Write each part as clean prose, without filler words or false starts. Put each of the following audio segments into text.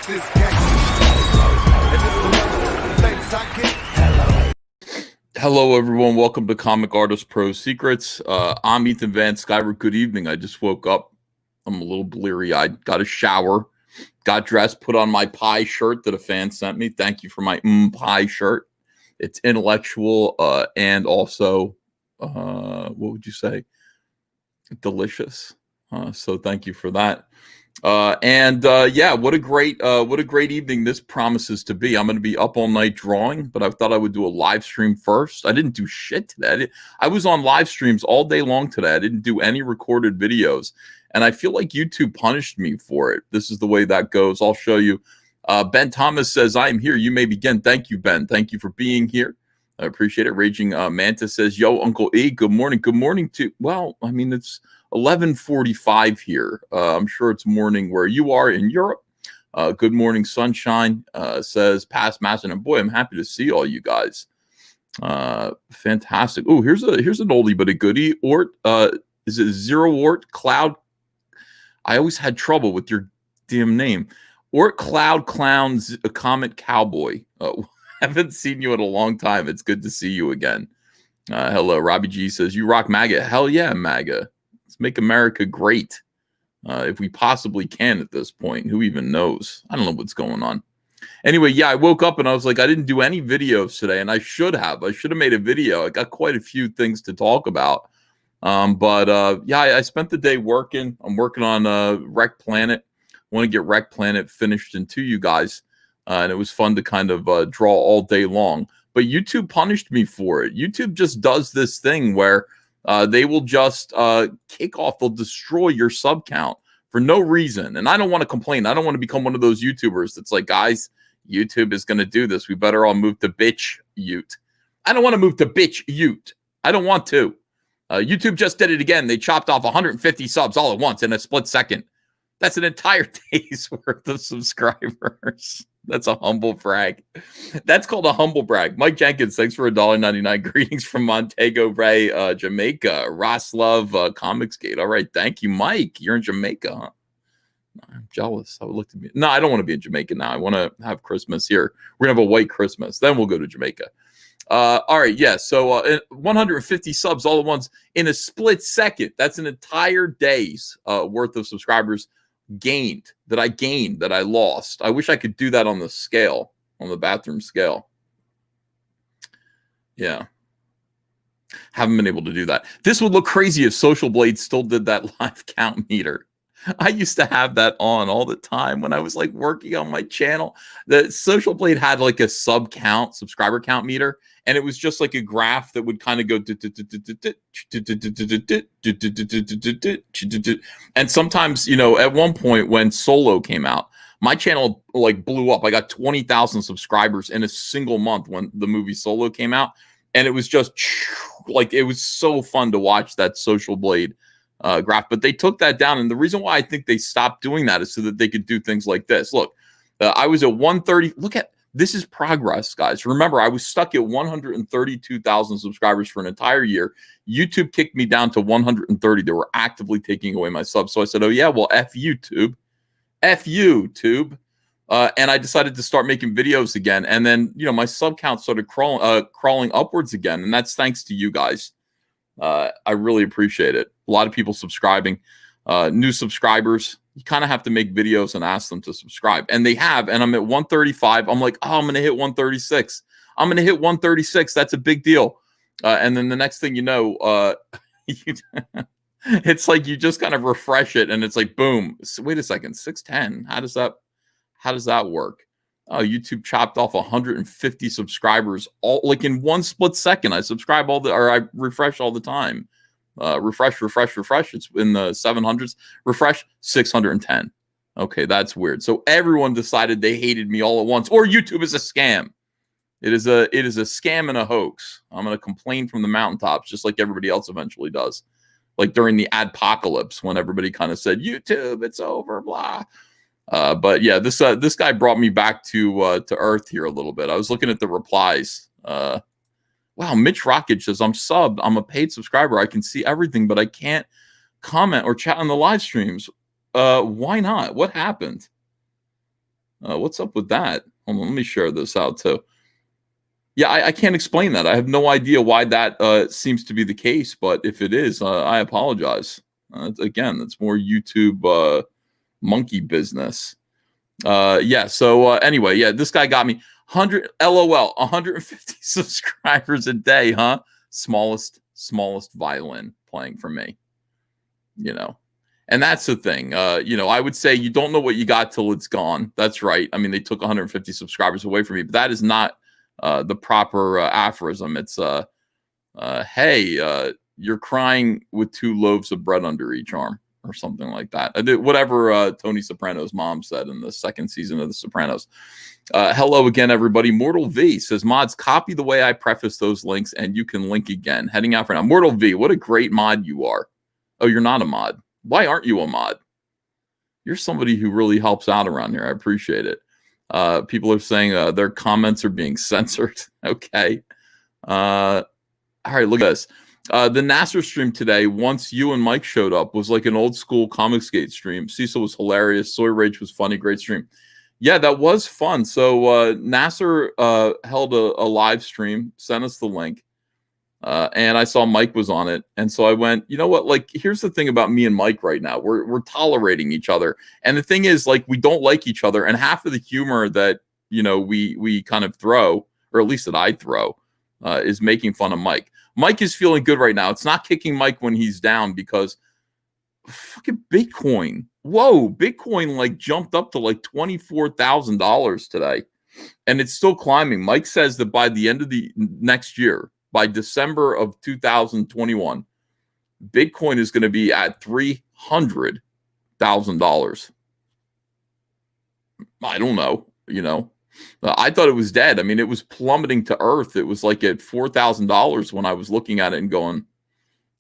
this game. And it's the thanks I get. Hello, everyone. Welcome to Comic Artist Pro Secrets. I'm Ethan Van Skyver. Good evening. I just woke up. I'm a little bleary-eyed. Got a shower. Got dressed. Put on my pie shirt that a fan sent me. Thank you for my pie shirt. It's intellectual and also, what would you say? Delicious. So thank you for that. Yeah, what a great evening this promises to be. I'm going to be up all night drawing, but I thought I would do a live stream first. I didn't do shit today. I was on live streams all day long today. I didn't do any recorded videos, and I feel like YouTube punished me for it. This is the way that goes. I'll show you. Ben Thomas says, I am here. You may begin. Thank you, Ben. Thank you for being here. I appreciate it. Raging Manta says, yo, Uncle E, good morning. Good morning to, well, I mean, it's 11:45 here. I'm sure it's morning where you are in Europe. Good morning, sunshine, says Past Master. And boy, I'm happy to see all you guys. Fantastic. Oh, here's an oldie but a goodie. Ort, is it Zero Ort Cloud? I always had trouble with your damn name. Ort Cloud Clowns Comet Cowboy. Haven't seen you in a long time. It's good to see you again. Hello, Robbie G says, you rock MAGA. Hell yeah, MAGA. Let's make America great. If we possibly can at this point. Who even knows? I don't know what's going on. Anyway, yeah, I woke up and I was like, I didn't do any videos today, and I should have. I should have made a video. I got quite a few things to talk about. Yeah, I spent the day working. I'm working on Wreck Planet. I want to get Wreck Planet finished and to you guys. And it was fun to kind of draw all day long. But YouTube punished me for it. YouTube just does this thing where they will just kick off. They'll destroy your sub count for no reason. And I don't want to complain. I don't want to become one of those YouTubers that's like, guys, YouTube is going to do this. We better all move to bitch Ute. I don't want to move to bitch Ute. I don't want to. YouTube just did it again. They chopped off 150 subs all at once in a split second. That's an entire day's worth of subscribers. That's a humble brag. That's called a humble brag. Mike Jenkins, thanks for $1.99. Greetings from Montego Bay, Jamaica. Ross Love, Comicsgate. All right, thank you, Mike. You're in Jamaica, huh? I'm jealous. I would look to be. No, I don't want to be in Jamaica now. I want to have Christmas here. We're gonna have a white Christmas. Then we'll go to Jamaica. All right, yeah. So 150 subs all at once in a split second. That's an entire day's worth of subscribers that I lost. I wish I could do that on the scale, on the bathroom scale. Yeah. Haven't been able to do that. This would look crazy if Social Blade still did that live count meter. I used to have that on all the time when I was like working on my channel. The Social Blade had like a subscriber count meter, and it was just like a graph that would kind of go, and sometimes, you know, at one point when Solo came out, my channel like blew up. I got 20,000 subscribers in a single month when the movie Solo came out, and it was just like, it was so fun to watch that Social Blade graph. But they took that down, and the reason why I think they stopped doing that is so that they could do things like this. Look, I was at 130. Look at this, is progress, guys. Remember, I was stuck at 132,000 subscribers for an entire year. YouTube kicked me down to 130. They were actively taking away my subs. So I said, oh yeah, well, F YouTube. And I decided to start making videos again. And then, you know, my sub count started crawling upwards again. And that's thanks to you guys. I really appreciate it. A lot of people subscribing, new subscribers. You kind of have to make videos and ask them to subscribe, and they have. And I'm at 135. I'm like, oh, I'm gonna hit 136. I'm gonna hit 136. That's a big deal. And then the next thing you know, it's like you just kind of refresh it, and it's like, boom. So wait a second, 610. How does that work? Oh, YouTube chopped off 150 subscribers all like in one split second. I refresh all the time. Refresh. It's in the 700s. Refresh, 610. Okay, that's weird. So everyone decided they hated me all at once, or YouTube is a scam. It is a scam and a hoax. I'm going to complain from the mountaintops, just like everybody else eventually does. Like during the adpocalypse, when everybody kind of said, YouTube, it's over, blah. But yeah, this guy brought me back to earth here a little bit. I was looking at the replies. Wow, Mitch Rocket says, I'm subbed. I'm a paid subscriber. I can see everything, but I can't comment or chat on the live streams. Why not? What happened? What's up with that? Hold on, let me share this out too. Yeah, I can't explain that. I have no idea why that seems to be the case, but if it is, I apologize. Again, that's more YouTube monkey business. Yeah. So anyway, yeah, this guy got me 100 LOL 150 subscribers a day, huh? Smallest violin playing for me, you know. And that's the thing. I would say you don't know what you got till it's gone. That's right. I mean, they took 150 subscribers away from me, but that is not the proper aphorism. It's hey, you're crying with 2 loaves of bread under each arm, or something like that. Whatever Tony Soprano's mom said in the 2nd season of The Sopranos. Hello again, everybody. Mortal V says, mods, copy the way I preface those links and you can link again. Heading out for now. Mortal V, what a great mod you are. Oh, you're not a mod. Why aren't you a mod? You're somebody who really helps out around here. I appreciate it. People are saying their comments are being censored. Okay. All right, look at this. The Nasser stream today, once you and Mike showed up, was like an old school Comicsgate stream. Cecil was hilarious. Soy Rage was funny. Great stream. Yeah, that was fun. So Nasser held a live stream, sent us the link. And I saw Mike was on it. And so I went, you know what? Like, here's the thing about me and Mike right now. We're tolerating each other. And the thing is, like, we don't like each other. And half of the humor that, we kind of throw, or at least that I throw, is making fun of Mike. Mike is feeling good right now. It's not kicking Mike when he's down because fucking Bitcoin. Whoa, Bitcoin like jumped up to like $24,000 today. And it's still climbing. Mike says that by the end of the next year, by December of 2021, Bitcoin is going to be at $300,000. I don't know, I thought it was dead. I mean, it was plummeting to earth. It was like at $4,000 when I was looking at it and going,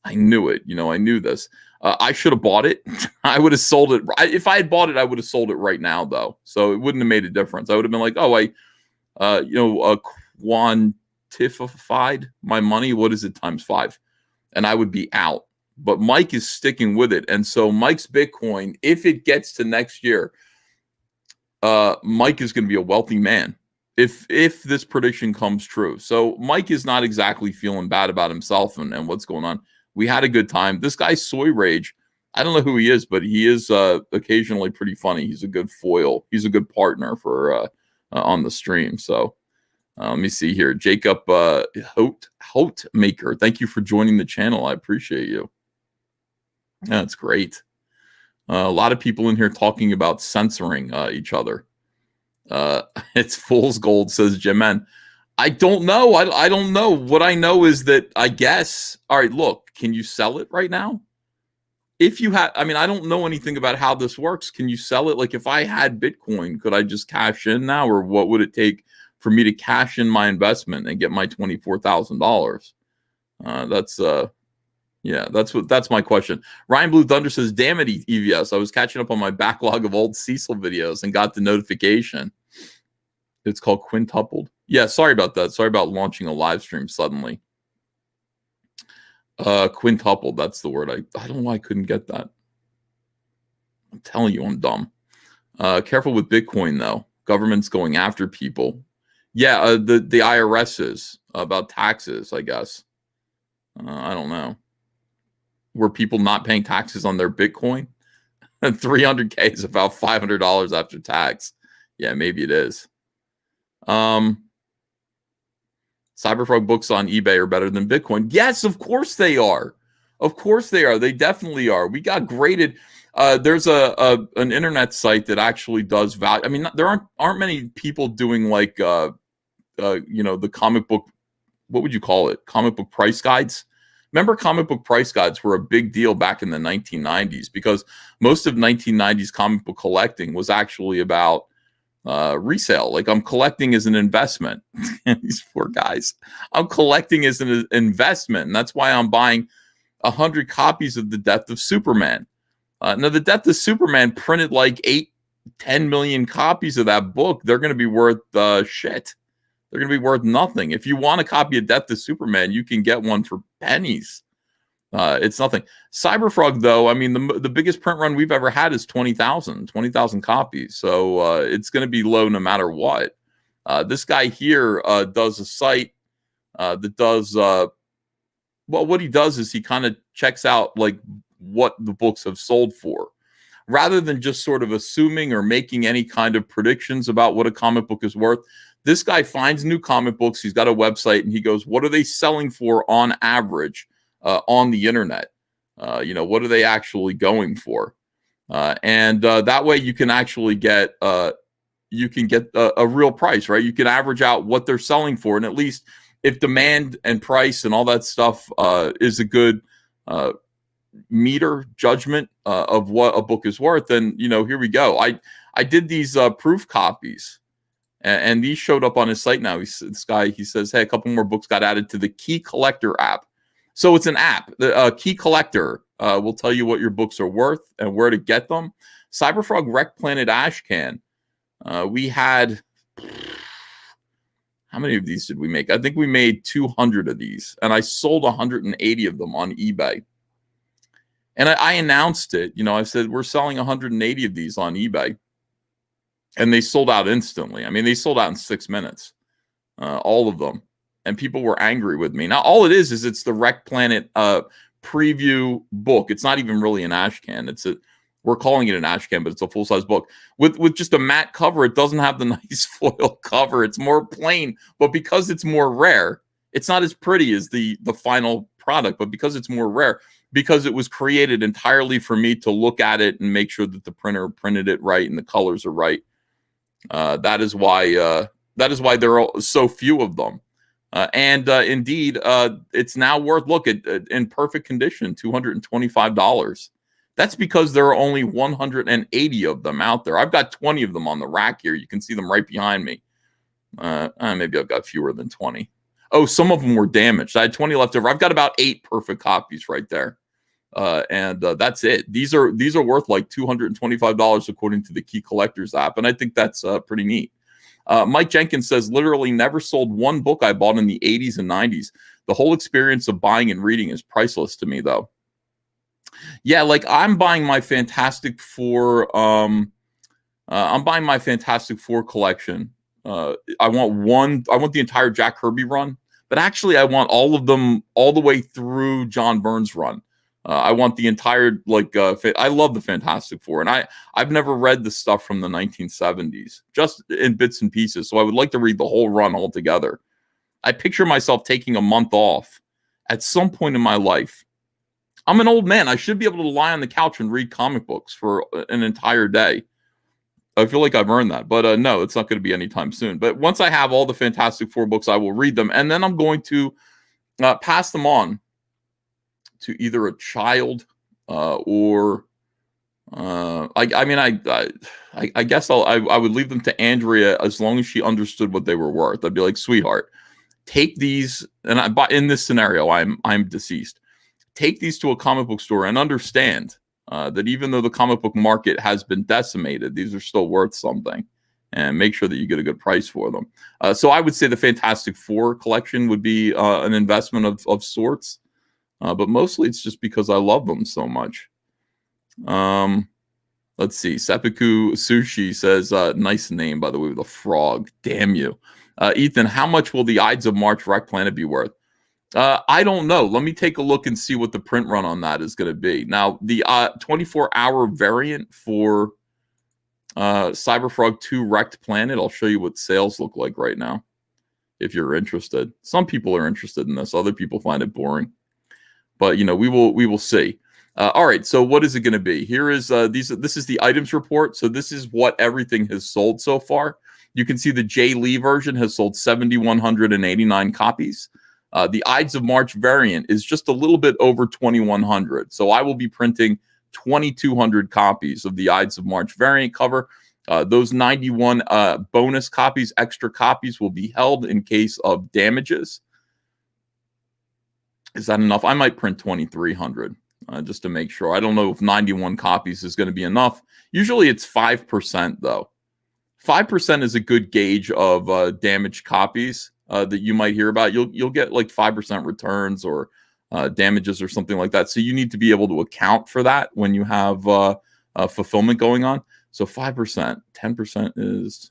I knew it. I knew this. I should have bought it. I would have sold it. If I had bought it, I would have sold it right now, though. So it wouldn't have made a difference. I would have been like, oh, quantified my money. What is it times 5? And I would be out. But Mike is sticking with it. And so Mike's Bitcoin, if it gets to next year, Mike is going to be a wealthy man if this prediction comes true. So Mike is not exactly feeling bad about himself and what's going on. We had a good time. This guy Soy Rage, I don't know who he is, but he is occasionally pretty funny. He's a good foil. He's a good partner for on the stream. So let me see here. Jacob Hote Maker, thank you for joining the channel. I appreciate you. Yeah, that's great. A lot of people in here talking about censoring each other. It's fool's gold, says Jim Man. I don't know. I don't know. What I know is that I guess. All right, look, can you sell it right now? If you had, I mean, I don't know anything about how this works. Can you sell it? Like, if I had Bitcoin, could I just cash in now, or what would it take for me to cash in my investment and get my $24,000? Yeah, that's my question. Ryan Blue Thunder says, damn it, EVS. I was catching up on my backlog of old Cecil videos and got the notification. It's called Quintupled. Yeah, sorry about that. Sorry about launching a live stream suddenly. Quintupled, that's the word. I don't know why I couldn't get that. I'm telling you, I'm dumb. Careful with Bitcoin, though. Government's going after people. Yeah, the IRS is about taxes, I guess. I don't know. Were people not paying taxes on their Bitcoin? And $300K is about $500 after tax. Yeah, maybe it is. Cyberfrog books on eBay are better than Bitcoin. Yes, of course they are. Of course they are. They definitely are. We got graded. There's an internet site that actually does value. I mean, there aren't many people doing like the comic book. What would you call it? Comic book price guides. Remember, comic book price guides were a big deal back in the 1990s because most of 1990s comic book collecting was actually about resale. Like, I'm collecting as an investment. These poor guys. I'm collecting as an investment, and that's why I'm buying 100 copies of The Death of Superman. Now, The Death of Superman printed like 10 million copies of that book. They're going to be worth shit. They're going to be worth nothing. If you want a copy of Death of Superman, you can get one for pennies. It's nothing. Cyberfrog, though, I mean, the biggest print run we've ever had is 20,000 copies. So it's going to be low no matter what. This guy here does a site that does, well, what he does is he kind of checks out like what the books have sold for. Rather than just sort of assuming or making any kind of predictions about what a comic book is worth, this guy finds new comic books. He's got a website and he goes, what are they selling for on average on the internet? What are they actually going for? And that way you can actually get a real price, right? You can average out what they're selling for. And at least if demand and price and all that stuff is a good meter judgment of what a book is worth, then here we go. I did these proof copies, and these showed up on his site now. He says, hey, a couple more books got added to the Key Collector app. So it's an app. The Key Collector will tell you what your books are worth and where to get them. Cyberfrog Wreck Planet Ashcan. We had, how many of these did we make? I think we made 200 of these, and I sold 180 of them on eBay. And I announced it. I said, we're selling 180 of these on eBay. And they sold out instantly. I mean, they sold out in 6 minutes, all of them. And people were angry with me. Now, all it is it's the Wreck Planet preview book. It's not even really an Ashcan. We're calling it an Ashcan, but it's a full-size book. With just a matte cover, it doesn't have the nice foil cover. It's more plain. But because it's more rare, it's not as pretty as the final product. But because it's more rare, because it was created entirely for me to look at it and make sure that the printer printed it right and the colors are right. That is why there are so few of them. And indeed, it's now worth, look, at in perfect condition, $225. That's because there are only 180 of them out there. I've got 20 of them on the rack here. You can see them right behind me. Maybe I've got fewer than 20. Oh, some of them were damaged. I had 20 left over. I've got about 8 perfect copies right there. And that's it. These are worth like $225 according to the Key Collectors app. And I think that's pretty neat. Mike Jenkins says, literally never sold one book I bought in the 80s and 90s. The whole experience of buying and reading is priceless to me, though. Yeah, like I'm buying my Fantastic Four. I'm buying my Fantastic Four collection. I want the entire Jack Kirby run, but actually I want all of them all the way through John Byrne's run. I want the entire, I love the Fantastic Four, and I've never read the stuff from the 1970s, just in bits and pieces. So I would like to read the whole run all together. I picture myself taking a month off at some point in my life. I'm an old man. I should be able to lie on the couch and read comic books for an entire day. I feel like I've earned that, but no, it's not going to be anytime soon. But once I have all the Fantastic Four books, I will read them, and then I'm going to pass them on to either a child or I guess I would leave them to Andrea as long as she understood what they were worth. I'd be like, sweetheart, take these, and in this scenario, I'm deceased. Take these to a comic book store and understand that even though the comic book market has been decimated, these are still worth something, and make sure that you get a good price for them. So I would say the Fantastic Four collection would be an investment of sorts. But mostly it's just because I love them so much. Let's see. Seppuku Sushi says, nice name, by the way, with a frog. Damn you. Ethan, how much will the Ides of March Wreck Planet be worth? I don't know. Let me take a look and see what the print run on that is going to be. Now, the 24-hour variant for Cyberfrog 2 Wrecked Planet, I'll show you what sales look like right now, if you're interested. Some people are interested in this. Other people find it boring. But, we will see. All right, so what is it going to be? Here is this is the items report. So this is what everything has sold so far. You can see the Jay Lee version has sold 7,189 copies. The Ides of March variant is just a little bit over 2,100. So I will be printing 2,200 copies of the Ides of March variant cover. Those 91 bonus copies, extra copies, will be held in case of damages. Is that enough? I might print 2,300 just to make sure. I don't know if 91 copies is going to be enough. Usually it's 5%, though. 5% is a good gauge of damaged copies that you might hear about. You'll get like 5% returns or damages or something like that. So you need to be able to account for that when you have fulfillment going on. So 5%, 10% is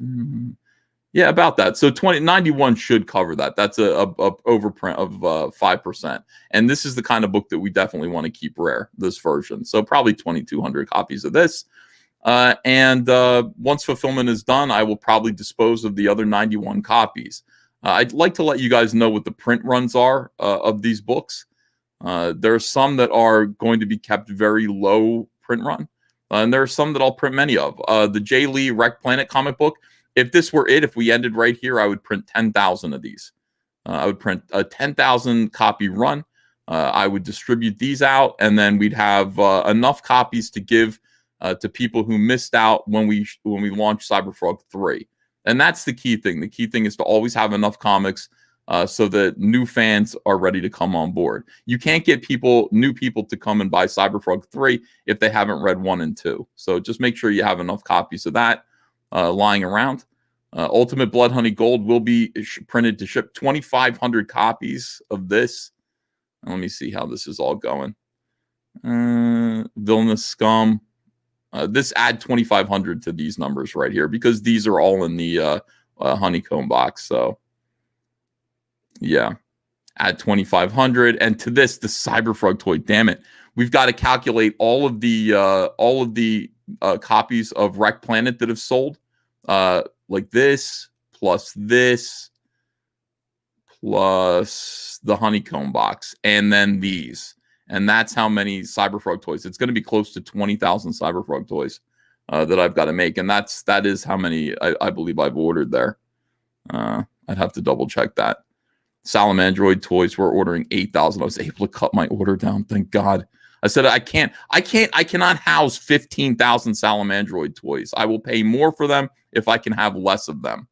yeah, about that. So 91 should cover that. That's a overprint of 5%. And this is the kind of book that we definitely want to keep rare, this version. So probably 2,200 copies of this. And once fulfillment is done, I will probably dispose of the other 91 copies. I'd like to let you guys know what the print runs are of these books. There are some that are going to be kept very low print run. And there are some that I'll print many of. The Jay Lee Wreck Planet comic book, if this were it, if we ended right here, I would print 10,000 of these. I would print a 10,000 copy run. I would distribute these out, and then we'd have enough copies to give to people who missed out when we launched Cyberfrog 3. And that's the key thing. The key thing is to always have enough comics so that new fans are ready to come on board. You can't get new people to come and buy Cyberfrog 3 if they haven't read 1 and 2. So just make sure you have enough copies of that lying around. Ultimate Blood Honey Gold will be printed to ship 2,500 copies of this. Let me see how this is all going. Villainous Scum. This add 2,500 to these numbers right here because these are all in the honeycomb box. So yeah, add 2,500, and to this, the Cyberfrog toy. Damn it, we've got to calculate all of the copies of Wreck Planet that have sold, like this plus the honeycomb box, and then these. And that's how many Cyberfrog toys. It's going to be close to 20,000 Cyberfrog toys that I've got to make. And that is how many I believe I've ordered there. I'd have to double check that. Salamandroid toys, we're ordering 8,000. I was able to cut my order down. Thank God. I said, I cannot house 15,000 Salamandroid toys. I will pay more for them if I can have less of them.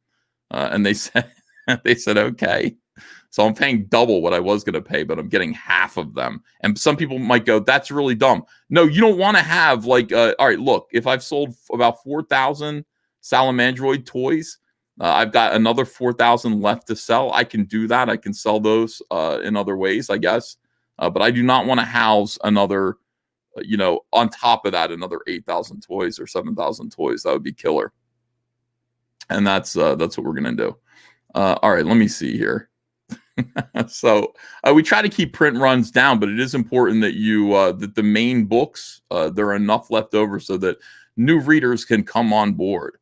And they said, okay. So I'm paying double what I was going to pay, but I'm getting half of them. And some people might go, that's really dumb. No, you don't want to have all right, look, if I've sold about 4,000 Salamandroid toys, I've got another 4,000 left to sell. I can do that. I can sell those in other ways, I guess. But I do not want to house another, on top of that, another 8,000 toys or 7,000 toys. That would be killer. And that's what we're going to do. All right, let me see here. So we try to keep print runs down, but it is important that that the main books, there are enough left over so that new readers can come on board.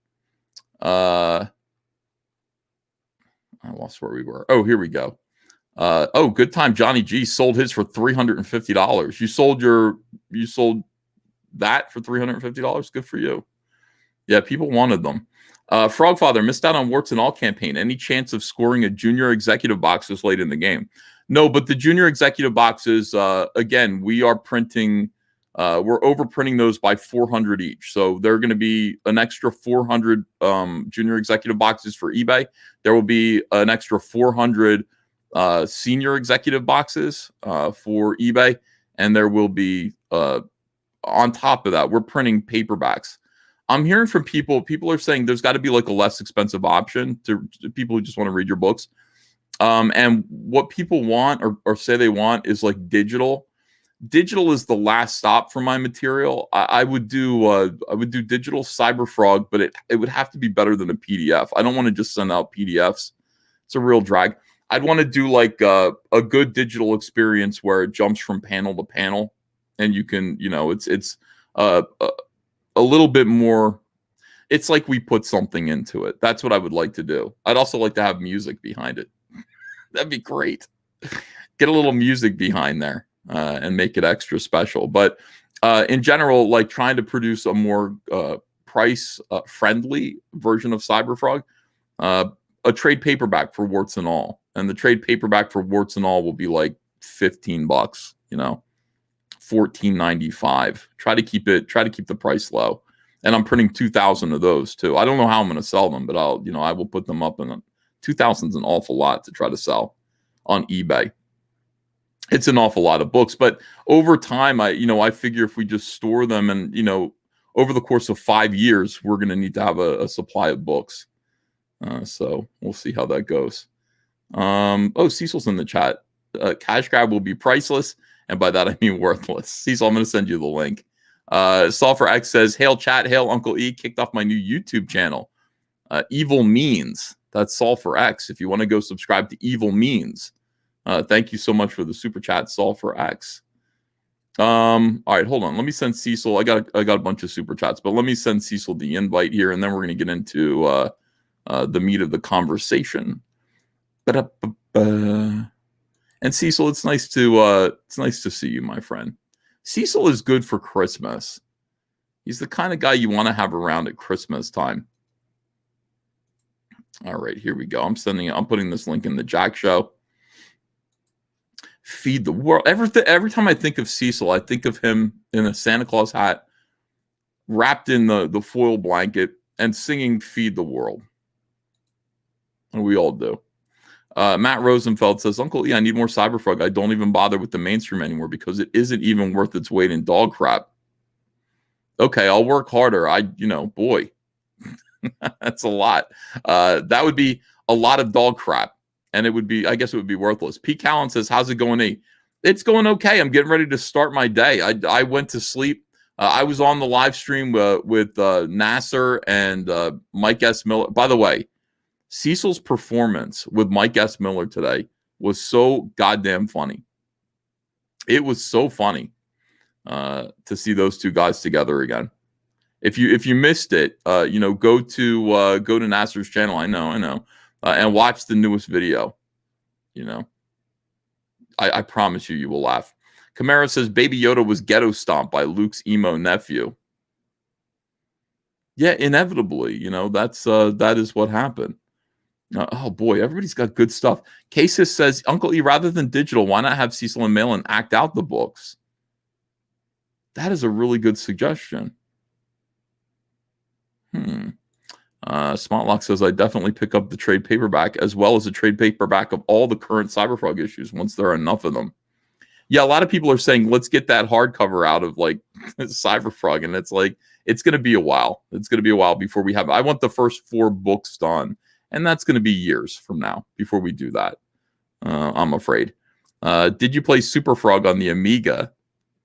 I lost where we were. Oh, here we go. Good time. Johnny G sold his for $350. You sold that for $350. Good for you. Yeah, people wanted them. Frogfather missed out on Warts and All campaign. Any chance of scoring a junior executive box this late in the game? No, but the junior executive boxes, again, we are printing, we're overprinting those by 400 each. So there are going to be an extra 400 junior executive boxes for eBay. There will be an extra 400 senior executive boxes for eBay. And there will be, on top of that, we're printing paperbacks. I'm hearing from people are saying there's got to be like a less expensive option to people who just want to read your books. And what people want or say they want is like digital. Digital is the last stop for my material. I would do digital Cyberfrog, but it would have to be better than a PDF. I don't want to just send out PDFs. It's a real drag. I'd want to do like a good digital experience where it jumps from panel to panel, and you can, it's a little bit more. It's like we put something into it. That's what I would like to do. I'd also like to have music behind it. That'd be great. Get a little music behind there and make it extra special. But in general, like trying to produce a more price friendly version of Cyberfrog, a trade paperback for Warts and All. And the trade paperback for Warts and All will be like $15, $14.95. Try to keep the price low. And I'm printing 2,000 of those too. I don't know how I'm going to sell them, but I will put them up. And 2,000 is an awful lot to try to sell on eBay. It's an awful lot of books, but over time, I figure if we just store them and, over the course of 5 years, we're going to need to have a supply of books. So we'll see how that goes. Cecil's in the chat. cash grab will be priceless, and by that I mean worthless. Cecil, I'm going to send you the link. Sulfur X says, "Hail chat, hail Uncle E, kicked off my new YouTube channel. Evil Means." That's Sulfur X. If you want to go subscribe to Evil Means, thank you so much for the super chat, Sulfur X. All right, hold on. Let me send Cecil. I got a bunch of super chats, but let me send Cecil the invite here, and then we're going to get into the meat of the conversation. And Cecil, it's nice to see you, my friend. Cecil is good for Christmas. He's the kind of guy you want to have around at Christmas time. All right, here we go. I'm putting this link in the Jack Show. Feed the world. Every time I think of Cecil, I think of him in a Santa Claus hat, wrapped in the foil blanket, and singing "Feed the World." And we all do. Matt Rosenfeld says, "Uncle E, I need more Cyberfrog. I don't even bother with the mainstream anymore because it isn't even worth its weight in dog crap." Okay, I'll work harder. Boy, that's a lot. That would be a lot of dog crap, and I guess it would be worthless. Pete Callan says, "How's it going, E?" It's going okay. I'm getting ready to start my day. I went to sleep. I was on the live stream with Nasser and Mike S. Miller. By the way, Cecil's performance with Mike S. Miller today was so goddamn funny. It was so funny to see those two guys together again. If you missed it, go to Nasser's channel. I know, and watch the newest video. I promise you will laugh. Camara says, "Baby Yoda was ghetto stomped by Luke's emo nephew." Yeah, inevitably, that is what happened. Oh boy, everybody's got good stuff. Casis says, "Uncle E, rather than digital, why not have Cecil and Malin act out the books?" That is a really good suggestion. Smartlock says, "I definitely pick up the trade paperback as well as a trade paperback of all the current Cyberfrog issues once there are enough of them." Yeah, a lot of people are saying, let's get that hardcover out of like Cyberfrog, and it's like it's going to be a while. It's going to be a while before we have. I want the first 4 books done. And that's going to be years from now before we do that, I'm afraid. Did you play Super Frog on the Amiga?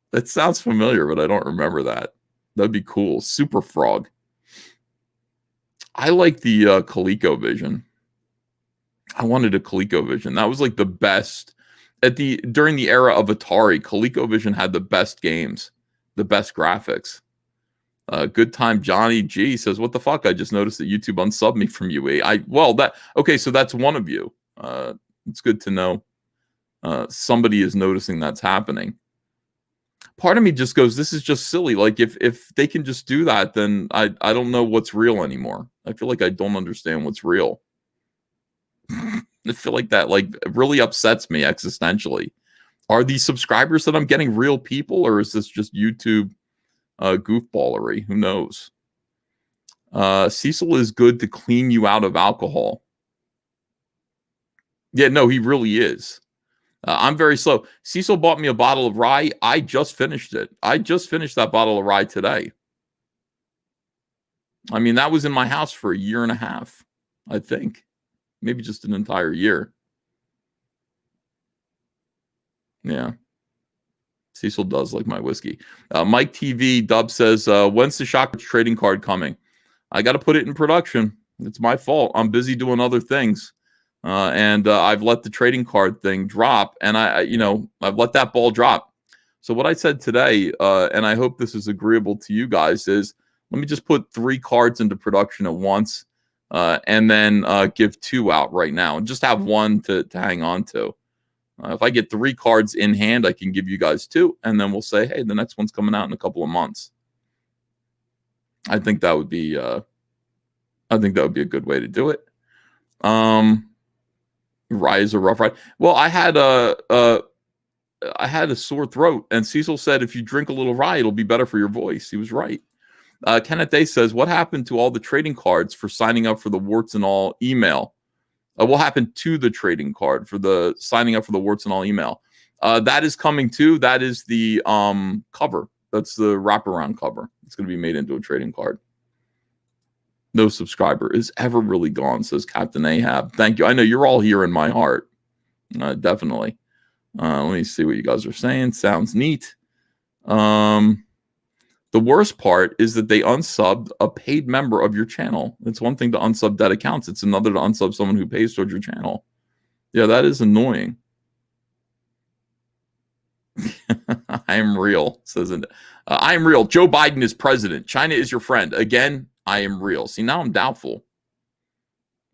That sounds familiar, but I don't remember that. That'd be cool. Super Frog. I like the ColecoVision. I wanted a ColecoVision. That was like the best. During the era of Atari, ColecoVision had the best games, the best graphics. Good time Johnny G says, "What the fuck? I just noticed that YouTube unsubbed me from UE." So that's one of you. It's good to know somebody is noticing that's happening. Part of me just goes, this is just silly. Like if they can just do that, then I don't know what's real anymore. I feel like I don't understand what's real. I feel like that really upsets me existentially. Are these subscribers that I'm getting real people, or is this just YouTube goofballery? Who knows? Cecil is good to clean you out of alcohol. Yeah, no, he really is. I'm very slow. Cecil bought me a bottle of rye. I just finished it. I just finished that bottle of rye today. I mean, that was in my house for a year and a half, I think. Maybe just an entire year. Yeah. Cecil does like my whiskey. Mike TV Dub says, "When's the Shock trading card coming?" I got to put it in production. It's my fault. I'm busy doing other things. And I've let the trading card thing drop, and I've let that ball drop. So what I said today, and I hope this is agreeable to you guys, is let me just put 3 cards into production at once, and then give 2 out right now, and just have 1 to hang on to. If I get 3 cards in hand, I can give you guys 2, and then we'll say, hey, the next one's coming out in a couple of months. I think that would be a good way to do it. Rye is a rough ride. Well, I had a sore throat, and Cecil said if you drink a little rye, it'll be better for your voice. He was right. Kenneth Day says, "What happened to all the trading cards for signing up for the warts and all email?" What happened to the trading card for the signing up for the warts and all email? That is coming too. That is the cover. That's the wraparound cover. It's going to be made into a trading card. No subscriber is ever really gone, says Captain Ahab. Thank you. I know you're all here in my heart. Definitely. Let me see what you guys are saying. Sounds neat. The worst part is that they unsubbed a paid member of your channel. It's one thing to unsub dead accounts. It's another to unsub someone who pays towards your channel. Yeah, that is annoying. I am real, says it. I am real. Joe Biden is president. China is your friend. Again, I am real. See, now I'm doubtful.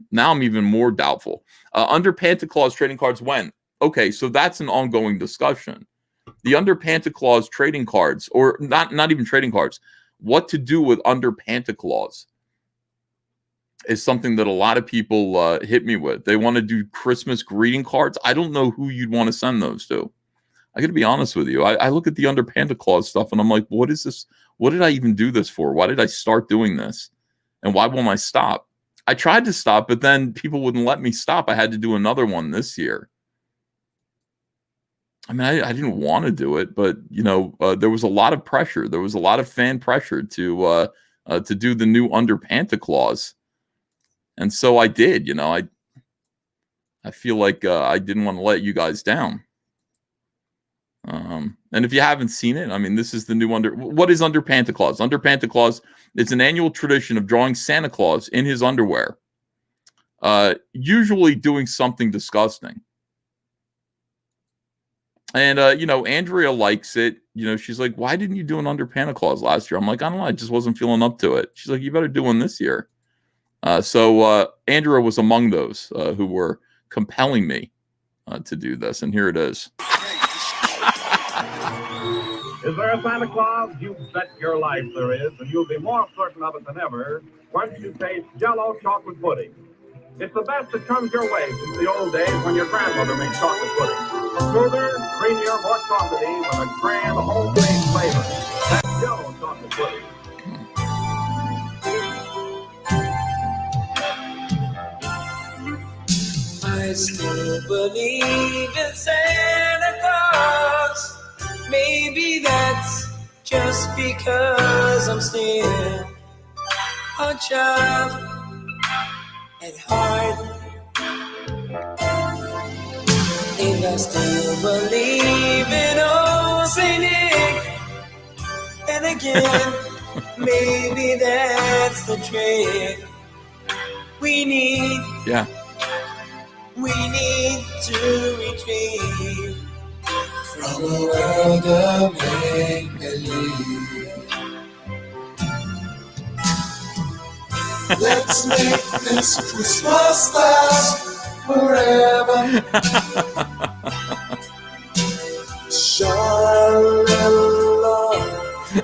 Now I'm even more doubtful. Under Panta Claus trading cards when? Okay, so that's an ongoing discussion. The under Panta Claus trading cards, or not even trading cards, what to do with under Panta Claus is something that a lot of people hit me with. They want to do Christmas greeting cards. I don't know who you'd want to send those to. I got to be honest with you. I look at the under Panta Claus stuff and I'm like, what is this? What did I even do this for? Why did I start doing this? And why won't I stop? I tried to stop, but then people wouldn't let me stop. I had to do another one this year. I mean, I didn't want to do it, but there was a lot of pressure. There was a lot of fan pressure to do the new under Panta Claus, and so I did. I feel like I didn't want to let you guys down. And if you haven't seen it, I mean, this is the new what is under Panta Claus? Under Panta Claus, it's an annual tradition of drawing Santa Claus in his underwear, usually doing something disgusting. And, Andrea likes it. She's like, why didn't you do an under Panta Claus last year? I'm like, I don't know. I just wasn't feeling up to it. She's like, you better do one this year. So Andrea was among those who were compelling me to do this. And here it is. Is there a Santa Claus? You bet your life there is, and you'll be more certain of it than ever once you taste Jell-O chocolate pudding. It's the best that comes your way since the old days when your grandmother made chocolate pudding. Smoother, creamier, more chocolatey with a grand homemade flavor. That's Jell-O chocolate pudding. I still believe in Santa Claus. Maybe that's just because I'm still a child at heart. And I still believe in old Saint Nick. And again, maybe that's the trick we need. Yeah. We need to retrieve from a world of make-believe. Let's make this Christmas last forever. Shine a little love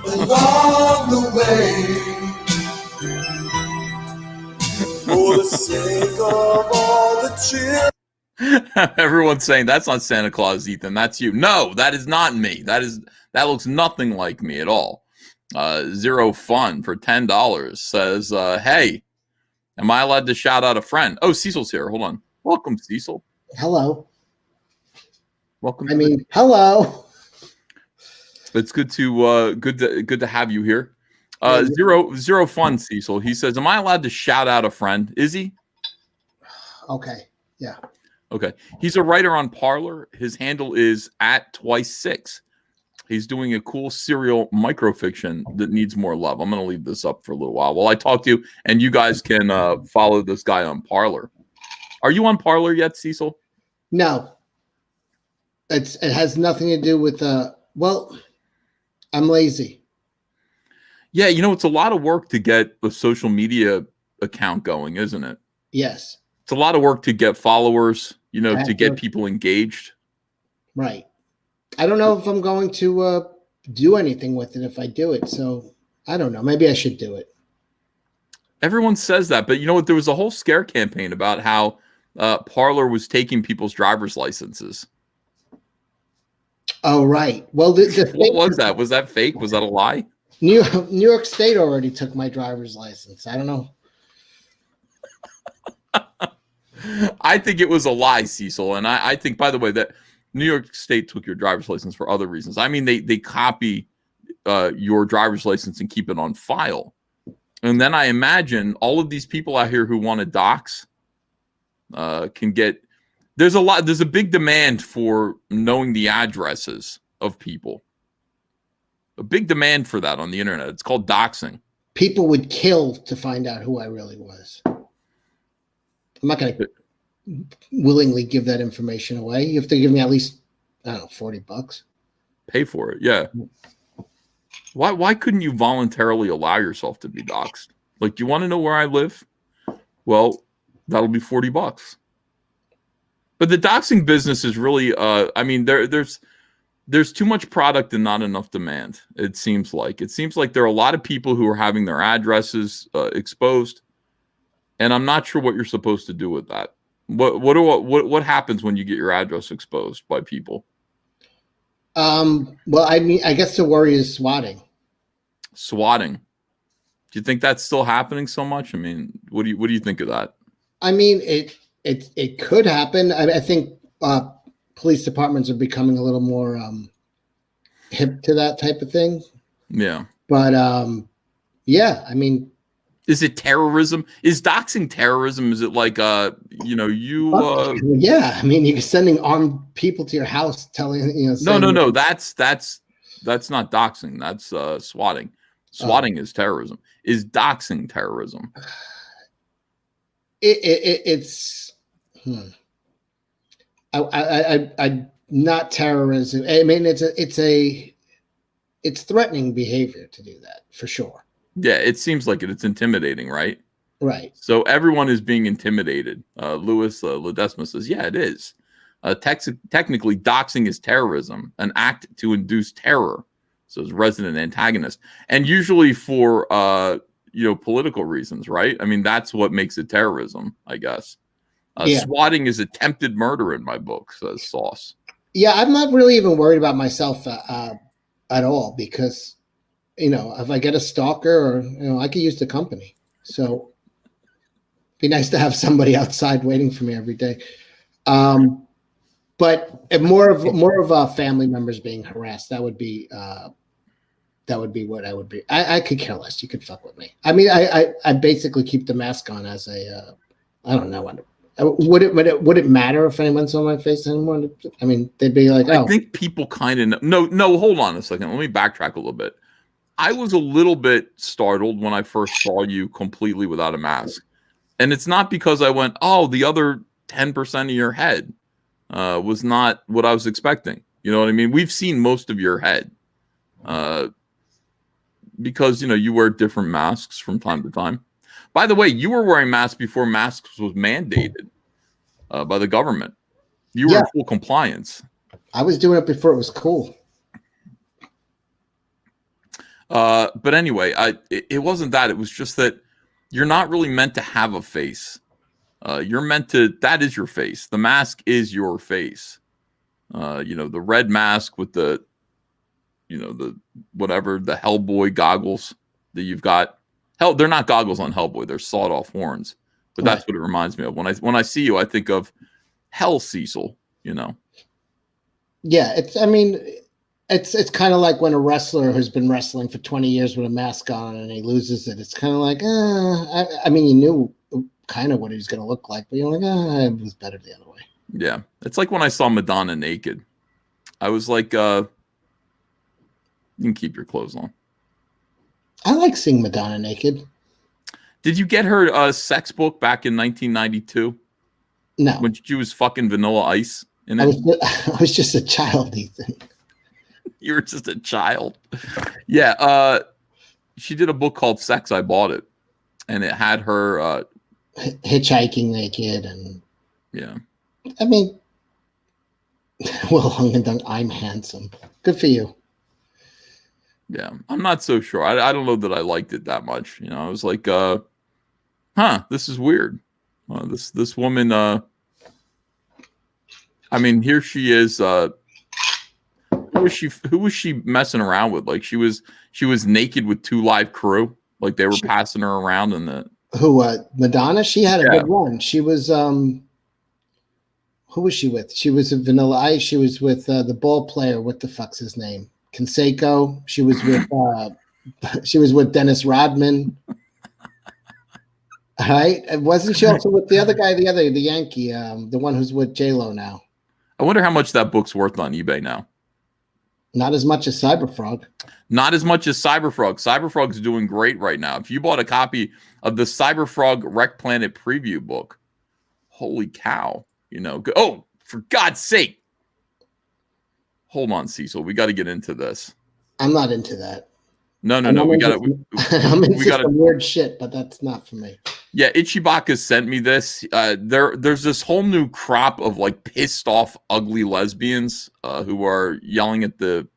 along the way. For the sake of all the children. Everyone's saying that's not Santa Claus, Ethan. That's you. No, that is not me. That looks nothing like me at all. Zero Fun for $10 says, hey, am I allowed to shout out a friend? Oh, Cecil's here. Hold on. Welcome, Cecil. Hello. Welcome. Hello. It's good to have you here. Zero Fun, Cecil. He says, am I allowed to shout out a friend? Is he? Okay. Yeah. Okay. He's a writer on Parler. His handle is @twice6. He's doing a cool serial microfiction that needs more love. I'm going to leave this up for a little while I talk to you, and you guys can follow this guy on Parler. Are you on Parler yet, Cecil? No. It has nothing to do with I'm lazy. Yeah, it's a lot of work to get a social media account going, isn't it? Yes. It's a lot of work to get followers, to get people engaged. Right. I don't know if I'm going to do anything with it if I do it. So I don't know. Maybe I should do it. Everyone says that, but you know what? There was a whole scare campaign about how Parler was taking people's driver's licenses. Oh, right. Well, what was that? Was that fake? Was that a lie? New York State already took my driver's license. I don't know. I think it was a lie, Cecil. And I think, by the way, that New York State took your driver's license for other reasons. I mean, they copy your driver's license and keep it on file. And then I imagine all of these people out here who want to dox can get There's a big demand for knowing the addresses of people. A big demand for that on the internet. It's called doxing. People would kill to find out who I really was. I'm not going to willingly give that information away. You have to give me at least, I don't know, $40. Pay for it. Yeah. Why couldn't you voluntarily allow yourself to be doxxed? Like, do you want to know where I live? Well, that'll be $40. But the doxing business is really, I mean, there's too much product and not enough demand. It seems like there are a lot of people who are having their addresses exposed, and I'm not sure what you're supposed to do with that. What happens when you get your address exposed by people? Well, I mean, I guess the worry is swatting. Swatting. Do you think that's still happening so much? I mean, what do you think of that? I mean, it could happen. I think police departments are becoming a little more hip to that type of thing. Yeah. But yeah, I mean, is it terrorism? Is doxing terrorism? Is it like yeah, I mean, you're sending armed people to your house telling no, that's not doxing. That's swatting. Swatting is terrorism. Is doxing terrorism? It's I not terrorism. I mean, it's threatening behavior to do that for sure. Yeah, it seems like it. It's intimidating, right? Right. So everyone is being intimidated. Louis Ledesma says, yeah, it is. Technically, doxing is terrorism, an act to induce terror. So it's resident antagonist. And usually for, political reasons, right? I mean, that's what makes it terrorism, I guess. Swatting is attempted murder in my book, says Sauce. Yeah, I'm not really even worried about myself at all because, if I get a stalker or, I could use the company. So it'd be nice to have somebody outside waiting for me every day. But more of family members being harassed, that would be what I would be. I could care less. You could fuck with me. I mean, I basically keep the mask on as a, I don't know. Would it matter if anyone saw my face anymore? I mean, they'd be like, oh. I think people kind of no, hold on a second. Let me backtrack a little bit. I was a little bit startled when I first saw you completely without a mask. And it's not because I went, oh, the other 10% of your head was not what I was expecting. You know what I mean? We've seen most of your head because, you wear different masks from time to time. By the way, you were wearing masks before masks was mandated by the government. You were in full compliance. I was doing it before it was cool. But anyway, it wasn't that. It was just that you're not really meant to have a face. You're meant to, that is your face. The mask is your face. The red mask with the whatever, the Hellboy goggles that you've got. Hell, they're not goggles on Hellboy. They're sawed off horns. But that's what it reminds me of. When I see you, I think of Hell Cecil, Yeah, it's kind of like when a wrestler who's been wrestling for 20 years with a mask on and he loses it. It's kind of like, I mean, you knew kind of what he was going to look like, but you're like, it was better the other way. Yeah. It's like when I saw Madonna naked. I was like, you can keep your clothes on. I like seeing Madonna naked. Did you get her sex book back in 1992? No. When she was fucking Vanilla Ice in it? I was just a child, Ethan. You were just a child. Yeah. She did a book called Sex, I Bought It. And it had her hitchhiking naked and yeah. I mean, Will Hungendunk, I'm handsome. Good for you. Yeah, I'm not so sure. I don't know that I liked it that much. I was like, this is weird. This woman, I mean, here she is. Who was she messing around with? Like she was naked with 2 Live Crew. Like they were passing her around in the. Who, Madonna? She had a good run. She was, who was she with? She was a Vanilla Ice. She was with the ball player. What the fuck's his name? Canseco. She was with Dennis Rodman. All right. And wasn't she also with the other guy, the Yankee, the one who's with J-Lo now? I wonder how much that book's worth on eBay now. Not as much as Cyberfrog. Not as much as Cyberfrog. Cyberfrog's doing great right now. If you bought a copy of the Cyberfrog Wreck Planet preview book, holy cow. Oh, for God's sake. Hold on, Cecil. We got to get into this. I'm not into that. No. We got to. I'm into some weird shit, but that's not for me. Yeah, Ichibaka sent me this. There's this whole new crop of like pissed off, ugly lesbians who are yelling at the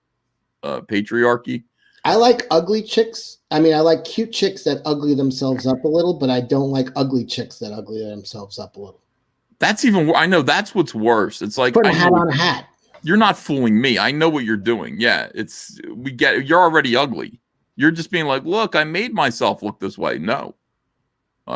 patriarchy. I like ugly chicks. I mean, I like cute chicks that ugly themselves up a little, but I don't like ugly chicks that ugly themselves up a little. That's even. I know that's what's worse. It's like put a hat on a hat. You're not fooling me. I know what you're doing. Yeah, we get it. You're already ugly. You're just being like, look, I made myself look this way. No.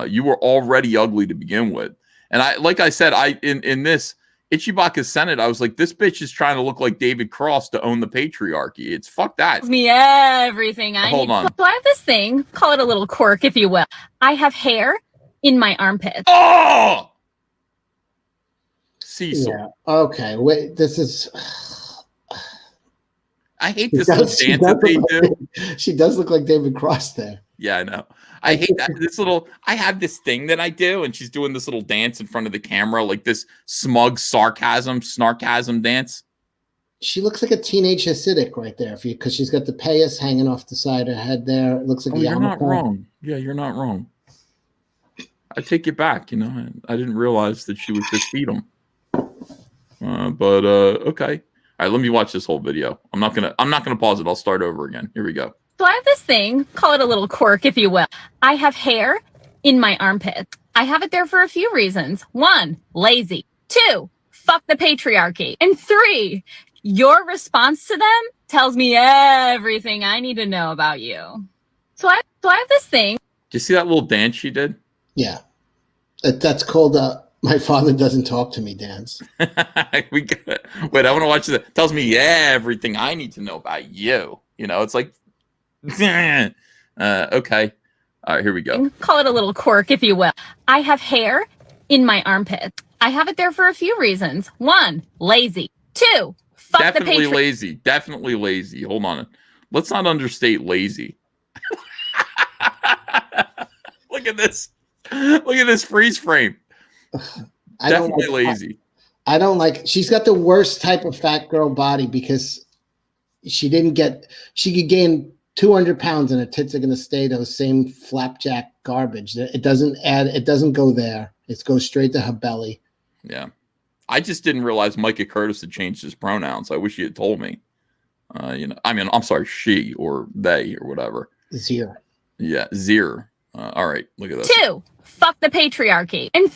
You were already ugly to begin with. And I said, in this Ichibaka Senate, I was like, this bitch is trying to look like David Cross to own the patriarchy. It's fuck that. Me everything I Hold need. on. So I have this thing, call it a little quirk, if you will. I have hair in my armpits. Oh! Cecil. Yeah. Okay. Wait, this is. I hate this little dance that they do. She does look like David Cross there. Yeah, I know. I hate that. I have this thing that I do, and she's doing this little dance in front of the camera, like this smug snarkasm dance. She looks like a teenage Hasidic right there, because she's got the payas hanging off the side of her head there. It looks like you're not wrong. Yeah, you're not wrong. I take it back. I didn't realize that she would just feed them. But okay. All right, let me watch this whole video. I'm not gonna pause it. I'll start over again. Here we go. So I have this thing, call it a little quirk, if you will. I have hair in my armpits. I have it there for a few reasons. 1, lazy. 2, fuck the patriarchy. And 3, your response to them tells me everything I need to know about you. So I have this thing. Do you see that little dance she did? Yeah. That's called My Father Doesn't Talk to Me dance. We got it. Wait, I want to watch this. It tells me everything I need to know about you. It's like, okay. All right, here we go. Call it a little quirk, if you will. I have hair in my armpits. I have it there for a few reasons. 1, lazy. 2, fuck Definitely the patriarchy. lazy. Definitely lazy. Hold on. Let's not understate lazy. Look at this. Look at this freeze frame. Definitely lazy. I don't like. She's got the worst type of fat girl body because she could gain 200 pounds and her tits are going to stay those same flapjack garbage. It doesn't go there. It goes straight to her belly. Yeah. I just didn't realize Micah Curtis had changed his pronouns. I wish he had told me. I'm sorry, she or they or whatever. Zir. Yeah, Zir. All right, look at this. 2, fuck the patriarchy. And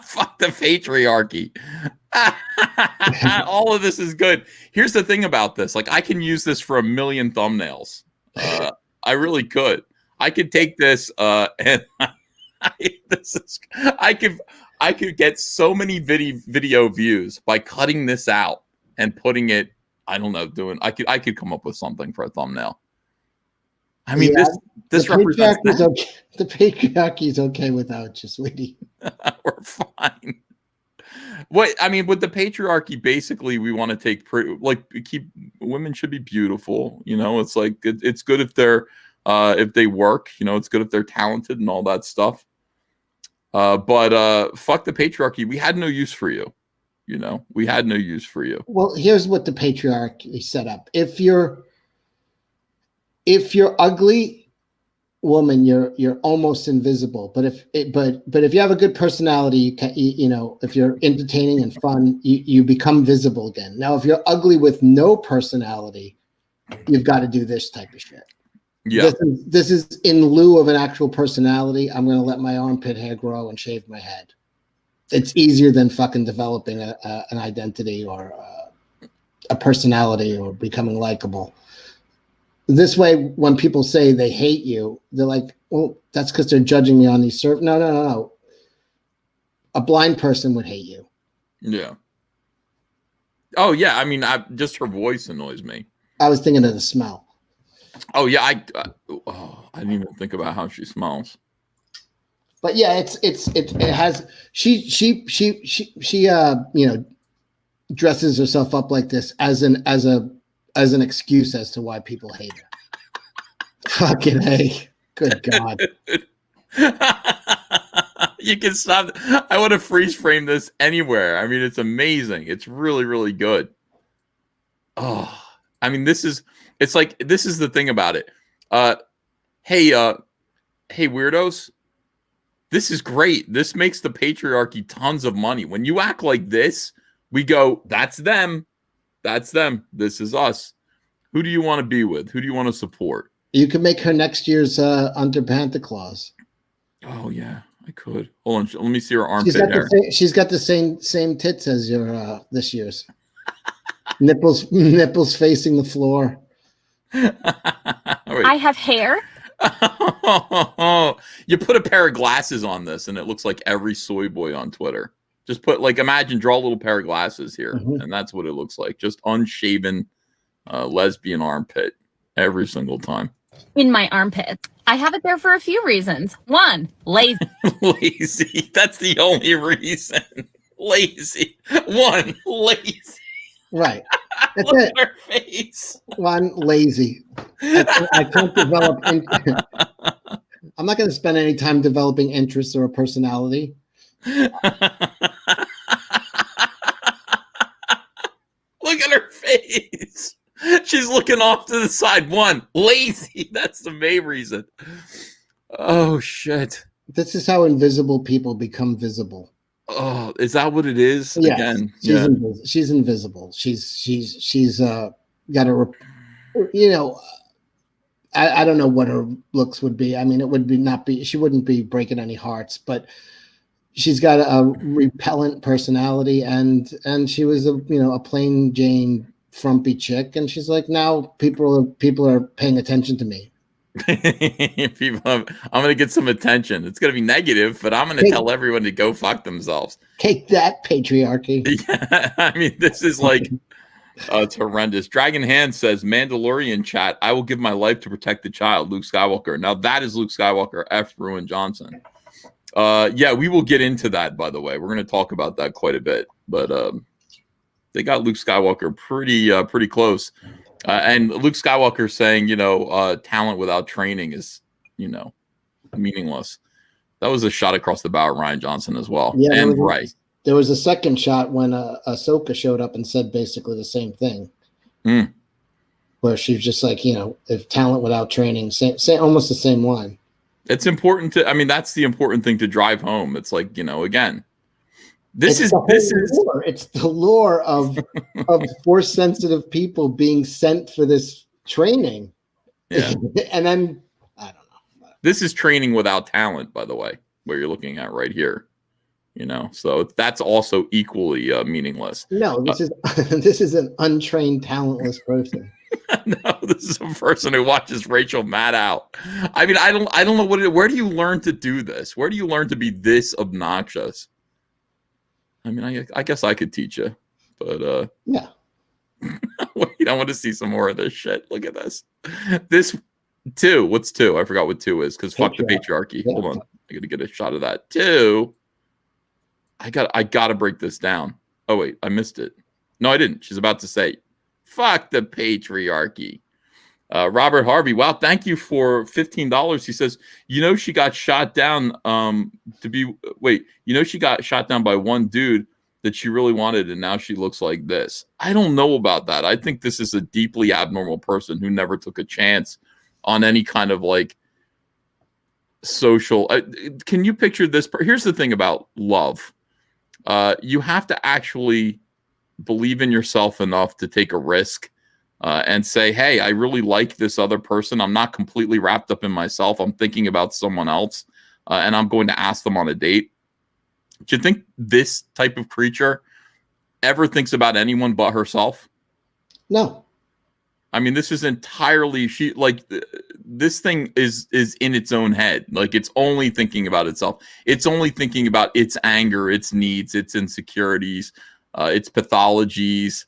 fuck the patriarchy. All of this is good. Here's the thing about this. Like, I can use this for a million thumbnails. I really could. I could take this and I could get so many video views by cutting this out and putting it. I don't know. I could come up with something for a thumbnail. I mean, yeah, this represents okay. The patriarchy is okay without you, sweetie. We're fine. What I mean, with the patriarchy, basically, we want to take keep women should be beautiful. It's like it's good if if they work. It's good if they're talented and all that stuff. But fuck the patriarchy. We had no use for you. We had no use for you. Well, here's what the patriarchy set up. If you're ugly woman, you're almost invisible. But if you have a good personality, if you're entertaining and fun, you become visible again. Now, if you're ugly with no personality, you've got to do this type of shit. Yeah. This is in lieu of an actual personality. I'm going to let my armpit hair grow and shave my head. It's easier than fucking developing an identity or a personality or becoming likable. This way, when people say they hate you, they're like, well, that's because they're judging me on these No. A blind person would hate you. Yeah. Oh, yeah. I mean, just her voice annoys me. I was thinking of the smell. Oh, yeah. I didn't even think about how she smells. But yeah, it has she dresses herself up like this as an excuse as to why people hate her. Fucking A. Good God. You can stop. I want to freeze frame this anywhere. I mean, it's amazing. It's really, really good. Oh, I mean, this is the thing about it. Hey, hey, weirdos. This is great. This makes the patriarchy tons of money. When you act like this, we go, that's them. That's them. This is us. Who do you want to be with? Who do you want to support? You could make her next year's under Santa Claus. Oh yeah, I could. Hold on, let me see her armpit hair. She's got the same tits as your this year's. nipples facing the floor. I have hair. You put a pair of glasses on this, and it looks like every soy boy on Twitter. Just draw a little pair of glasses here, and that's what it looks like. Just unshaven lesbian armpit every single time. In my armpit. I have it there for a few reasons. One, lazy. Lazy. That's the only reason. Lazy. One, lazy. Right. That's Look it. at her face. One, lazy. I can't develop. I'm not going to spend any time developing interests or a personality. Look at her face. She's looking off to the side. One, lazy. That's the main reason. Oh, shit. This is how invisible people become visible. Oh, is that what it is? Yes, Again, she's invisible. She's got a, I don't know what her looks would be. I mean, it would be she wouldn't be breaking any hearts, but she's got a repellent personality, and she was a plain Jane frumpy chick, and she's like, now people are paying attention to me. I'm gonna get some attention. It's gonna be negative, but I'm gonna tell everyone to go fuck themselves. Take that, patriarchy. Yeah, I mean, this is like it's horrendous. Dragon Hand says, Mandalorian chat, I will give my life to protect the child, Luke Skywalker. Now that is Luke Skywalker, F. Ruin Johnson. Yeah, we will get into that, by the way. We're gonna talk about that quite a bit, but they got Luke Skywalker pretty close. And Luke Skywalker saying, talent without training is, meaningless. That was a shot across the bow at Ryan Johnson as well. Yeah, and right. There was a second shot when Ahsoka showed up and said basically the same thing. Where she's just like, if talent without training, say almost the same line. It's important that's the important thing to drive home. It's like, again, This is lore. It's the lore of force sensitive people being sent for this training. Yeah. And then I don't know. This is training without talent, by the way, where you're looking at right here. So that's also equally meaningless. No, this is an untrained, talentless person. No, this is a person who watches Rachel Maddow. I mean, I don't know where do you learn to do this? Where do you learn to be this obnoxious? I mean, I guess I could teach you, but yeah. Wait, I want to see some more of this shit. Look at this. This 2. What's 2? I forgot what 2 is because fuck the patriarchy. Yeah. Hold on, I got to get a shot of that. 2. I got to break this down. Oh wait, I missed it. No, I didn't. She's about to say, "Fuck the patriarchy." Robert Harvey, wow, thank you for $15. He says, she got shot down she got shot down by one dude that she really wanted, and now she looks like this. I don't know about that. I think this is a deeply abnormal person who never took a chance on any kind of like social. Can you picture this? Here's the thing about love. You have to actually believe in yourself enough to take a risk. And say, hey, I really like this other person. I'm not completely wrapped up in myself. I'm thinking about someone else, and I'm going to ask them on a date. Do you think this type of creature ever thinks about anyone but herself? No. I mean, this is entirely this thing is in its own head. Like it's only thinking about itself. It's only thinking about its anger, its needs, its insecurities, its pathologies.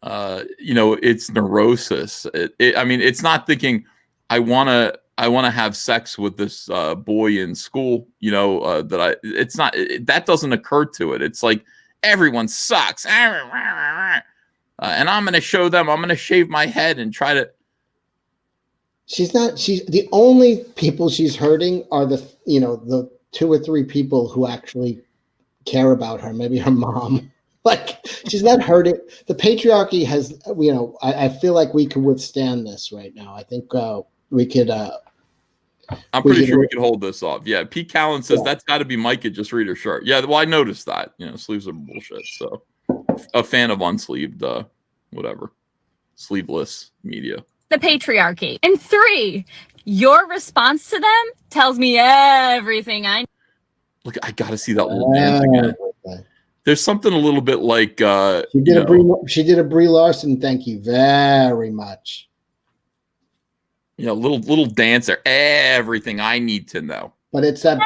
It's neurosis. It's not thinking, I want to I want to have sex with this boy in school, you know, it's not, that doesn't occur to it. It's like, everyone sucks. And I'm going to show them, I'm going to shave my head and try to. She's the only people she's hurting are the 2 or 3 people who actually care about her. Maybe her mom. Like, she's not hurting. The patriarchy has, I feel like we can withstand this right now. I think we could. I'm pretty sure we could hold this off. Yeah. Pete Callan says that's got to be Micah. Just read her shirt. Yeah. Well, I noticed that. Sleeves are bullshit. So, a fan of unsleeved, whatever, sleeveless media. The patriarchy. And 3, your response to them tells me everything I. Look, I got to see that little dance again. There's something a little bit like she did a Brie Larson. Thank you very much. Little dancer. Everything I need to know. But it's that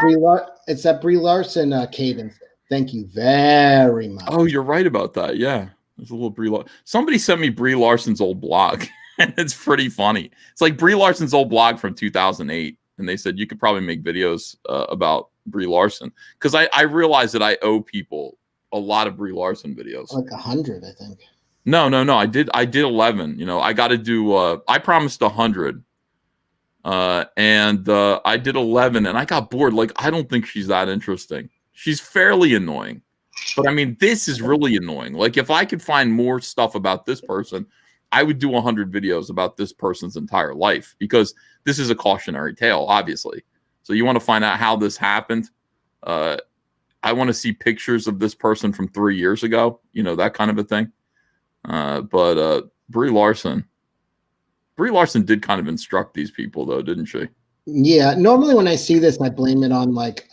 Brie Larson cadence. Thank you very much. Oh, you're right about that. Yeah, there's a little Brie Larson. Somebody sent me Brie Larson's old blog, and it's pretty funny. It's like Brie Larson's old blog from 2008, and they said you could probably make videos about Brie Larson, because I realized that I owe people a lot of Brie Larson videos. Like 100, I think. No. I did 11. I got to do. I promised 100, and I did 11, and I got bored. Like, I don't think she's that interesting. She's fairly annoying, but I mean, this is really annoying. Like, if I could find more stuff about this person, I would do 100 videos about this person's entire life, because this is a cautionary tale, obviously. So you want to find out how this happened. I want to see pictures of this person from 3 years ago, that kind of a thing. But Brie Larson did kind of instruct these people, though, didn't she? Yeah. Normally when I see this, I blame it on like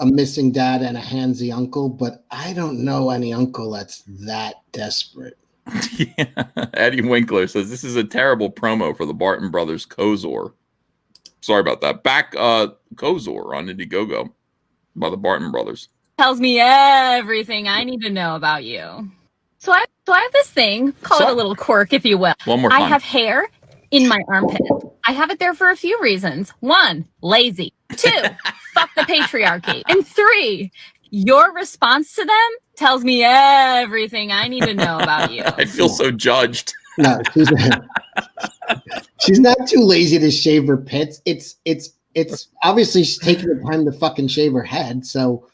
a missing dad and a handsy uncle, but I don't know any uncle that's that desperate. Yeah. Eddie Winkler says this is a terrible promo for the Barton Brothers Kozor. Sorry about that. Back Kozor on Indiegogo by the Barton Brothers. Tells me everything I need to know about you. So I have this thing, call it a little quirk, if you will. One more time. I have hair in my armpit. I have it there for a few reasons. 1, lazy. 2, fuck the patriarchy. And 3, your response to them tells me everything I need to know about you. I feel so judged. No, she's not too lazy to shave her pits. It's obviously she's taking the time to fucking shave her head. So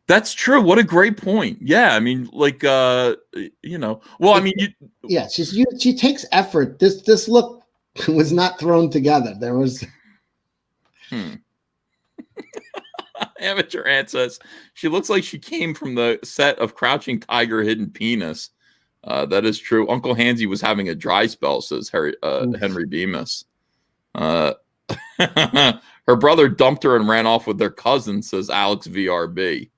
that's true. What a great point. Yeah, I mean, like, well, I mean, she takes effort. This look was not thrown together. There was. Amateur Ant says she looks like she came from the set of Crouching Tiger, Hidden Penis. That is true. Uncle Hansy was having a dry spell, says Henry Bemis. Her brother dumped her and ran off with their cousin, says Alex VRB.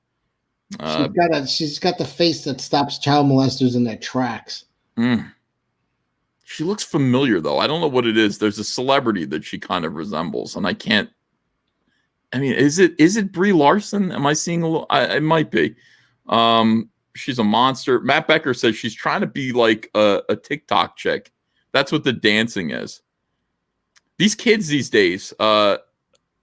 She's got the face that stops child molesters in their tracks. She looks familiar, though. I don't know what it is. There's a celebrity that she kind of resembles, and I can't. I mean, is it Brie Larson? Am I seeing a little? It might be. She's a monster. Matt Becker says she's trying to be like a TikTok chick. That's what the dancing is. These kids these days. By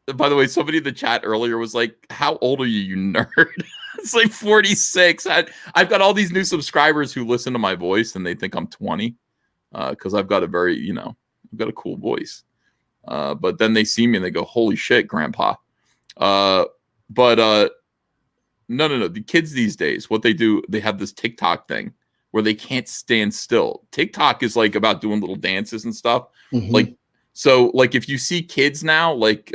the way, somebody in the chat earlier was like, "How old are you, you nerd?" It's like 46. I've got all these new subscribers who listen to my voice and they think I'm 20 because I've got a very, I've got a cool voice. But then they see me and they go, "Holy shit, Grandpa!" No. The kids these days, what they do, they have this TikTok thing where they can't stand still. TikTok is like about doing little dances and stuff. Mm-hmm. Like if you see kids now, like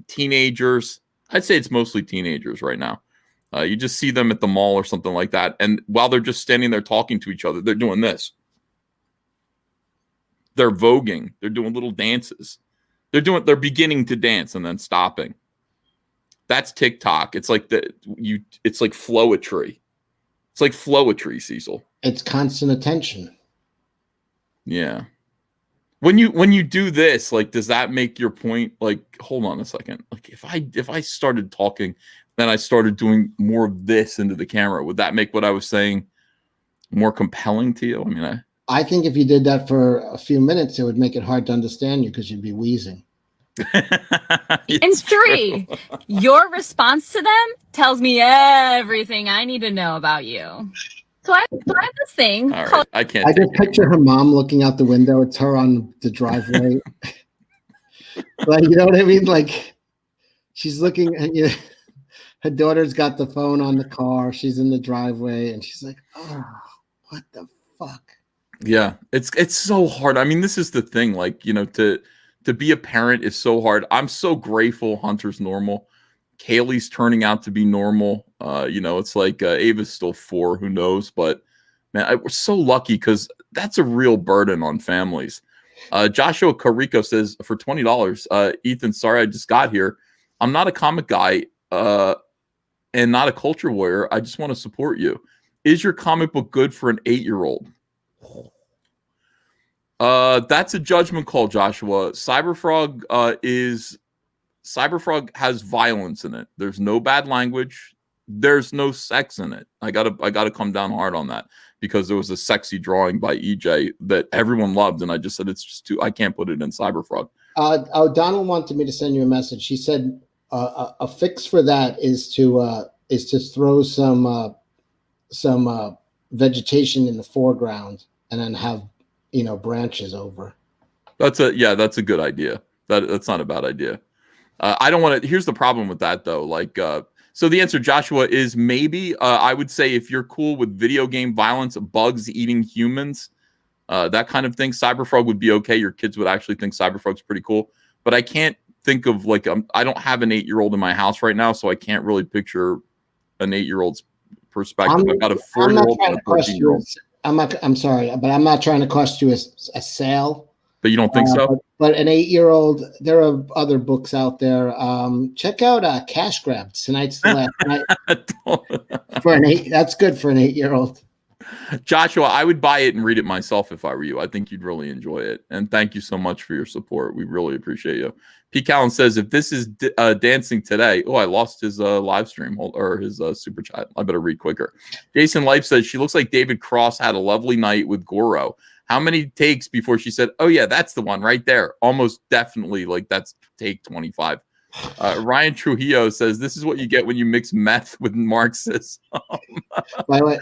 teenagers, I'd say it's mostly teenagers right now. You just see them at the mall or something like that. And while they're just standing there talking to each other, they're doing this. They're voguing. They're doing little dances. They're beginning to dance and then stopping. That's TikTok. It's like it's like flowetry. It's like flowetry, Cecil. It's constant attention. Yeah. When you do this, like, does that make your point? Like, hold on a second. Like, if I started talking, then I started doing more of this into the camera, would that make what I was saying more compelling to you? I mean, I think if you did that for a few minutes, it would make it hard to understand you because you'd be wheezing. And 3, your response to them tells me everything I need to know about you. So I have this thing All called. right, I can't. I take just picture her mom looking out the window. It's her on the driveway. Like, you know what I mean? Like, she's looking at you. Her daughter's got the phone on the car. She's in the driveway, and she's like, "Oh, what the fuck?" Yeah, it's so hard. I mean, this is the thing. Like, to be a parent is so hard. I'm so grateful Hunter's normal. Kaylee's turning out to be normal. It's like Ava's still 4. Who knows? But man, we're so lucky because that's a real burden on families. Joshua Carico says for $20, Ethan, sorry I just got here. I'm not a comic guy and not a culture warrior. I just want to support you. Is your comic book good for an 8-year-old? That's a judgment call, Joshua. Cyberfrog has violence in it. There's no bad language. There's no sex in it. I gotta come down hard on that because there was a sexy drawing by EJ that everyone loved, and I just said it's just I can't put it in Cyberfrog. Donald wanted me to send you a message. She said a fix for that is to throw some vegetation in the foreground and then have branches over. That's a good idea. That's not a bad idea. I don't want to. Here's the problem with that though. Like, so the answer, Joshua, is maybe. I would say if you're cool with video game violence, bugs eating humans, that kind of thing, Cyberfrog would be okay. Your kids would actually think Cyberfrog's pretty cool. But I can't think of I don't have an 8-year-old in my house right now, so I can't really picture an 8-year-old's perspective. I've got a 4-year-old and a 13-year-old. I'm sorry, but I'm not trying to cost you a sale. But you don't think so? But an 8-year-old, there are other books out there. Check out Cash Grab. Tonight's the last night for an 8. That's good for an 8-year-old. Joshua, I would buy it and read it myself if I were you. I think you'd really enjoy it. And thank you so much for your support. We really appreciate you. P. Callan says, if this is dancing today, I lost his live stream or his super chat. I better read quicker. Jason Life says, she looks like David Cross had a lovely night with Goro. How many takes before she said, oh, yeah, that's the one right there? Almost definitely, like, that's take 25. Ryan Trujillo says, this is what you get when you mix meth with Marxism. By the way,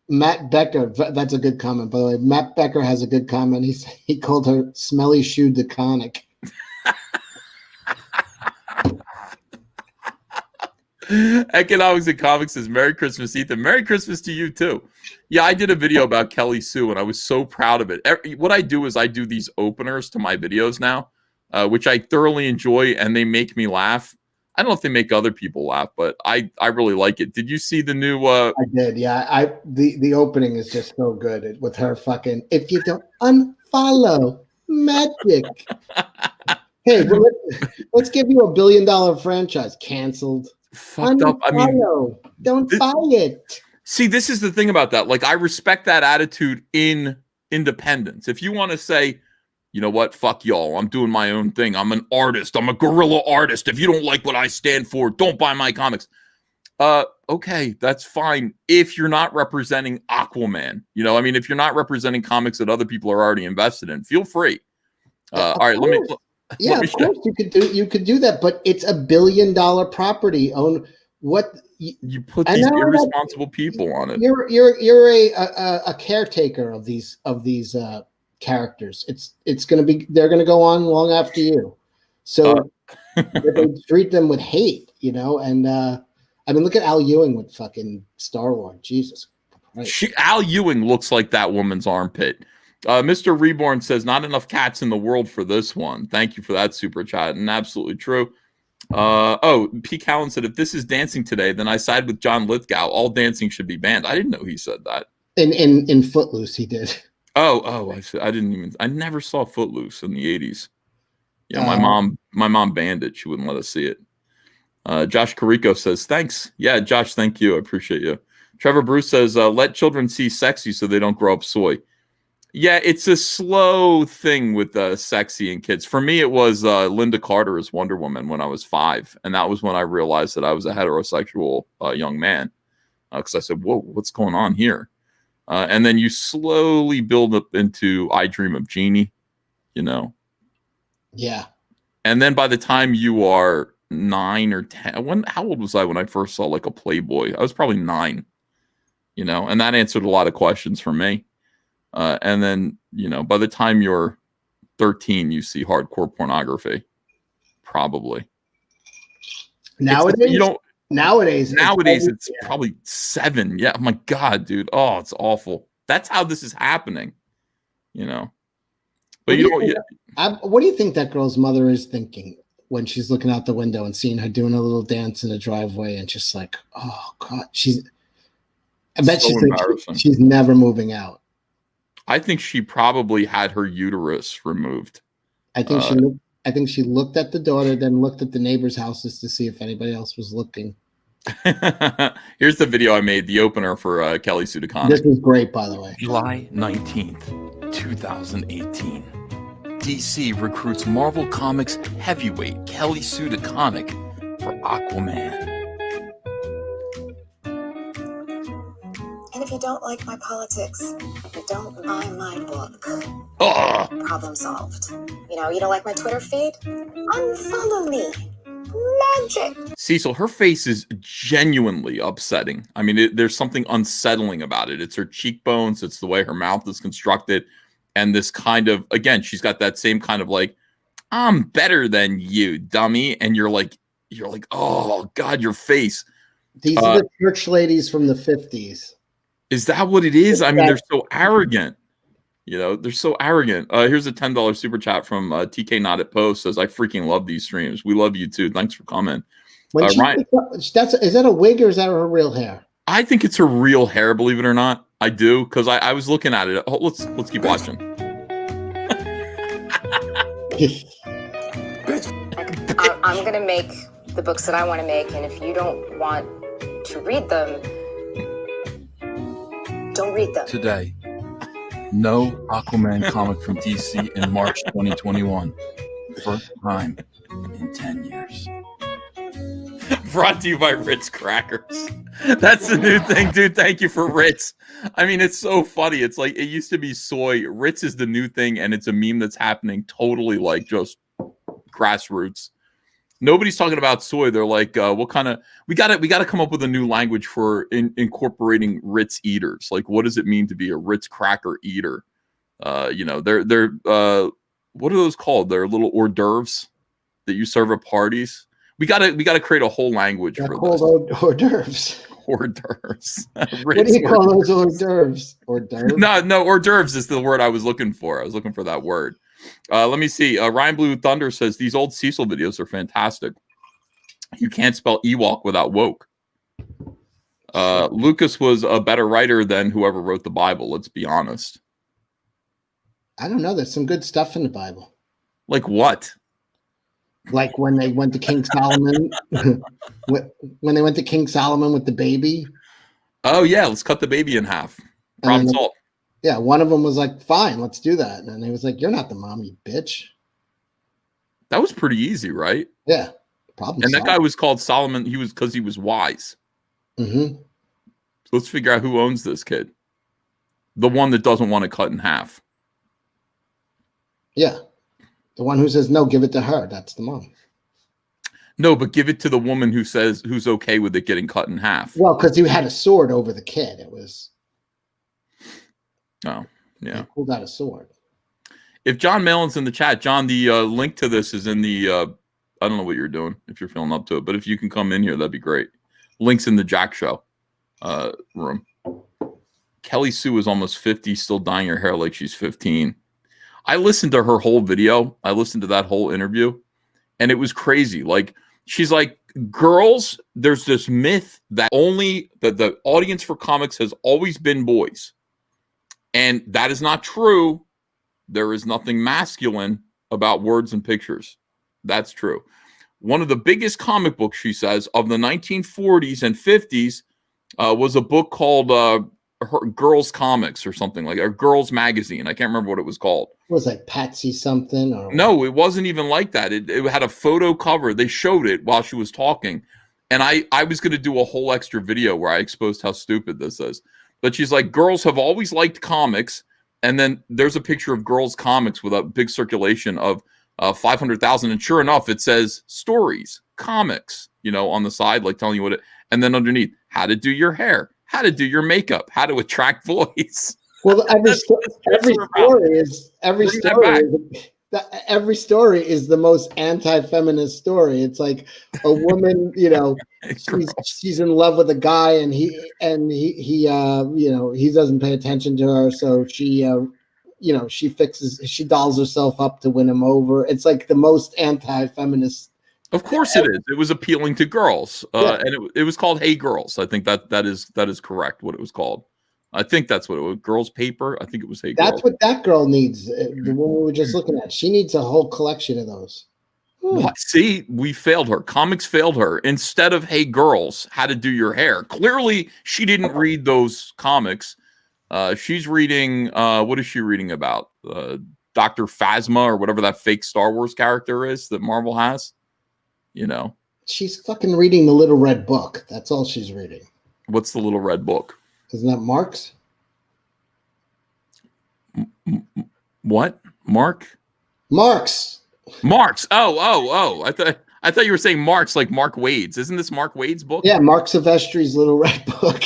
Matt Becker, that's a good comment. By the way, Matt Becker has a good comment. He called her Smelly Shoe Deconic. Economics and Comics says, Merry Christmas, Ethan. Merry Christmas to you, too. Yeah, I did a video about Kelly Sue, and I was so proud of it. What I do is I do these openers to my videos now, which I thoroughly enjoy, and they make me laugh. I don't know if they make other people laugh, but I really like it. Did you see the new? I did, yeah. The opening is just so good with her fucking. If you don't unfollow, magic. Hey, let's give you $1 billion franchise. Canceled. Fucked up. I mean, don't buy it. See, this is the thing about that. Like, I respect that attitude in independence. If you want to say, you know what, fuck y'all, I'm doing my own thing. I'm an artist. I'm a guerrilla artist. If you don't like what I stand for, don't buy my comics. Okay, that's fine. If you're not representing Aquaman, if you're not representing comics that other people are already invested in, feel free. All right, let me. Yeah, of course you could do that, but it's $1 billion property. Own what you put these irresponsible people on it. You're a caretaker of these characters. They're gonna go on long after you. So they treat them with hate, and I mean, look at Al Ewing with fucking Star-Lord. Jesus Christ. Al Ewing looks like that woman's armpit. Mr. Reborn says, not enough cats in the world for this one. Thank you for that super chat. And absolutely true. P. Callan said, if this is dancing today, then I side with John Lithgow. All dancing should be banned. I didn't know he said that. In Footloose, he did. I never saw Footloose in the 80s. Yeah, my mom banned it. She wouldn't let us see it. Josh Carico says, thanks. Yeah, Josh, thank you. I appreciate you. Trevor Bruce says, let children see sexy so they don't grow up soy. Yeah, it's a slow thing with sexy and kids. For me, it was Linda Carter as Wonder Woman when I was 5. And that was when I realized that I was a heterosexual young man. Because I said, whoa, what's going on here? And then you slowly build up into I Dream of Jeannie, you know. Yeah. And then by the time you are 9 or 10, how old was I when I first saw like a Playboy? I was probably 9, you know, and that answered a lot of questions for me. And then, you know, by the time you're 13, you see hardcore pornography, probably. Nowadays, You don't. Nowadays, It's probably 7. Yeah. Oh my God, dude. Oh, it's awful. That's how this is happening, you know. But what do you think that girl's mother is thinking when she's looking out the window and seeing her doing a little dance in the driveway and just like, oh God, I bet so she's never moving out. I think she probably had her uterus removed. I think she looked at the daughter, then looked at the neighbors' houses to see if anybody else was looking. Here's the video I made, the opener for Kelly Sue DeConnick. This was great, by the way. July 19th, 2018. DC recruits Marvel Comics heavyweight Kelly Sue DeConnick for Aquaman. And if you don't like my politics, don't buy my book. Problem solved. You know, you don't like my Twitter feed? Unfollow me. Magic. Cecil, her face is genuinely upsetting. I mean, there's something unsettling about it. It's her cheekbones. It's the way her mouth is constructed. And this kind of, again, she's got that same kind of like, I'm better than you, dummy. And you're like, oh God, your face. These are the church ladies from the 50s. Is that what it is? I mean, they're so arrogant. You know, they're so arrogant. Here's a $10 super chat from TK Not at Post. Says, I freaking love these streams. We love you too. Thanks for coming. Ryan, is that a wig or is that her real hair? I think it's her real hair, believe it or not. I do, because I was looking at it. Oh, let's keep watching. I'm going to make the books that I want to make, and if you don't want to read them, don't read them. Today, no Aquaman comic from DC in March 2021. First time in 10 years. Brought to you by Ritz Crackers. That's the new thing, dude. Thank you for Ritz. I mean, it's so funny. It's like, it used to be soy. Ritz is the new thing, and it's a meme that's happening totally like just grassroots. Nobody's talking about soy. They're like, what kind of, we got to come up with a new language for incorporating Ritz eaters. Like, what does it mean to be a Ritz cracker eater? You know, they're what are those called? They're little hors d'oeuvres that you serve at parties. We gotta create a whole language for this. Hors d'oeuvres. Hors d'oeuvres. What do you call those hors d'oeuvres? Hors d'oeuvres? No, hors d'oeuvres is the word I was looking for. I was looking for that word. Let me see. Ryan Blue Thunder says these old Cecil videos are fantastic. You can't spell Ewok without woke. Lucas was a better writer than whoever wrote the Bible. Let's be honest. I don't know. There's some good stuff in the Bible. Like what? Like when they went to King Solomon, when they went to King Solomon with the baby. Oh yeah, let's cut the baby in half. Problem solved. Yeah, one of them was like, "Fine, let's do that," and he was like, "You're not the mom, you bitch." That was pretty easy, right? Yeah, problem. And that guy was called Solomon. He was because he was wise. Mm-hmm. So let's figure out who owns this kid. The one that doesn't want to cut in half. Yeah. The one who says, no, give it to her. That's the mom. No, but give it to the woman who says who's okay with it getting cut in half. Well, because you had a sword over the kid. It was. Oh, yeah. He pulled out a sword. If John Malin's in the chat, John, the link to this is in the, I don't know what you're doing, if you're feeling up to it, but if you can come in here, that'd be great. Link's in the Jack Show room. Kelly Sue is almost 50, still dyeing her hair like she's 15. I listened to her whole video. I listened to that whole interview, and it was crazy. Like, she's like, girls, there's this myth that only that the audience for comics has always been boys. And that is not true. There is nothing masculine about words and pictures. That's true. One of the biggest comic books, she says, of the 1940s and 50s was a book called her Girls Comics or something like that, or Girls Magazine. I can't remember what it was called. It was like Patsy something? Or no, it wasn't even like that. It had a photo cover. They showed it while she was talking. And I was going to do a whole extra video where I exposed how stupid this is. But she's like, girls have always liked comics. And then there's a picture of girls' comics with a big circulation of 500,000. And sure enough, it says stories, comics, on the side, like telling you what it, and then underneath, how to do your hair, how to do your makeup, how to attract boys. Well, every story is the most anti-feminist story. It's like a woman, she's in love with a guy, and he doesn't pay attention to her, so she dolls herself up to win him over. It's like the most anti-feminist. Of course it is. It was appealing to girls, and it was called Hey Girls. I think that is correct. What it was called. I think that's what it was. Girls Paper. I think it was Hey Girls. That's what that girl needs. The one we were just looking at. She needs a whole collection of those. What? See, we failed her. Comics failed her. Instead of Hey Girls, how to do your hair. Clearly, she didn't read those comics. She's reading. What is she reading about? Dr. Phasma or whatever that fake Star Wars character is that Marvel has. She's fucking reading the Little Red Book. That's all she's reading. What's the Little Red Book? Isn't that Marx? What? Marx. Oh. I thought you were saying Marx like Mark Wade's. Isn't this Mark Wade's book? Yeah, Mark Silvestri's Little Red Book.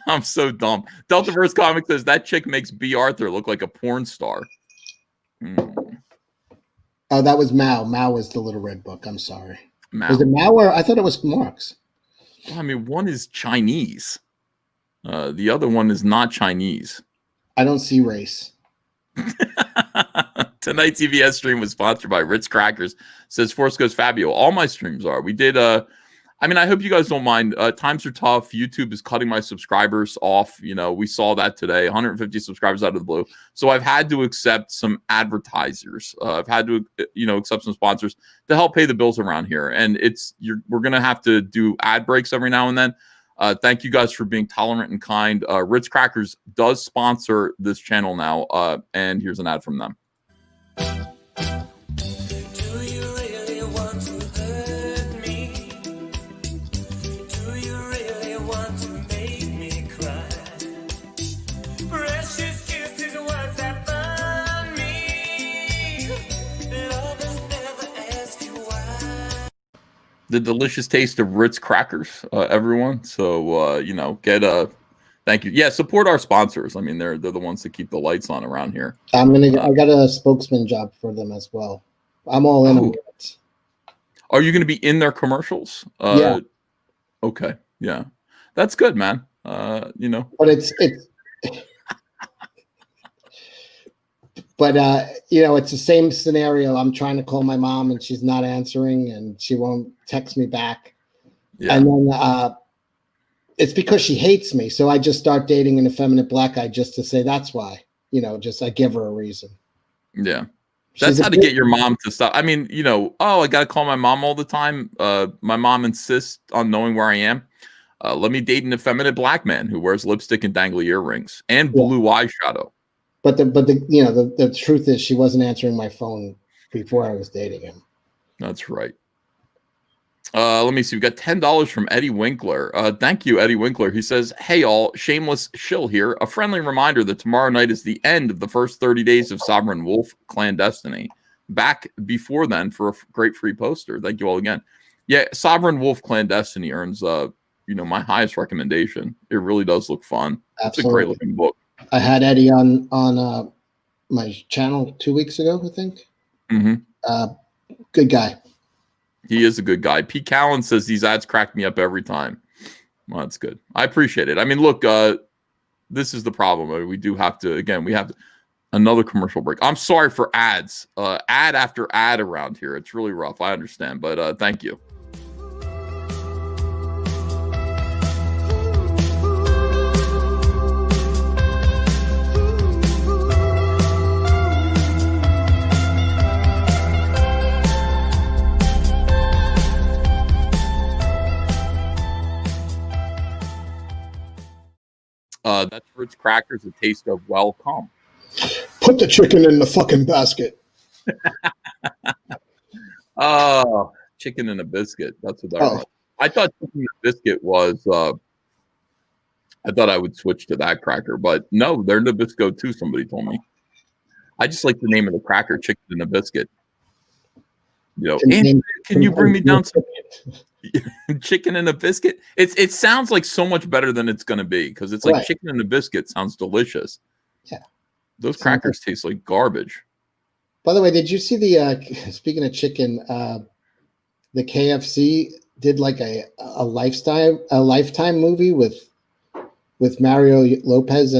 I'm so dumb. Deltaverse Comics says that chick makes B. Arthur look like a porn star. Oh, that was Mao. Mao was the Little Red Book. I'm sorry. Mao. Was it Mao or I thought it was Marx? Well, I mean, one is Chinese. The other one is not Chinese. I don't see race. Tonight's EVS stream was sponsored by Ritz Crackers. Says Force Goes Fabio. All my streams are. We did I hope you guys don't mind. Times are tough. YouTube is cutting my subscribers off. We saw that today. 150 subscribers out of the blue. So I've had to accept some advertisers. I've had to, accept some sponsors to help pay the bills around here. And we're gonna have to do ad breaks every now and then. Thank you guys for being tolerant and kind. Ritz Crackers does sponsor this channel now. And here's an ad from them. The delicious taste of Ritz Crackers, everyone. So, get a thank you. Yeah, support our sponsors. I mean, they're the ones that keep the lights on around here. I got a spokesman job for them as well. I'm all in on it. Are you going to be in their commercials? Yeah. Okay. Yeah, that's good, man. But it's the same scenario. I'm trying to call my mom and she's not answering and she won't text me back. Yeah. And then it's because she hates me. So I just start dating an effeminate black guy just to say that's why. I give her a reason. Yeah. That's how to get your mom to stop. I mean, I got to call my mom all the time. My mom insists on knowing where I am. Let me date an effeminate black man who wears lipstick and dangly earrings and blue eyeshadow. But the truth is she wasn't answering my phone before I was dating him. That's right. Let me see. We got $10 from Eddie Winkler. Thank you, Eddie Winkler. He says, "Hey all, shameless shill here. A friendly reminder that tomorrow night is the end of the first 30 days of Sovereign Wolf Clandestiny. Back before then for a great free poster. Thank you all again. Yeah, Sovereign Wolf Clandestiny earns my highest recommendation. It really does look fun. Absolutely. It's a great looking book. I had Eddie on my channel 2 weeks ago, I think. Mm-hmm. Good guy. He is a good guy. Pete Callen says these ads crack me up every time. Well, that's good. I appreciate it. I mean, look, this is the problem. I mean, we have another commercial break. I'm sorry for ads. Ad after ad around here. It's really rough. I understand, but thank you. That's Ritz Crackers, a taste of welcome. Put the chicken in the fucking basket. Oh, chicken and a biscuit. That's what I thought chicken and a biscuit was I thought I would switch to that cracker, but no, they're Nabisco too. Somebody told me. I just like the name of the cracker, chicken and a biscuit. You know, can you bring me down some chicken and a biscuit? It sounds like so much better than it's going to be because it's like chicken and a biscuit sounds delicious. Yeah, those crackers taste like garbage. By the way, did you see the speaking of chicken? The KFC did like a lifetime movie with Mario Lopez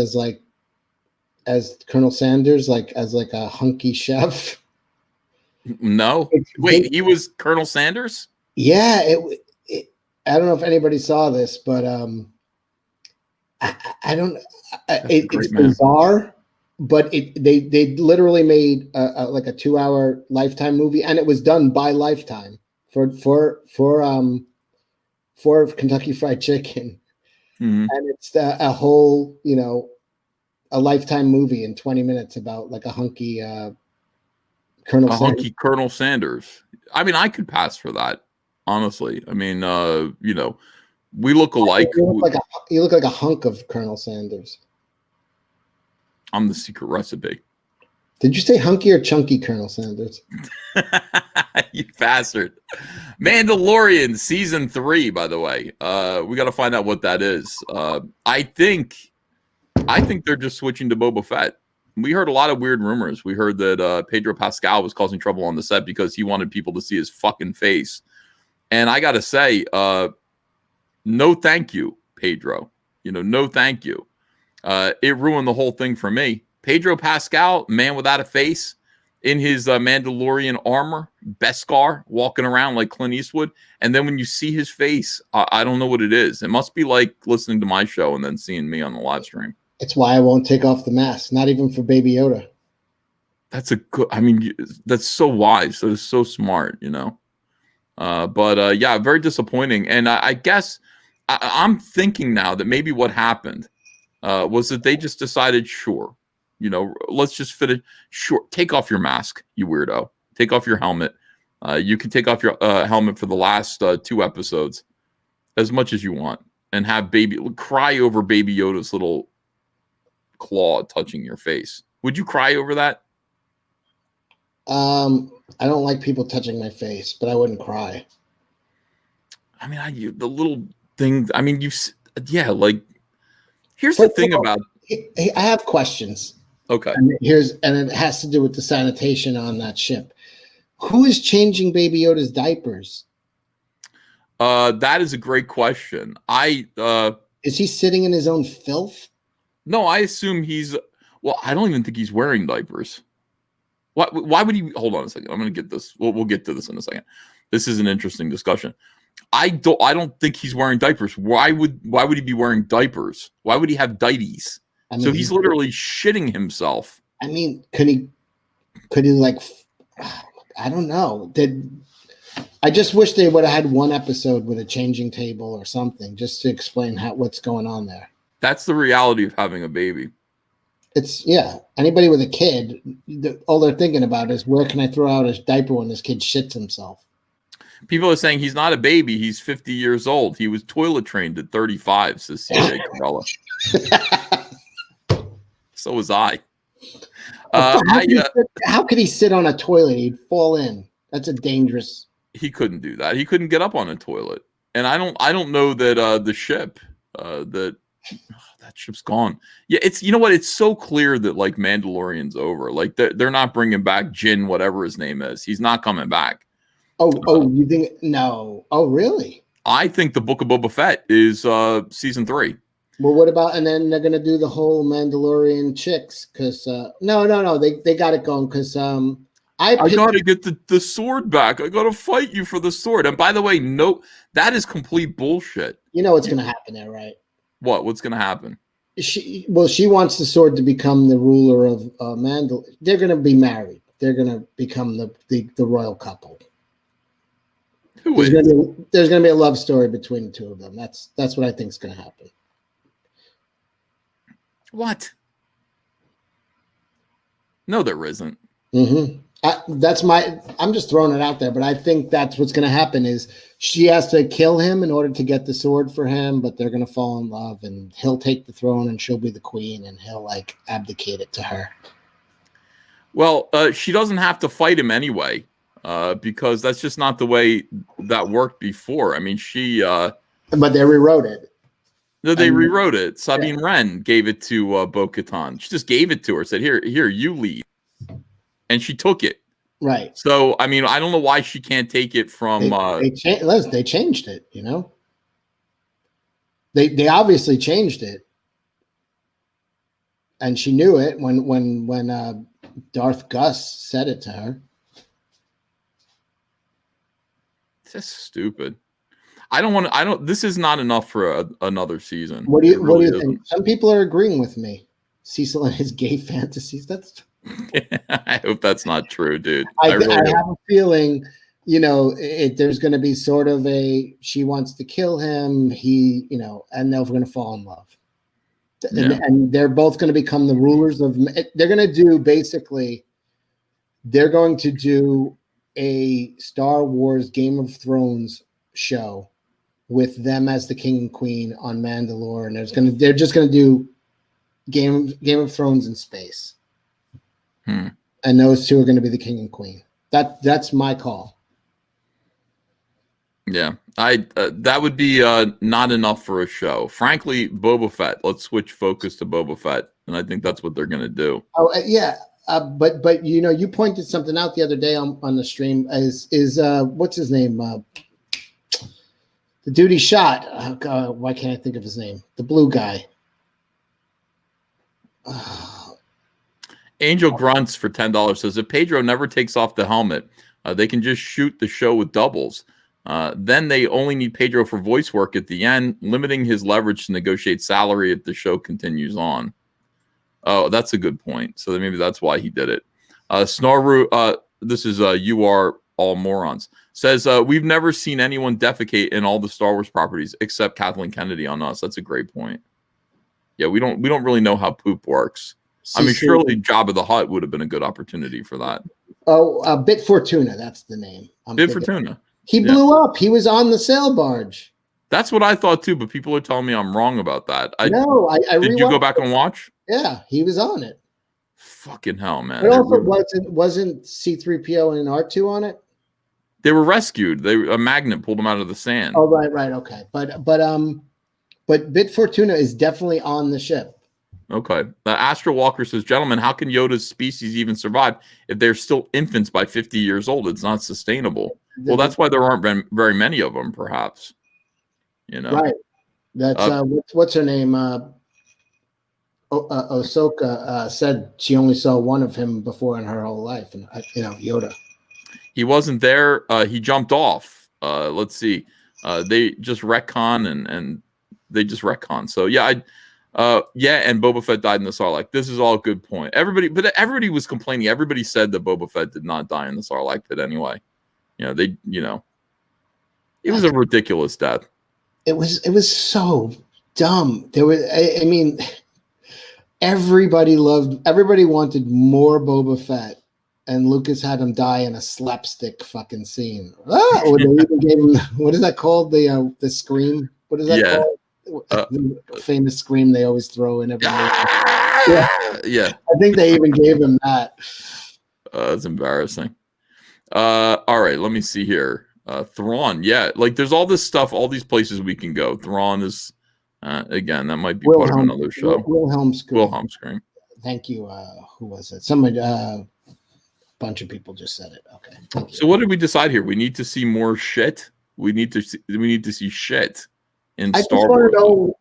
as Colonel Sanders, as a hunky chef. No, wait, he was Colonel Sanders? Yeah, I don't know if anybody saw this, but I don't. It's bizarre, but they literally made like a 2-hour Lifetime movie, and it was done by Lifetime for Kentucky Fried Chicken, and it's a whole a Lifetime movie in 20 minutes about like a hunky Colonel Sanders. I mean, I could pass for that, honestly. I mean, we look alike. You look like a hunk of Colonel Sanders. I'm the secret recipe. Did you say hunky or chunky Colonel Sanders? You bastard. Mandalorian season 3, by the way. We got to find out what that is. I think they're just switching to Boba Fett. We heard a lot of weird rumors. We heard that Pedro Pascal was causing trouble on the set because he wanted people to see his fucking face. And I got to say, no thank you, Pedro. No thank you. It ruined the whole thing for me. Pedro Pascal, man without a face, in his Mandalorian armor, Beskar, walking around like Clint Eastwood. And then when you see his face, I don't know what it is. It must be like listening to my show and then seeing me on the live stream. It's why I won't take off the mask, not even for Baby Yoda. That's that's so wise. That is so smart, But yeah, very disappointing. And I guess I'm thinking now that maybe what happened was that they just decided, sure, let's just fit it. Sure, take off your mask, you weirdo. Take off your helmet. You can take off your helmet for the last 2 episodes as much as you want and have cry over Baby Yoda's little claw touching your face. Would you cry over that? I don't like people touching my face, but I wouldn't cry. I mean, the little thing. I mean, here's the thing about. I have questions. Okay. And it has to do with the sanitation on that ship. Who is changing Baby Yoda's diapers? That is a great question. Is he sitting in his own filth? No, I assume I don't even think he's wearing diapers. Why would he? Hold on a second. I'm going to get this. We'll get to this in a second. This is an interesting discussion. I don't think he's wearing diapers. Why would he be wearing diapers? Why would he have diaties? So he's literally shitting himself. I mean, could he like, I don't know. I just wish they would have had one episode with a changing table or something just to explain what's going on there. That's the reality of having a baby. Anybody with a kid, all they're thinking about is where can I throw out a diaper when this kid shits himself? People are saying he's not a baby. He's 50 years old. He was toilet trained at 35, says CJ Cabela. So was I. How could he sit on a toilet? He'd fall in. That's a dangerous. He couldn't do that. He couldn't get up on a toilet. And I don't know that the ship that ship's gone. Yeah, it's it's so clear that like Mandalorian's over. Like they're not bringing back Jin, whatever his name is. He's not coming back. You think no? Oh, really? I think the Book of Boba Fett is season 3. Well, what about and then they're gonna do the whole Mandalorian chicks because no, they got it going because I gotta get the sword back. I gotta fight you for the sword. And by the way, no, that is complete bullshit. You know what's gonna happen there, right? What's gonna happen? She wants the sword to become the ruler of Mandalore. They're gonna be married. They're gonna become the royal couple. There's going to be a love story between the two of them. That's what I think is going to happen. What? No, there isn't. Mm-hmm. I'm just throwing it out there, but I think that's what's going to happen is she has to kill him in order to get the sword for him, but they're going to fall in love, and he'll take the throne and she'll be the queen, and he'll like abdicate it to her. Well, she doesn't have to fight him anyway, because that's just not the way that worked before. I mean, but they rewrote it. No, they rewrote it. Sabine Wren gave it to Bo-Katan. She just gave it to her, said, here, you lead. And she took it. Right. So, I mean, I don't know why she can't take it from... They changed it, you know? They obviously changed it. And she knew it when Darth Gus said it to her. That's stupid. This is not enough for another season. What do you think? Some people are agreeing with me. Cecil and his gay fantasies. That's I hope that's not true, dude. I have a feeling, you know, there's going to be sort of she wants to kill him. And they're going to fall in love. Yeah. And they're both going to become the rulers of. They're going to do basically. They're going to do a Star Wars Game of Thrones show with them as the king and queen on Mandalore, and they're just going to do Game of Thrones in space, and those two are going to be the king and queen. That's my call. Yeah, that would be not enough for a show. Frankly, Boba Fett. Let's switch focus to Boba Fett, and I think that's what they're going to do. Oh yeah, but you know, you pointed something out the other day on the stream. Is what's his name? The dude he shot. Oh God, why can't I think of his name? The blue guy. Angel Grunts for $10 says, if Pedro never takes off the helmet, they can just shoot the show with doubles. Then they only need Pedro for voice work at the end, limiting his leverage to negotiate salary if the show continues on. Oh, that's a good point. So maybe that's why he did it. Snoru, this is You Are All Morons, says, we've never seen anyone defecate in all the Star Wars properties except Kathleen Kennedy on us. That's a great point. Yeah, we don't really know how poop works. I mean, surely Jabba the Hutt would have been a good opportunity for that. Oh, Bit Fortuna, that's the name. Bit Fortuna. He blew up. He was on the sail barge. That's what I thought too, but people are telling me I'm wrong about that. I did you go back and watch? Yeah, he was on it. Fucking hell, man! But also, wasn't C-3PO and R2 on it? They were rescued. A magnet pulled them out of the sand. Oh, right, okay. But Bit Fortuna is definitely on the ship. Okay. Astro Walker says, gentlemen, how can Yoda's species even survive if they're still infants by 50 years old? It's not sustainable. Well, that's why there aren't very many of them, perhaps. You know, right? That's what's her name? Ahsoka said she only saw one of him before in her whole life, and Yoda. He wasn't there. He jumped off. Let's see. They just retcon and they just retcon. So yeah, and Boba Fett died in the Sarlacc. This is all a good point. Everybody was complaining. Everybody said that Boba Fett did not die in the Sarlacc pit anyway. It was a ridiculous death. It was so dumb. I mean, everybody wanted more Boba Fett, and Lucas had him die in a slapstick fucking scene. Or they even gave him, what is that called? The scream? What is that called? The famous scream they always throw in every movie. Yeah. I think they even gave him that. It's embarrassing. All right, let me see here. Thrawn, like there's all this stuff, all these places we can go. Thrawn is again, that might be part of another show. Wilhelm Scream. Thank you. Who was it? Somebody bunch of people just said it. Okay. So what did we decide here? We need to see more shit. We need to see shit in Star Wars. I just want to know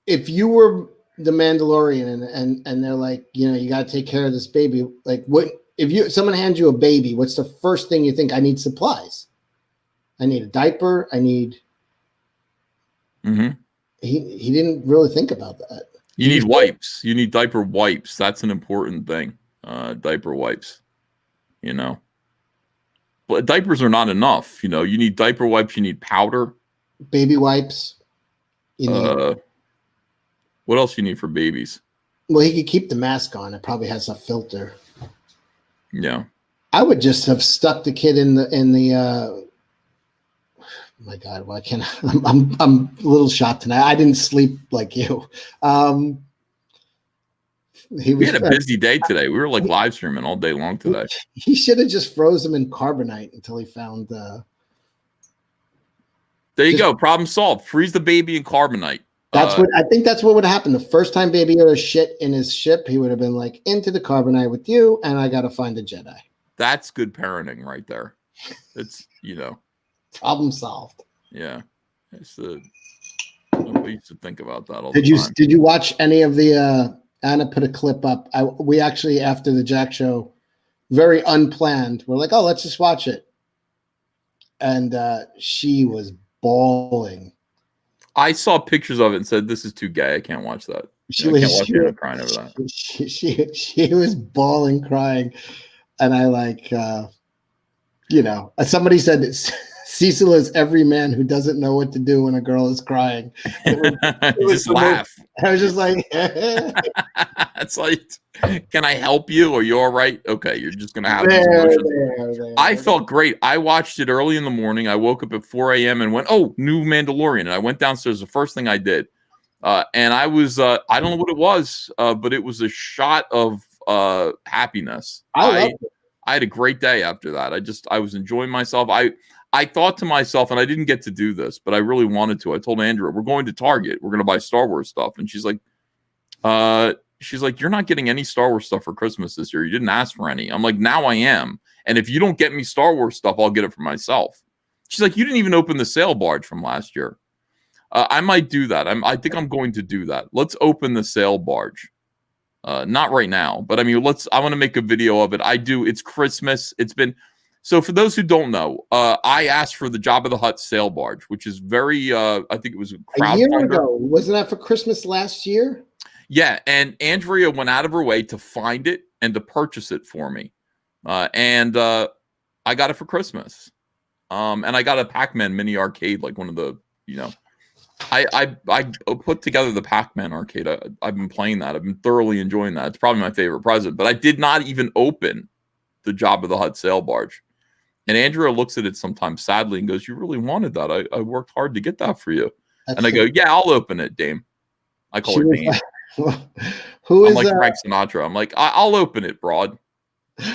if you were the Mandalorian and they're like, you got to take care of this baby. Like, what if someone hands you a baby? What's the first thing you think? I need supplies. I need a diaper. I need. Mm-hmm. He didn't really think about that. You need wipes. You need diaper wipes. That's an important thing. Diaper wipes. But diapers are not enough. You need diaper wipes. You need powder. Baby wipes. What else you need for babies? Well, he could keep the mask on. It probably has a filter. Yeah. I would just have stuck the kid in the my God, why can't I'm a little shocked tonight. I didn't sleep like you. We had a busy day today. We were like live streaming all day long today. He should have just froze him in carbonite until he found. There you go. Problem solved. Freeze the baby in carbonite. That's what I think. That's what would happen. The first time Baby Yoda shit in his ship, he would have been like, into the carbonite with you, and I got to find a Jedi. That's good parenting right there. It's, problem solved. Yeah. It's we used to think about that all the time. Did you watch any of the? Anna put a clip up. We actually, after the Jack show, very unplanned, we're like, oh, let's just watch it. And she was bawling. I saw pictures of it and said, "This is too gay. I can't watch that. I can't watch Anna crying over that." She was bawling, crying, and I somebody said Cecil is every man who doesn't know what to do when a girl is crying. It was just laugh. I was just like, it's like, can I help you? Are you all right? Okay, you're just gonna have these emotions. I felt great. I watched it early in the morning. I woke up at 4 a.m. and went, oh, new Mandalorian. And I went downstairs. The first thing I did. And I was, I don't know what it was, but it was a shot of happiness. I had a great day after that. I was enjoying myself. I thought to myself, and I didn't get to do this, but I really wanted to. I told Andrea, we're going to Target. We're going to buy Star Wars stuff. And she's like, you're not getting any Star Wars stuff for Christmas this year. You didn't ask for any. I'm like, now I am. And if you don't get me Star Wars stuff, I'll get it for myself. She's like, you didn't even open the sale barge from last year. I might do that. I think I'm going to do that. Let's open the sale barge. Not right now, but I mean, I want to make a video of it. It's Christmas. So for those who don't know, I asked for the Jabba the Hutt sale barge, which is very, I think it was a year ago. Wasn't that for Christmas last year? Yeah, and Andrea went out of her way to find it and to purchase it for me. And I got it for Christmas. And I got a Pac-Man mini arcade, like one of the, I put together the Pac-Man arcade. I've been playing that. I've been thoroughly enjoying that. It's probably my favorite present. But I did not even open the Jabba the Hutt sale barge. And Andrea looks at it sometimes sadly and goes, you really wanted that. I worked hard to get that for you. And I go, yeah, I'll open it, Dame. I call her Dame. I'm like Frank Sinatra. I'm like, I'll open it, broad.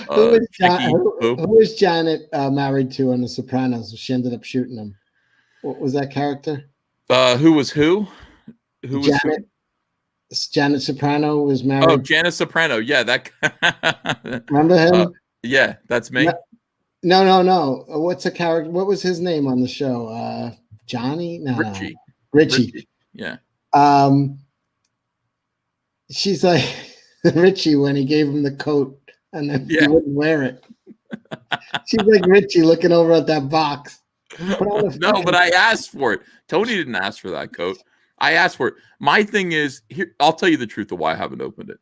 Who is Janet married to in The Sopranos? She ended up shooting him. What was that character? Who was who? Who was Janet? Who? Janet Soprano was married. Oh, Janet Soprano. Yeah, that. Remember him? Yeah, that's me. No. What's the character? What was his name on the show? Johnny? No, Richie. Richie. Yeah. She's like Richie when he gave him the coat and then he wouldn't wear it. She's like Richie looking over at that box. No, but I asked for it. Tony didn't ask for that coat. I asked for it. My thing is, here, I'll tell you the truth of why I haven't opened it.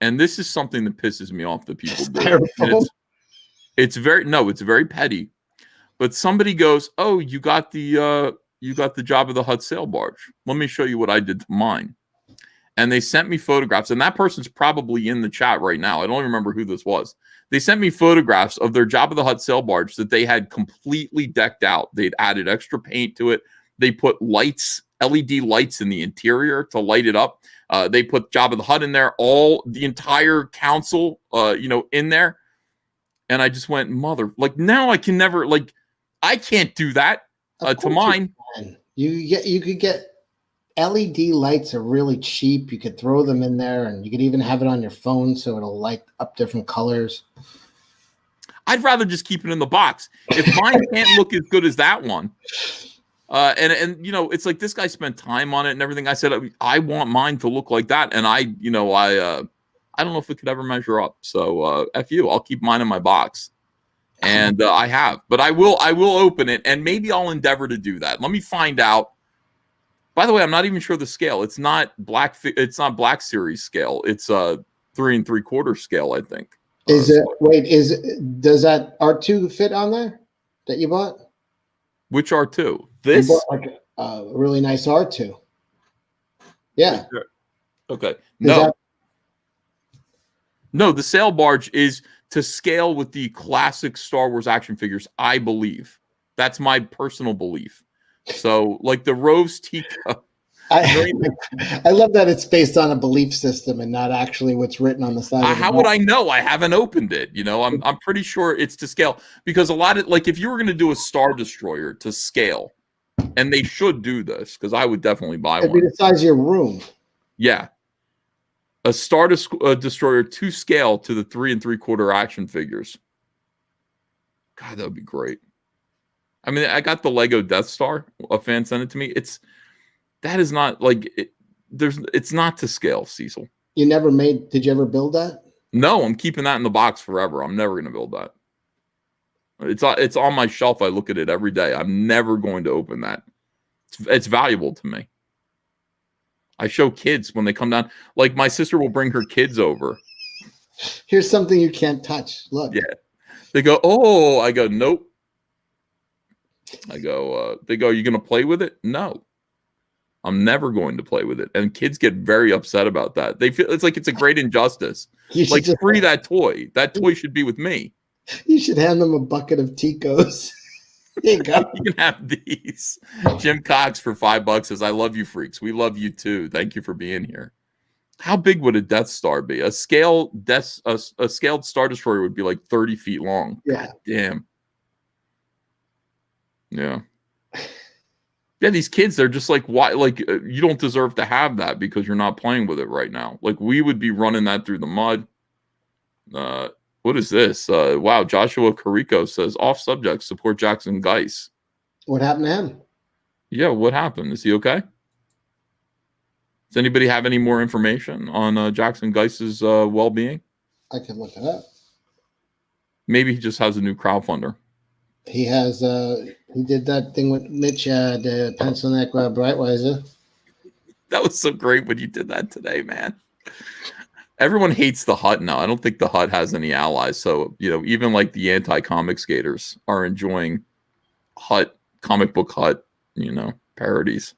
And this is something that pisses me off that people do. It's very petty. But somebody goes, oh, you got the Jabba the Hutt sale barge. Let me show you what I did to mine. And they sent me photographs, and that person's probably in the chat right now. I don't remember who this was. They sent me photographs of their Jabba the Hutt sail barge that they had completely decked out. They'd added extra paint to it. They put lights, LED lights in the interior to light it up. They put Jabba the Hutt in there, the entire council, in there. And I just went, now I can never, I can't do that to mine. You could get LED lights are really cheap. You could throw them in there, and you could even have it on your phone so it'll light up different colors. I'd rather just keep it in the box. If mine can't look as good as that one, and it's like this guy spent time on it and everything. I said I want mine to look like that, and I don't know if it could ever measure up. So F you, I'll keep mine in my box, and I have, but I will open it, and maybe I'll endeavor to do that. Let me find out. By the way, I'm not even sure the scale. It's not Black Series scale. It's 3 3/4 scale, I think. Does that R2 fit on there that you bought? Which R2? This? You bought a really nice R2. Yeah. Okay. No, the sail barge is to scale with the classic Star Wars action figures, I believe. That's my personal belief. So, like the Rose teacup. I love that it's based on a belief system and not actually what's written on the side. Of the How would I know? I haven't opened it. You know, I'm pretty sure it's to scale, because a lot of, like, if you were going to do a Star Destroyer to scale, and they should do this, because I would definitely buy It'd one. be the size of your room. Yeah, a Star Destroyer to scale to the 3 3/4 action figures. God, that would be great. I mean, I got the Lego Death Star. A fan sent it to me. That is not like it's not to scale, Cecil. You never made? Did you ever build that? No, I'm keeping that in the box forever. I'm never going to build that. It's on my shelf. I look at it every day. I'm never going to open that. It's valuable to me. I show kids when they come down. Like my sister will bring her kids over. Here's something you can't touch. Look. Yeah. They go, oh. I go, nope. I go, they go, you going to play with it? No. I'm never going to play with it. And kids get very upset about that. They feel it's like it's a great injustice. Like, free that toy. That toy should be with me. You should hand them a bucket of Ticos. There you go. You can have these. Jim Cox for $5 says, I love you, freaks. We love you too. Thank you for being here. How big would a Death Star be? A scaled Star Destroyer would be like 30 feet long. Yeah. God damn. Yeah. Yeah, these kids, they're just like, why? Like, you don't deserve to have that because you're not playing with it right now. Like, we would be running that through the mud. What is this? Wow, Joshua Carrico says, off subject, support Jackson Geis. What happened to him? Yeah, what happened? Is he okay? Does anybody have any more information on Jackson Geis's well-being? I can look it up. Maybe he just has a new crowdfunder. He has, he did that thing with Mitch, the pencil neck Brightweiser. That was so great when you did that today, man. Everyone hates the Hut now. I don't think the Hut has any allies. So, you know, even like the anti-comic skaters are enjoying Hut, comic book Hut, you know, parodies.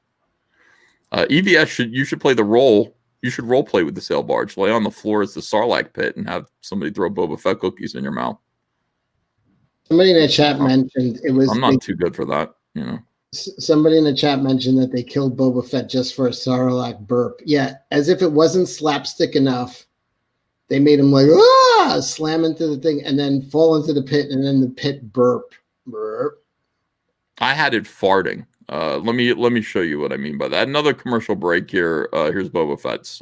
EVS, you should play the role. You should role play with the sail barge. Lay on the floor as the Sarlacc pit and have somebody throw Boba Fett cookies in your mouth. Somebody in the chat mentioned it was. I'm not too good for that, you know. Somebody in the chat mentioned that they killed Boba Fett just for a Sarlacc burp. Yeah, as if it wasn't slapstick enough. They made him like slam into the thing and then fall into the pit, and then the pit burp. I had it farting. Let me show you what I mean by that. Another commercial break here. Here's Boba Fett's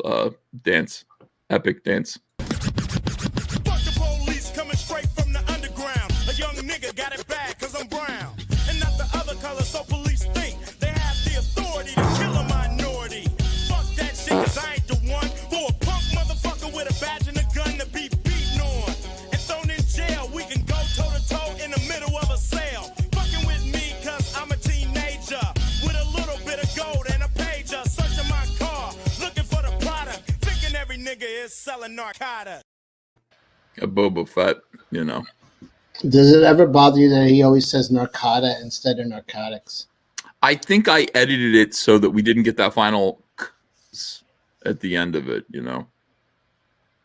dance, epic dance. Fuck the police coming straight from the underground. A young nigga got it bad cause I'm brown. And not the other color, so police think they have the authority to kill a minority. Fuck that shit cause I ain't the one for a punk motherfucker with a badge and a gun to be beaten on. And thrown in jail, we can go toe to toe in the middle of a sale. Fucking with me cause I'm a teenager with a little bit of gold and a pager. Searching my car, looking for the product. Thinking every nigga is selling narcotics. A Boba Fett, you know. Does it ever bother you that he always says narcotica instead of narcotics? I think I edited it so that we didn't get that final at the end of it, you know.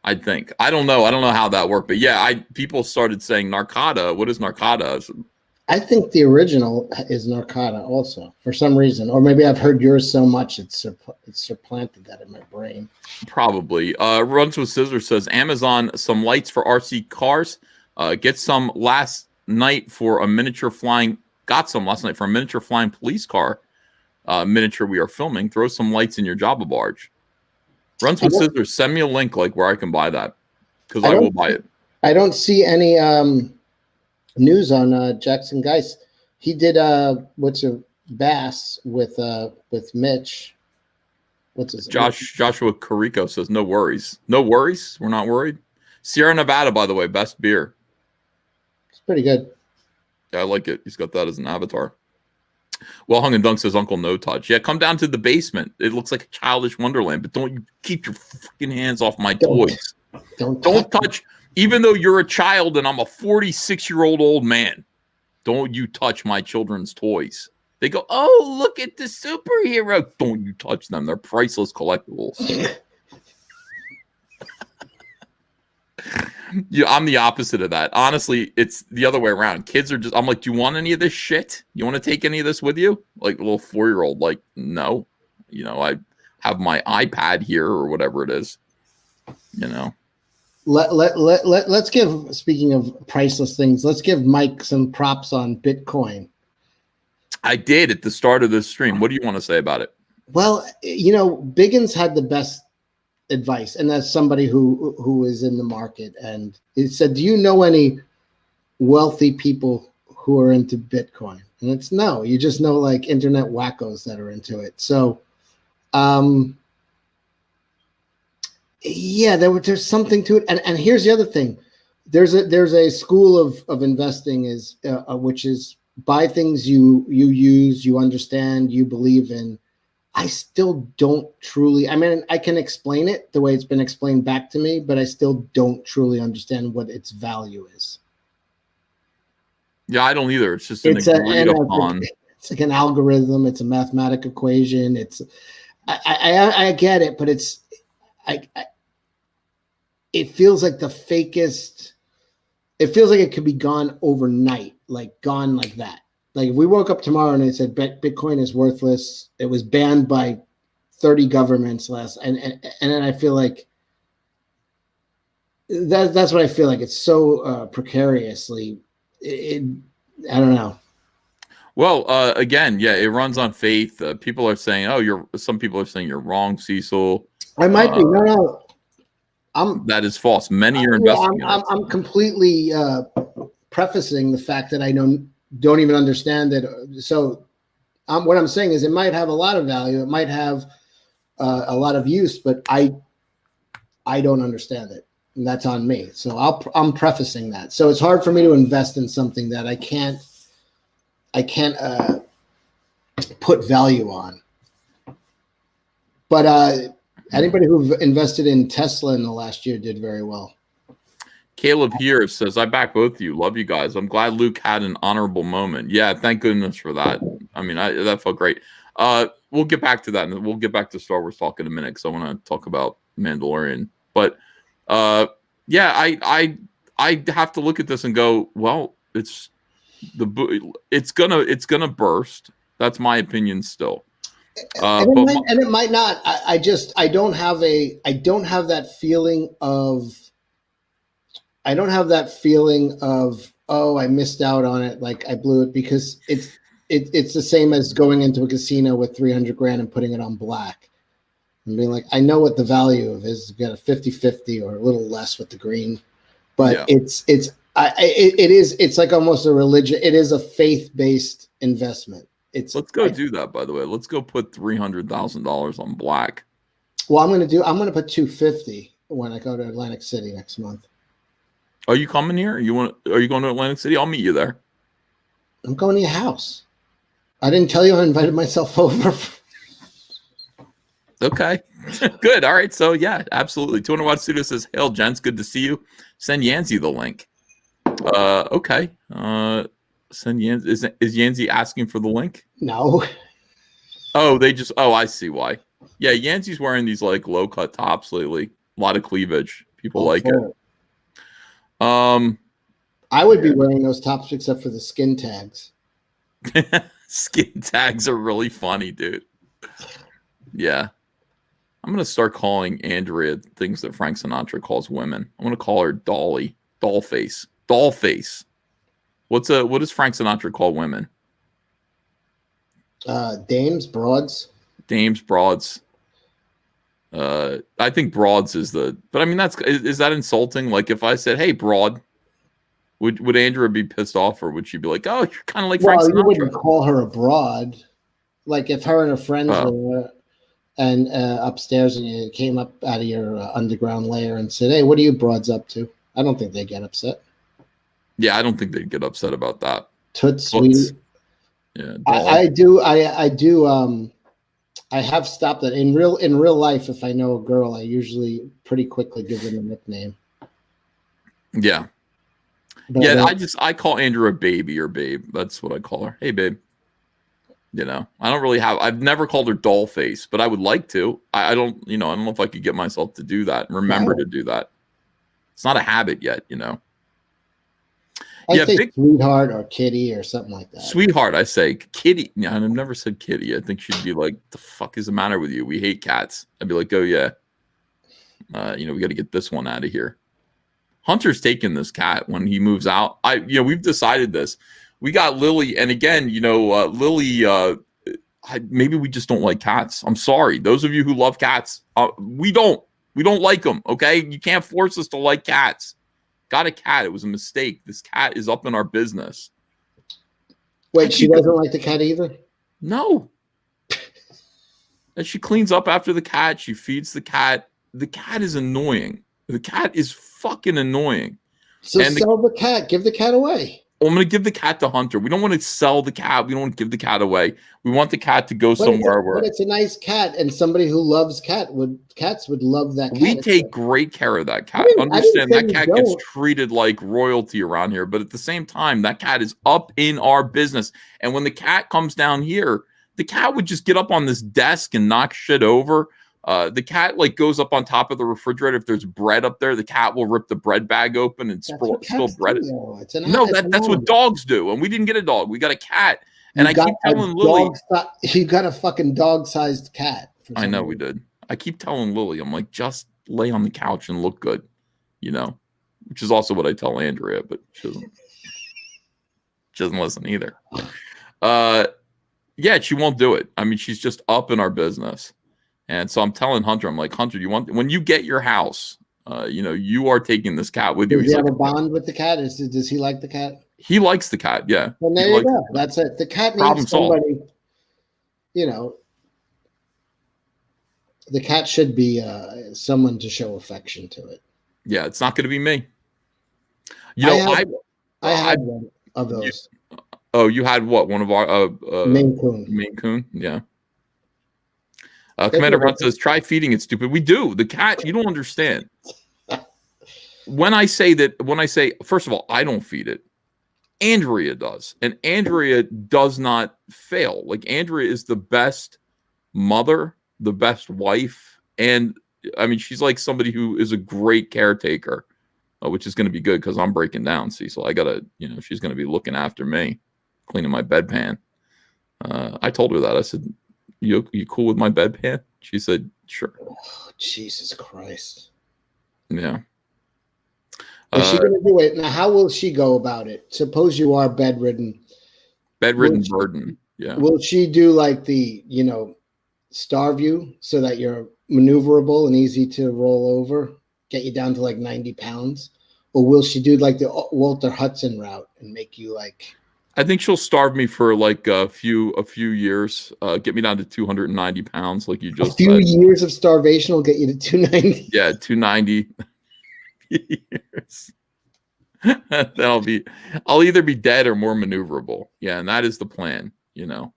I think. I don't know how that worked, but yeah, people started saying narcota. What is narcota? I think the original is narcota also for some reason, or maybe I've heard yours so much it's supplanted that in my brain. Probably. Runs with Scissors says Amazon some lights for RC cars. Get some last night for a miniature flying. Got some last night for a miniature flying police car. Miniature we are filming. Throw some lights in your Jabba barge. Runs with Scissors. Send me a link like where I can buy that because I will buy it. I don't see any news on Jackson Geis. He did Bass with Mitch. What's his Joshua Carrico says no worries. No worries. We're not worried. Sierra Nevada, by the way, best beer. It's pretty good. Yeah, I like it. He's got that as an avatar. Well Hung and Dunk says Uncle No Touch. Yeah, come down to the basement. It looks like a childish wonderland, but don't you keep your fucking hands off my toys. Don't touch. Even though you're a child and I'm a 46-year-old old man, don't you touch my children's toys. They go, oh, look at the superhero. Don't you touch them. They're priceless collectibles. Yeah, I'm the opposite of that. Honestly, it's the other way around. Kids are just, I'm like, do you want any of this shit? You want to take any of this with you? Like a little 4-year-old, like, no. I have my iPad here or whatever it is. Let's give, speaking of priceless things, let's give Mike some props on Bitcoin. I did at the start of this stream. What do you want to say about it? Well, Biggins had the best advice, and that's somebody who is in the market, and it said, do you know any wealthy people who are into Bitcoin? And it's no, you just know like internet wackos that are into it. So yeah, there's something to it. And here's the other thing. There's a school of investing is which is buy things you use, you understand, you believe in. I still don't truly, I mean, I can explain it the way it's been explained back to me, but I still don't truly understand what its value is. Yeah, I don't either. It's just it's like an algorithm. It's a mathematical equation. I get it, but it feels like the fakest. It feels like it could be gone overnight, like gone like that. Like if we woke up tomorrow and it said Bitcoin is worthless, it was banned by 30 governments last, and then I feel like that's what I feel like. It's so precariously. I don't know. Well, again, yeah, it runs on faith. People are saying, some people are saying you're wrong, Cecil. I might be. No. That is false. Many are investing. I'm completely prefacing the fact that I don't even understand it. So what I'm saying is it might have a lot of value. It might have a lot of use, but I don't understand it. And that's on me. So I'm prefacing that. So it's hard for me to invest in something that I can't put value on. But anybody who invested in Tesla in the last year did very well. Caleb here says, I back both of you. Love you guys. I'm glad Luke had an honorable moment. Yeah, thank goodness for that. I mean, that felt great. We'll get back to that, and we'll get back to Star Wars talk in a minute because I want to talk about Mandalorian. But yeah, I have to look at this and go, well, it's gonna burst. That's my opinion still. And it might not. I don't have that feeling of. I don't have that feeling of, oh, I missed out on it, like I blew it, because it's the same as going into a casino with $300,000 and putting it on black and being like, I know what the value of is. You got a 50-50 or a little less with the green, but yeah. It's like almost a religion. It is a faith-based investment. Let's go do that, by the way. Let's go put $300,000 on black. Well, I'm going to put $250 when I go to Atlantic City next month. Are you coming here? Are you going to Atlantic City? I'll meet you there. I'm going to your house. I didn't tell you I invited myself over. Okay. Good. All right. So yeah, absolutely. 200 Watt Studio says, "Hail, gents. Good to see you. Send Yanzi the link." Okay. Send Yanzi. Is Yanzi asking for the link? No. Oh, I see why. Yeah, Yanzi's wearing these like low cut tops lately. A lot of cleavage. People like it. I would be wearing those tops except for the skin tags. Skin tags are really funny, dude. Yeah. I'm going to start calling Andrea things that Frank Sinatra calls women. I'm going to call her Dolly. Dollface. Dollface. What does Frank Sinatra call women? Dames, broads. Dames, broads. I think broads but I mean, is that insulting? Like if I said, hey, broad, would Andrea be pissed off, or would she be like, oh, you're kind of like Frank Sinatra? You wouldn't call her a broad. Like if her and her friends were and upstairs and you came up out of your underground lair and said, hey, what are you broads up to? I don't think they get upset. Yeah, I don't think they'd get upset about that. Toots, sweet. Yeah, I do. I have stopped that in real life. If I know a girl, I usually pretty quickly give them a nickname. Yeah. But yeah, I call Andrew a baby or babe. That's what I call her. Hey, babe. I've never called her doll face, but I would like to. I don't know if I could get myself to do that and remember to do that. It's not a habit yet, you know. I say sweetheart or kitty or something like that. Sweetheart, I say. Kitty. Yeah, I've never said kitty. I think she'd be like, "The fuck is the matter with you? We hate cats." I'd be like, "Oh yeah, you know, we got to get this one out of here." Hunter's taking this cat when he moves out. We've decided this. We got Lily, and again, you know, Lily. Maybe we just don't like cats. I'm sorry, those of you who love cats. We don't like them. Okay, you can't force us to like cats. Got a cat. It was a mistake. This cat is up in our business. Wait, she doesn't like the cat either? No. And she cleans up after the cat. She feeds the cat. The cat is annoying. The cat is fucking annoying. So sell the cat. Give the cat away. I'm going to give the cat to Hunter. We don't want to sell the cat. We don't want to give the cat away. We want the cat to go somewhere where it's a nice cat, and somebody who loves cats would love that cat. We take great care of that cat. Understand that cat gets treated like royalty around here, but at the same time, that cat is up in our business. And when the cat comes down here, the cat would just get up on this desk and knock shit over. The cat like goes up on top of the refrigerator. If there's bread up there, the cat will rip the bread bag open and spill bread. That's what dogs do. And we didn't get a dog. We got a cat. And I keep telling Lily, you got a fucking dog-sized cat. I know we did. I keep telling Lily, I'm like, just lay on the couch and look good, you know, which is also what I tell Andrea, but she doesn't listen either. Yeah, she won't do it. I mean, she's just up in our business. And so I'm telling Hunter, I'm like, Hunter, when you get your house, you know, you are taking this cat with you. Does he have a bond with the cat? Does he like the cat? He likes the cat, yeah. And there you go. That's it. The cat needs somebody, you know, the cat should be someone to show affection to it. Yeah, it's not going to be me. You know, I had one of those. You had what? One of our Maine Coon. Maine Coon, yeah. Commander Hunt says, try feeding it, stupid. We do. The cat, you don't understand. When I say, first of all, I don't feed it. Andrea does. And Andrea does not fail. Like, Andrea is the best mother, the best wife. And, I mean, she's like somebody who is a great caretaker, which is going to be good because I'm breaking down. See, so I got to, you know, she's going to be looking after me, cleaning my bedpan. I told her that. I said, You cool with my bedpan? She said, sure. Oh, Jesus Christ. Yeah. Is she going to do it? Now, how will she go about it? Suppose you are bedridden. Bedridden burden. Yeah. Will she do like the, you know, starve you so that you're maneuverable and easy to roll over, get you down to like 90 pounds? Or will she do like the Walter Hudson route and make you like... I think she'll starve me for like a few years, get me down to 290 pounds, like you just said. A few years of starvation will get you to 290. Yeah, 290 years. Then I'll either be dead or more maneuverable. Yeah, and that is the plan, you know.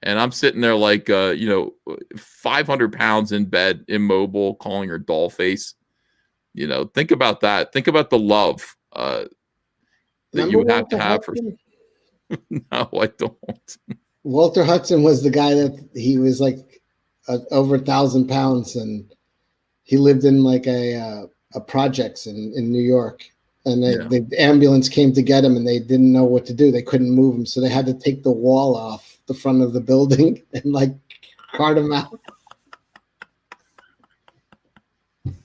And I'm sitting there like, you know, 500 pounds in bed, immobile, calling her doll face. You know, think about that. Think about the love that you would have to have for. No, I don't. Walter Hudson was the guy that he was like over 1,000 pounds, and he lived in like a projects in New York. And the ambulance came to get him, and they didn't know what to do. They couldn't move him, so they had to take the wall off the front of the building and like cart him out. It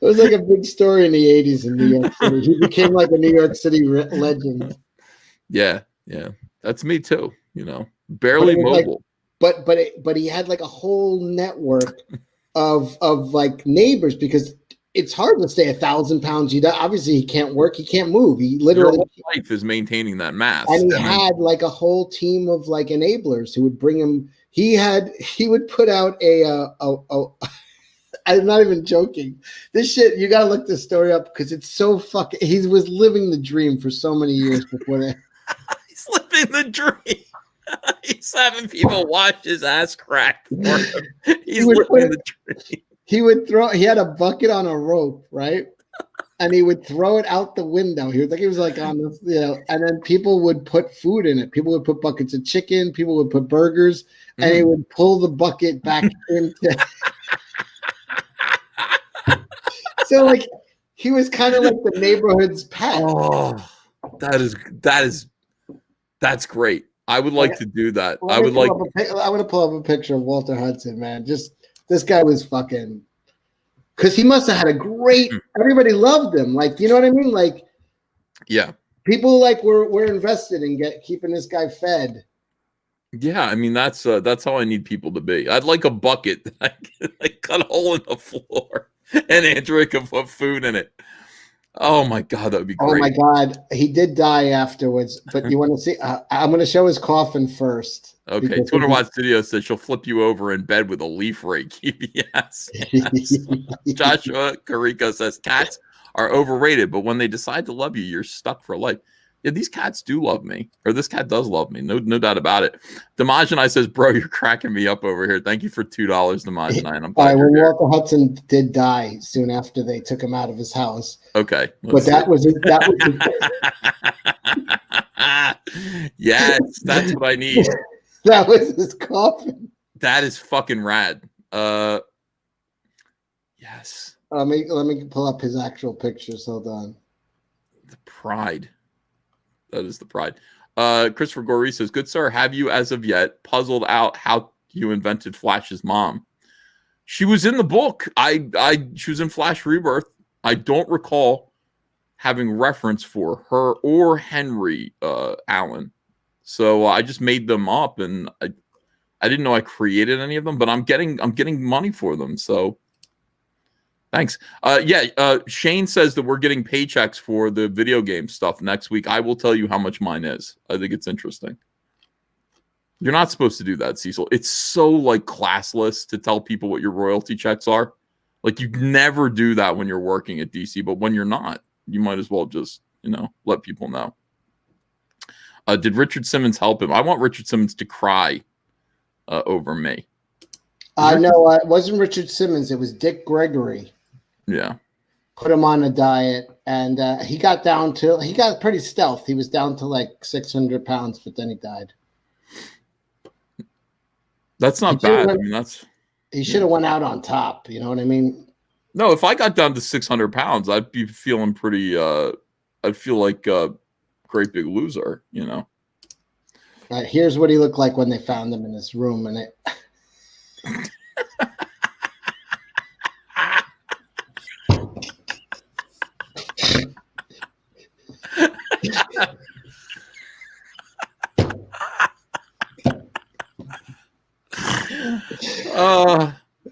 was like a big story in the 80s in New York City. He became like a New York City legend. Yeah, that's me too. You know, barely mobile. Like, but he had like a whole network of like neighbors, because it's hard to stay 1,000 pounds. Obviously he can't work, he can't move. He literally life is maintaining that mass. And he had like a whole team of like enablers who would bring him. He would put out I'm not even joking. This shit, you gotta look this story up because it's so fucking. He was living the dream for so many years before that. He's living the dream. He's having people watch his ass crack for him. He's living the dream. He had a bucket on a rope, right? And he would throw it out the window. He was like on the, you know, and then people would put food in it. People would put buckets of chicken, people would put burgers, and he would pull the bucket back into. So like He was kind of like the neighborhood's pet. Oh, that's great. I would like to do that. I would like. I want to pull up a picture of Walter Hudson, man. Just this guy was fucking. Because he must have had a great. Everybody loved him. Like, you know what I mean? Like, yeah, people like were invested in keeping this guy fed. Yeah, I mean that's how I need people to be. I'd like a bucket that I can like, cut a hole in the floor, and Andrew can put food in it. Oh my god, that would be great. Oh my god, he did die afterwards. But you want to see? I'm going to show his coffin first. Okay, Twitter Watch Studio says she'll flip you over in bed with a leaf rake. yes. Joshua Carrico says cats are overrated, but when they decide to love you, you're stuck for life. Yeah, these cats do love me, or this cat does love me. No doubt about it. Damajanai says, bro, you're cracking me up over here. Thank you for $2, Damajanai. I'm glad you're here. Walter Hudson did die soon after they took him out of his house. Okay. But that was yes, that's what I need. That was his coffin. That is fucking rad. Yes. Let me pull up his actual pictures. Hold on. The pride. That is the pride. Christopher Gorey says, good sir, have you as of yet puzzled out how you invented Flash's mom? She was in the book. She was in Flash Rebirth. I don't recall having reference for her or Henry Allen. So I just made them up, and I didn't know I created any of them, but I'm getting money for them. So thanks. Shane says that we're getting paychecks for the video game stuff next week. I will tell you how much mine is. I think it's interesting. You're not supposed to do that, Cecil. It's so like classless to tell people what your royalty checks are. Like you never do that when you're working at DC, but when you're not, you might as well just, let people know. Did Richard Simmons help him? I want Richard Simmons to cry over me. No, it wasn't Richard Simmons. It was Dick Gregory. Yeah. Put him on a diet, and he got pretty stealth. He was down to like 600 pounds, but then he died. That's not bad. I mean, he should have went out on top. You know what I mean? No, if I got down to 600 pounds, I'd be feeling pretty. I'd feel like a great big loser. Here's what he looked like when they found him in his room, and it.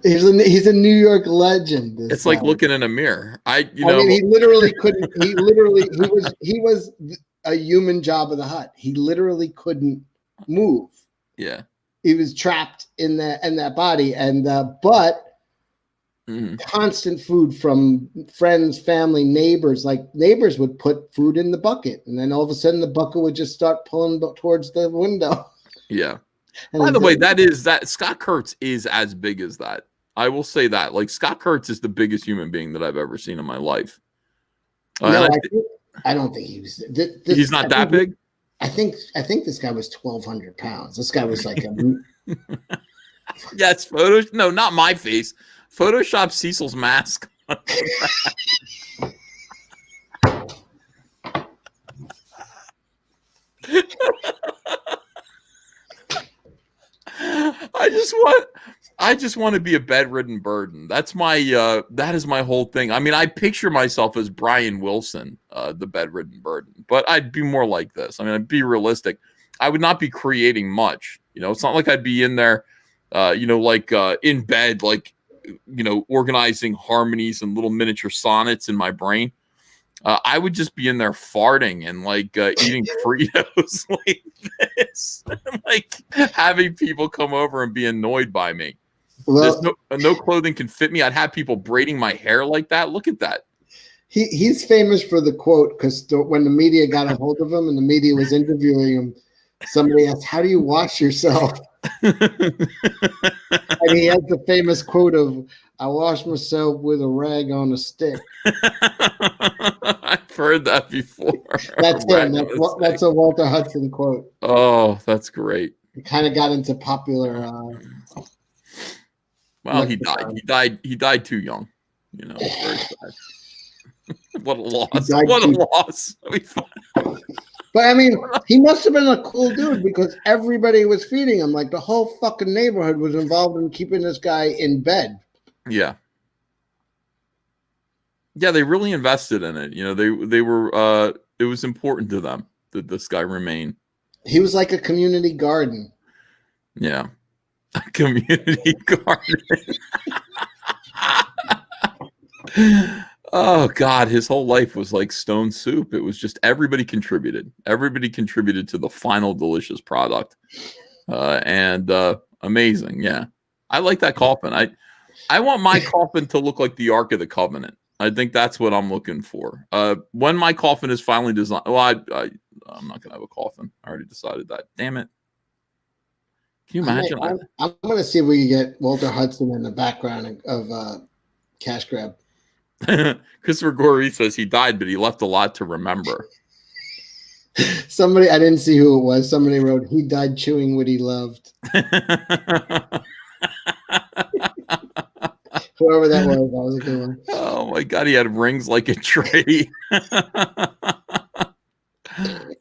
He's a New York legend. It's like looking in a mirror. He literally couldn't. He was a human Jabba the Hutt. He literally couldn't move. Yeah, he was trapped in that body, and but constant food from friends, family, neighbors. Like neighbors would put food in the bucket, and then all of a sudden the bucket would just start pulling towards the window. Yeah. And by the way, that Scott Kurtz is as big as that. I will say that. Like Scott Kurtz is the biggest human being that I've ever seen in my life. I don't think he was. He's not that big. I think this guy was 1,200 pounds. This guy was like a. Yes, no, not my face. Photoshop Cecil's mask. I just want to be a bedridden burden. That's that is my whole thing. I mean, I picture myself as Brian Wilson, the bedridden burden, but I'd be more like this. I mean, I'd be realistic. I would not be creating much. It's not like I'd be in there, in bed, like, organizing harmonies and little miniature sonnets in my brain. I would just be in there farting and like eating Fritos like this, like having people come over and be annoyed by me. Well, no clothing can fit me. I'd have people braiding my hair like that. Look at that. He's famous for the quote because when the media got a hold of him and the media was interviewing him, somebody asked, "How do you wash yourself?" And he has the famous quote of, "I wash myself with a rag on a stick." I've heard that before. That's him. That's a Walter Hudson quote. Oh, that's great. He kind of got into popular. Well, he died. He died too young. Very sad. What a loss. died What a cheap. loss. But I mean, he must have been a cool dude because everybody was feeding him. Like the whole fucking neighborhood was involved in keeping this guy in bed. Yeah. Yeah, they really invested in it. You know, they were it was important to them that this guy remain. He was like a community garden. Yeah. A community garden. Oh God, his whole life was like stone soup. It was just everybody contributed. Everybody contributed to the final delicious product. And amazing. Yeah. I like that coffin. I want my coffin to look like the Ark of the Covenant. I think that's what I'm looking for. When my coffin is finally designed, well, I'm not gonna have a coffin. I already decided that. Damn it! Can you imagine? I'm gonna see if we can get Walter Hudson in the background of Cash Grab. Christopher Gorey says he died, but he left a lot to remember. Somebody, I didn't see who it was. Somebody wrote, "He died chewing what he loved." Whoever that was a good one. Oh my God, he had rings like a tree.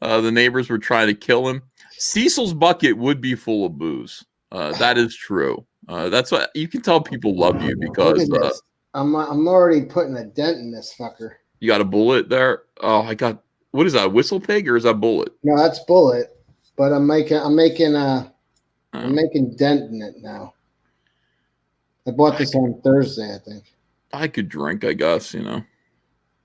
The neighbors were trying to kill him. Cecil's bucket would be full of booze. That is true. That's what you can tell people love you because I'm already putting a dent in this fucker. You got a bullet there. Oh, I got. What is that? A whistle pig or is that bullet? No, that's bullet. But I'm making dent in it now. I bought this on Thursday, I think. I could drink, I guess, you know.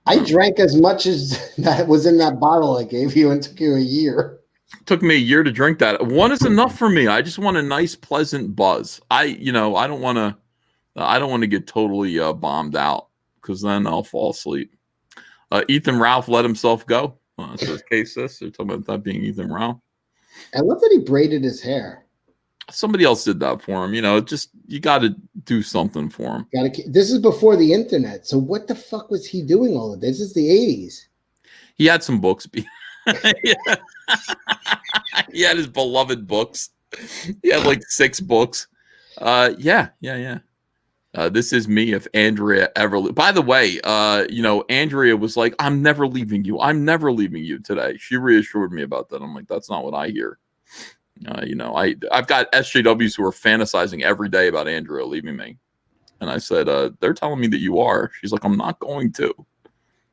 I drank as much as that was in that bottle I gave you, and it took you a year. It took me a year to drink that. One is enough for me. I just want a nice, pleasant buzz. I don't want to get totally bombed out because then I'll fall asleep. Ethan Ralph let himself go. Says case this. They're talking about that being Ethan Ralph. I love that he braided his hair. Somebody else did that for him. You know, you got to do something for him. This is before the internet. So what the fuck was he doing all of this? This is the 80s. He had some books. He had his beloved books. He had like 6 books. Yeah. This is me if Andrea ever. By the way, Andrea was like, "I'm never leaving you. I'm never leaving you today." She reassured me about that. I'm like, that's not what I hear. I've got SJWs who are fantasizing every day about Andrea leaving me. And I said, they're telling me that you are. She's like, I'm not going to.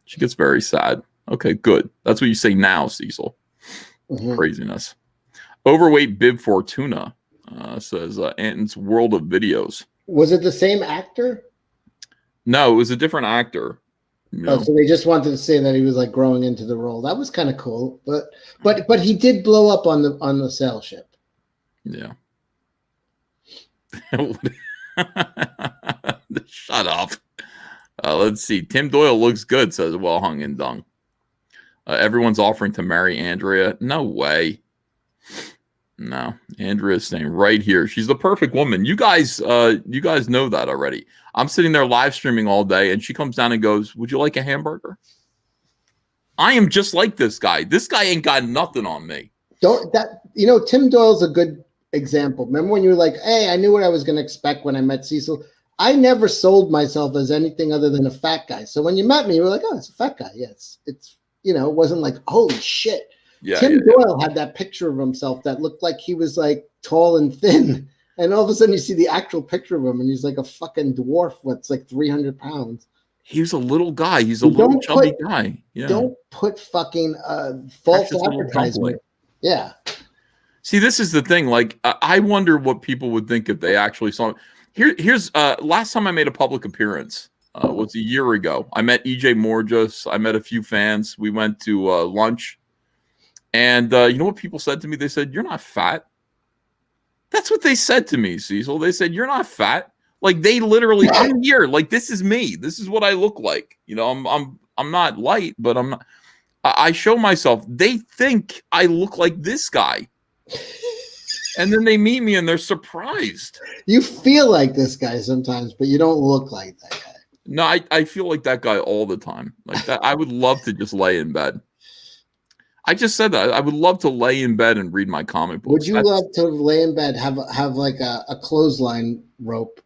She gets very sad. Okay, good. That's what you say now, Cecil. Mm-hmm. Craziness. Overweight Bib Fortuna says, Anton's World of Videos. Was it the same actor? No, it was a different actor. Oh, so they just wanted to say that he was like growing into the role. That was kind of cool, but he did blow up on the sail ship. Yeah. Shut up. Let's see. Tim Doyle looks good, says well hung in dung. Everyone's offering to marry Andrea. No way. No, Andrea's staying right here. She's the perfect woman. You guys know that already. I'm sitting there live streaming all day, and she comes down and goes, "Would you like a hamburger?" I am just like this guy. This guy ain't got nothing on me. Tim Doyle's a good example. Remember when you were like, "Hey, I knew what I was going to expect when I met Cecil." I never sold myself as anything other than a fat guy. So when you met me, you were like, "Oh, it's a fat guy." Yeah, it's it wasn't like, "Holy shit." Yeah, Tim Doyle had that picture of himself that looked like he was like tall and thin. And all of a sudden you see the actual picture of him and he's like a fucking dwarf that's like 300 pounds. He was a little guy. He's a little chubby guy. Yeah. Don't put fucking false advertisement. Yeah. See, this is the thing. Like, I wonder what people would think if they actually saw him. Here's last time I made a public appearance was a year ago. I met EJ Morges. I met a few fans. We went to lunch. And you know what people said to me? They said, "You're not fat." That's what they said to me, Cecil. They said, "You're not fat." Like they literally, I'm here. Like this is me. This is what I look like. I'm not light, but I'm not. I show myself. They think I look like this guy, and then they meet me and they're surprised. You feel like this guy sometimes, but you don't look like that guy. No, I feel like that guy all the time. Like that. I would love to just lay in bed. I just said that. I would love to lay in bed and read my comic books. Would you love to lay in bed, have like a clothesline rope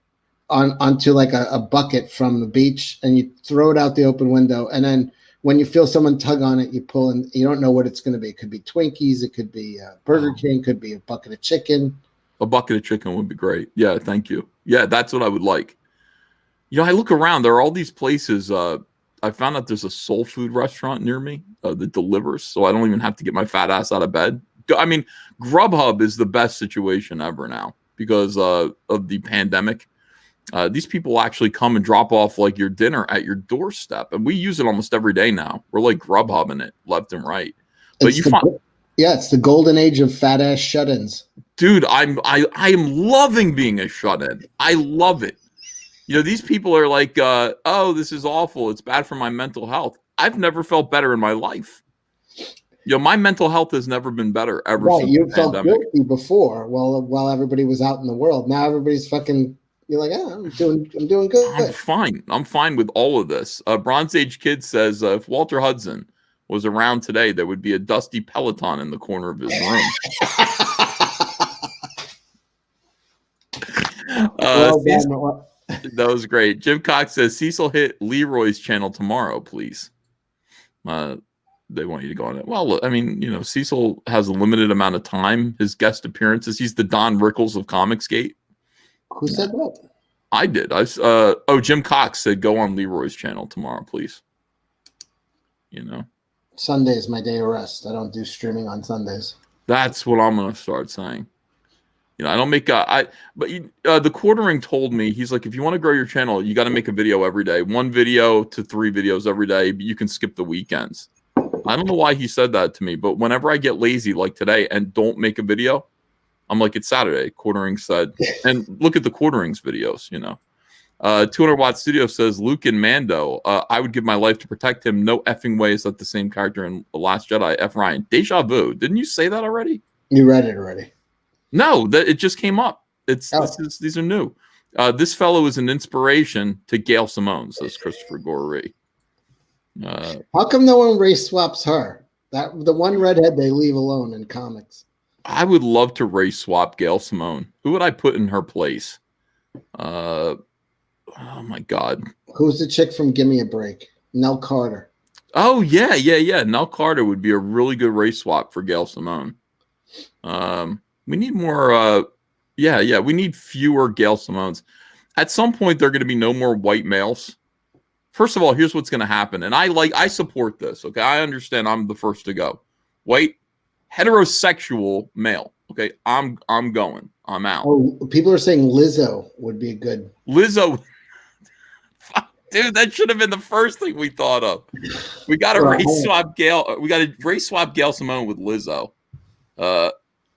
onto like a bucket from the beach, and you throw it out the open window, and then when you feel someone tug on it, you pull, and you don't know what it's going to be. It could be Twinkies, it could be Burger King, could be a bucket of chicken. A bucket of chicken would be great. Yeah, thank you. Yeah, that's what I would like. You know, I look around. There are all these places. I found out there's a soul food restaurant near me that delivers, so I don't even have to get my fat ass out of bed. I mean, Grubhub is the best situation ever now because of the pandemic. These people actually come and drop off like your dinner at your doorstep, and we use it almost every day now. We're like Grubhubbing it left and right. But it's the golden age of fat ass shut-ins. Dude, I am loving being a shut-in. I love it. You know, these people are like, oh, this is awful. It's bad for my mental health. I've never felt better in my life. You know, my mental health has never been better ever. Right, since you the felt pandemic. guilty before while everybody was out in the world. Now everybody's fucking. You're like, oh, I'm doing good. I'm fine. I'm fine with all of this. Bronze Age Kid says if Walter Hudson was around today, there would be a dusty Peloton in the corner of his room. That was great. Jim Cox says Cecil hit Leroy's channel tomorrow, please. They want you to go on it. Well, look, I mean, you know, Cecil has a limited amount of time. His guest appearances. He's the Don Rickles of Comicsgate. Who said that? I did. Jim Cox said go on Leroy's channel tomorrow, please. You know, Sunday is my day of rest. I don't do streaming on Sundays. That's what I'm gonna start saying. You know, I don't make the quartering told me, he's like, if you want to grow your channel, you got to make a video every day, 1 video to 3 videos every day. But you can skip the weekends. I don't know why he said that to me, but whenever I get lazy like today and don't make a video, I'm like, it's Saturday. Quartering said, and look at the Quarterings videos, you know. 200 Watt Studio says Luke and Mando. I would give my life to protect him. No effing way is that the same character in The Last Jedi. F. Ryan. Deja vu. Didn't you say that already? You read it already. No, it just came up. These are new. This fellow is an inspiration to Gail Simone, says Christopher Gorey. How come no one race swaps her? That the one redhead they leave alone in comics. I would love to race swap Gail Simone. Who would I put in her place? Oh my God. Who's the chick from Gimme a Break? Nell Carter. Oh yeah. Nell Carter would be a really good race swap for Gail Simone. We need more. We need fewer Gail Simones. At some point, there are going to be no more white males. First of all, here's what's going to happen, and I support this. Okay, I understand. I'm the first to go. White, heterosexual male. Okay, I'm going. I'm out. Oh, people are saying Lizzo would be a good. Lizzo, dude, that should have been the first thing we thought of. We got to race swap Gail. We got to race swap Gail Simone with Lizzo.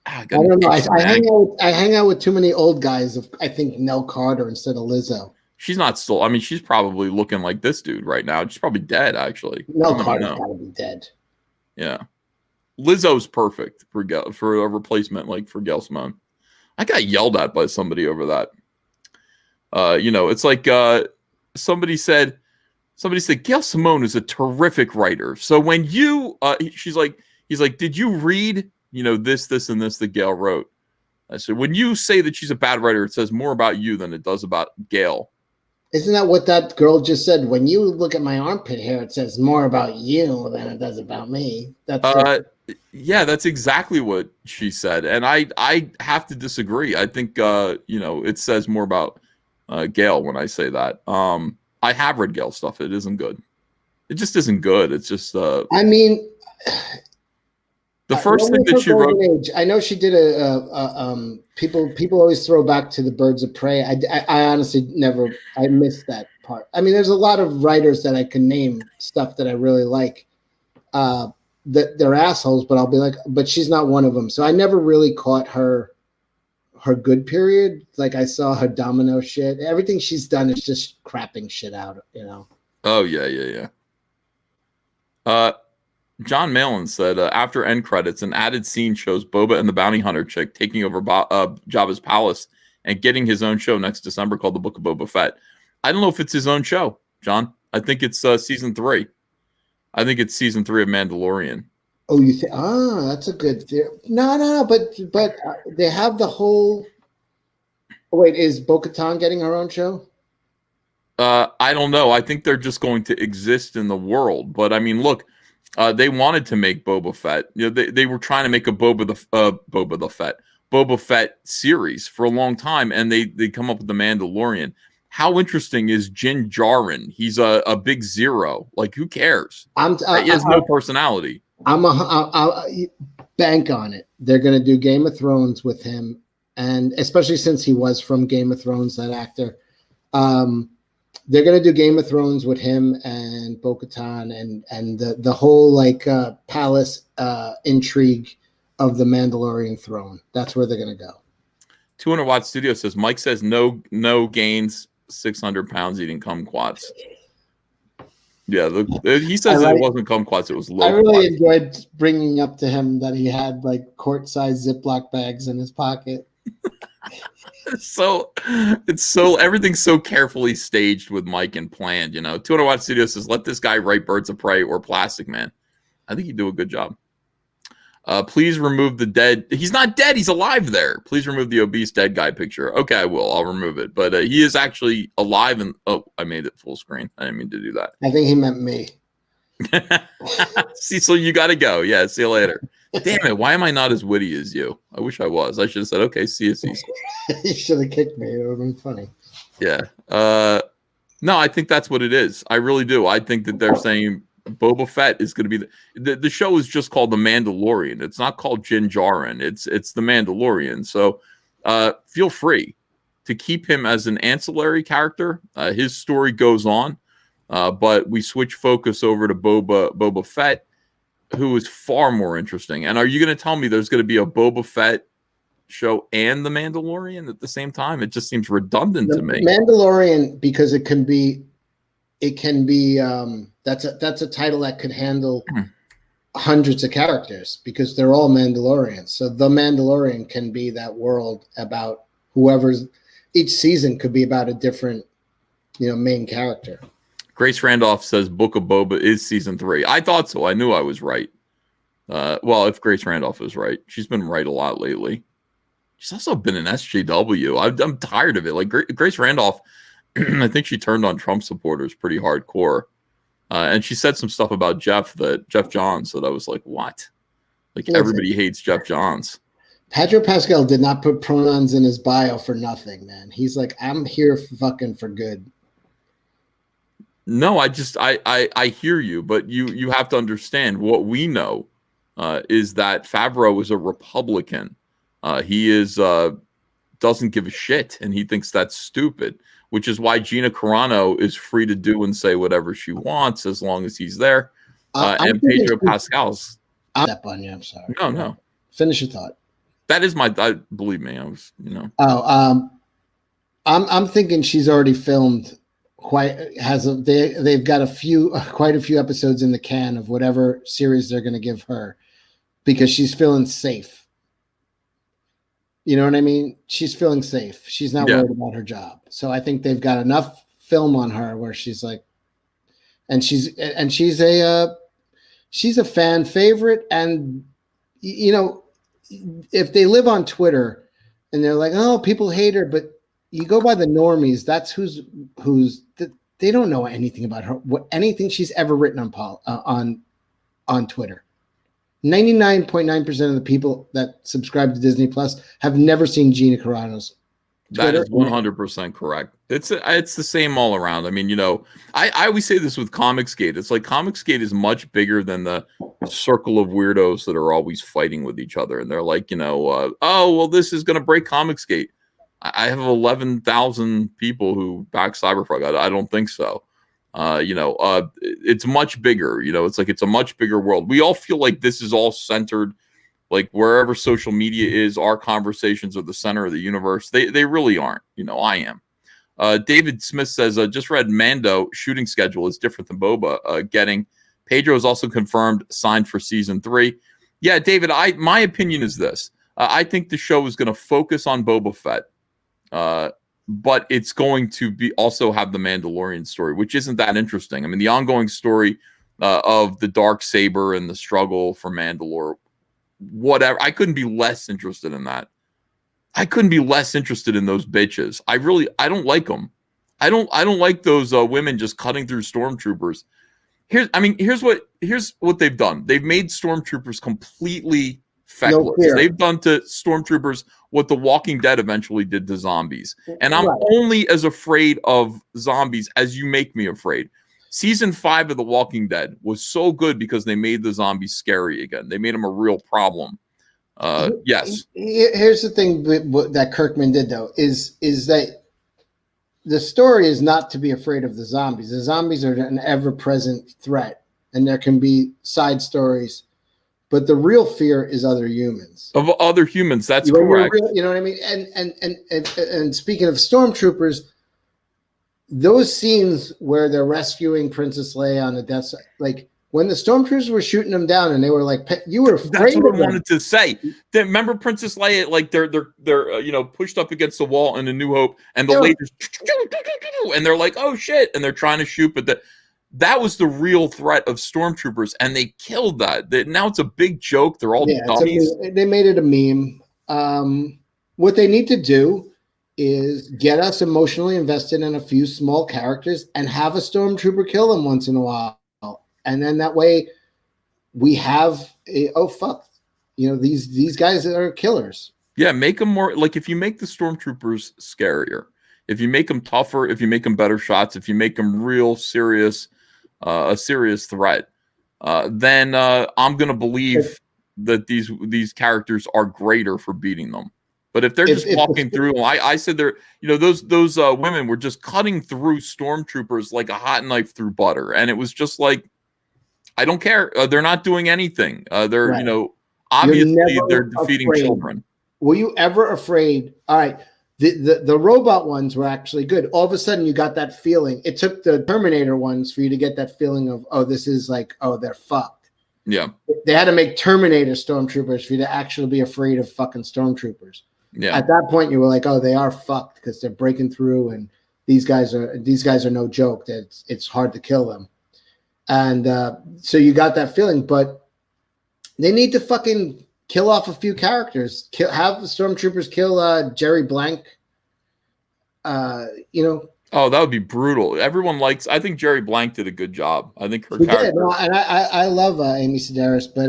I don't know. I hang out with too many old guys. I think Nell Carter instead of Lizzo. She's not still. I mean, she's probably looking like this dude right now. She's probably dead, actually. Nell Carter's got to be dead. Yeah, Lizzo's perfect for a replacement like for Gail Simone. I got yelled at by somebody over that. You know, it's like somebody said Gail Simone is a terrific writer. So when you, he's like, did you read? You know, this, and this that Gail wrote. I said, when you say that she's a bad writer, it says more about you than it does about Gail. Isn't that what that girl just said? When you look at my armpit hair, it says more about you than it does about me. Yeah, that's exactly what she said. And I have to disagree. I think, you know, it says more about Gail when I say that. I have read Gail stuff. It isn't good. It just isn't good. It's just, I mean, the first thing that she wrote. I know she did people always throw back to the Birds of Prey. I honestly I missed that part. I mean, there's a lot of writers that I can name stuff that I really like. That they're assholes, but I'll be like, but she's not one of them. So I never really caught her good period. Like I saw her Domino shit. Everything she's done is just crapping shit out, you know. Oh yeah. John Malin said, after end credits, an added scene shows Boba and the bounty hunter chick taking over Jabba's palace and getting his own show next December called The Book of Boba Fett. I don't know if it's his own show, John. I think it's season 3. I think it's season 3 of Mandalorian. Oh, you think? That's a good theory. No, but they have the whole. Oh, wait, is Bo-Katan getting her own show? I don't know. I think they're just going to exist in the world. But I mean, look, they wanted to make Boba Fett. You know, they were trying to make a Boba Fett series for a long time, and they come up with the Mandalorian. How interesting is Din Djarin? He's a big zero. Like, who cares? He has no personality. I'll bank on it. They're going to do Game of Thrones with him, and especially since he was from Game of Thrones, that actor. They're going to do Game of Thrones with him and Bo-Katan and the whole like palace intrigue of the Mandalorian throne. That's where they're going to go. 200 Watt Studio says Mike says no gains, 600 pounds eating kumquats. Yeah, he says it wasn't kumquats, it was low. I really enjoyed bringing up to him that he had like quart-sized Ziploc bags in his pocket. So everything's so carefully staged with Mike and planned. 200 Watt Studio says let this guy write Birds of Prey or Plastic Man. I think he'd do a good job. Please remove the dead. He's not dead. He's alive there. Please remove the obese dead guy picture. Okay, I will. I'll remove it. But he is actually alive. And I made it full screen. I didn't mean to do that. I think he meant me. See, so you got to go. Yeah, see you later. Damn it. Why am I not as witty as you? I wish I was. I should have said, okay, see you, Cecil. You should have kicked me. It would have been funny. Yeah. No, I think that's what it is. I really do. I think that they're saying Boba Fett is going to be the show is just called The Mandalorian. It's not called Din Djarin. It's The Mandalorian. So feel free to keep him as an ancillary character. His story goes on, but we switch focus over to Boba Fett, who is far more interesting. And are you going to tell me there's going to be a Boba Fett show and The Mandalorian at the same time? It just seems redundant to me. Mandalorian, because it can be that's a title that could handle hundreds of characters because they're all Mandalorians. So The Mandalorian can be that world about each season could be about a different, main character. Grace Randolph says Book of Boba is season 3. I thought so. I knew I was right. Well, if Grace Randolph is right, she's been right a lot lately. She's also been in SJW. I'm tired of it. Like Grace Randolph, I think she turned on Trump supporters pretty hardcore. And she said some stuff about Jeff Johns that I was like, what? Like everybody hates Jeff Johns. Pedro Pascal did not put pronouns in his bio for nothing, man. He's like, I'm here fucking for good. No, I hear you, but you have to understand what we know is that Favreau is a Republican. He doesn't give a shit, and he thinks that's stupid, which is why Gina Carano is free to do and say whatever she wants as long as he's there. And Pedro Pascal's. I'll step on you. I'm sorry. No. Finish your thought. That is believe me, I was, I'm thinking she's already filmed. They've got quite a few episodes in the can of whatever series they're going to give her because she's feeling safe. You know what I mean? She's feeling safe. She's not worried about her job. So I think they've got enough film on her where she's like, and she's a fan favorite. And if they live on Twitter and they're like, oh, people hate her, but you go by the normies. That's who's they don't know anything about her, anything she's ever written on Twitter. 99.9% of the people that subscribe to Disney Plus have never seen Gina Carano's Twitter. That is 100% correct. It's the same all around. I mean, I always say this with Comicsgate. It's like Comicsgate is much bigger than the circle of weirdos that are always fighting with each other. And they're like, oh, well, this is going to break Comicsgate. I have 11,000 people who back Cyberpunk. I don't think so. It's much bigger. It's a much bigger world. We all feel like this is all centered, like wherever social media is, our conversations are the center of the universe. They really aren't. I am. David Smith says, just read Mando shooting schedule is different than Boba getting. Pedro is also confirmed signed for season 3. Yeah, David, my opinion is this. I think the show is going to focus on Boba Fett. But it's going to be also have the Mandalorian story, which isn't that interesting. I mean, the ongoing story of the dark saber and the struggle for Mandalore, whatever. I couldn't be less interested in that. I couldn't be less interested in those bitches. I don't like them. I don't like those women just cutting through stormtroopers. Here's what they've done. They've made stormtroopers completely No feckless. fear. They've done to stormtroopers what The Walking Dead eventually did to zombies. And I'm Right. only as afraid of zombies as you make me afraid. Season 5 of The Walking Dead was so good because they made the zombies scary again. They made them a real problem. Yes. Here's the thing that Kirkman did, though, is that the story is not to be afraid of the zombies. The zombies are an ever-present threat, and there can be side stories, but the real fear is other humans. Of other humans, that's When you're correct. you know what I mean? And speaking of stormtroopers, those scenes where they're rescuing Princess Leia on the Death Star, like when the stormtroopers were shooting them down, and they were like, "You were afraid." That's what of I them. wanted to say. Remember Princess Leia, like they're pushed up against the wall in A New Hope, and the Yeah. lasers, and they're like, "Oh shit!" and they're trying to shoot, but that was the real threat of stormtroopers, and they killed that. Now it's a big joke. They're all dummies. They made it a meme. What they need to do is get us emotionally invested in a few small characters and have a stormtrooper kill them once in a while, and then that way we have these guys are killers. Yeah, make them more like if you make the stormtroopers scarier, if you make them tougher, if you make them better shots, if you make them real serious, a serious threat, then I'm gonna believe that these characters are greater for beating them. But if they're just walking through, I said they're those women were just cutting through stormtroopers like a hot knife through butter, and it was just like I don't care. They're not doing anything. They're Right. obviously they're defeating children. Were you ever afraid? All right. The robot ones were actually good. All of a sudden, you got that feeling. It took the Terminator ones for you to get that feeling of, oh, this is like, oh, they're fucked. Yeah. They had to make Terminator stormtroopers for you to actually be afraid of fucking stormtroopers. Yeah. At that point, you were like, oh, they are fucked because they're breaking through, and these guys are no joke. That it's hard to kill them. And so you got that feeling, but they need to fucking kill off a few characters. Have the stormtroopers kill Jerry Blank. Oh, that would be brutal. I think Jerry Blank did a good job. I think her character. No, and I love Amy Sedaris, but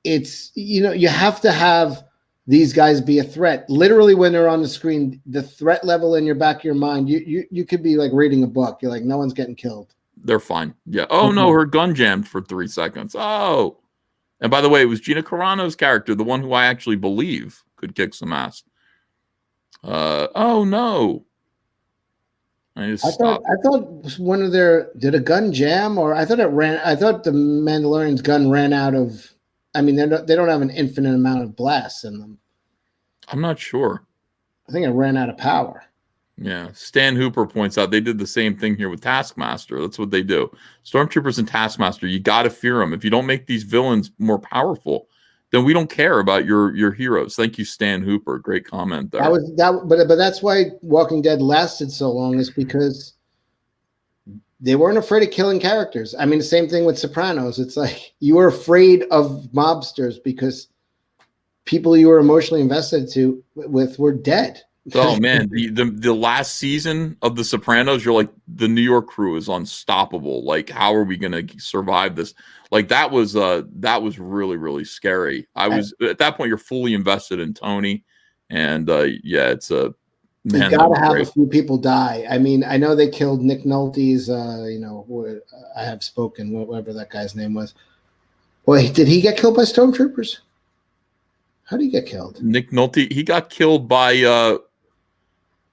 it's you have to have these guys be a threat. Literally, when they're on the screen, the threat level in your back of your mind, you could be like reading a book. You're like, no one's getting killed. They're fine. Yeah. Oh no, her gun jammed for 3 seconds. Oh. And by the way, it was Gina Carano's character, the one who I actually believe could kick some ass. Oh no. I thought one of did a gun jam, or I thought the Mandalorian's gun ran out of. I mean, they don't have an infinite amount of blasts in them. I'm not sure. I think it ran out of power. Yeah. Stan Hooper points out they did the same thing here with Taskmaster. That's what they do. Stormtroopers and Taskmaster, you got to fear them. If you don't make these villains more powerful, then we don't care about your heroes. Thank you, Stan Hooper. Great comment there. But that's why Walking Dead lasted so long, is because they weren't afraid of killing characters. I mean, the same thing with Sopranos. It's like you were afraid of mobsters because people you were emotionally invested with were dead. Oh man, the last season of The Sopranos, you're like, the New York crew is unstoppable. Like, how are we gonna survive this? Like that was really, really scary. I was at that point, you're fully invested in Tony, and it's a man. You gotta have a few people die. I mean, I know they killed Nick Nolte's. I have spoken, whatever that guy's name was. Wait, did he get killed by stormtroopers? How did he get killed? Nick Nolte, he got killed by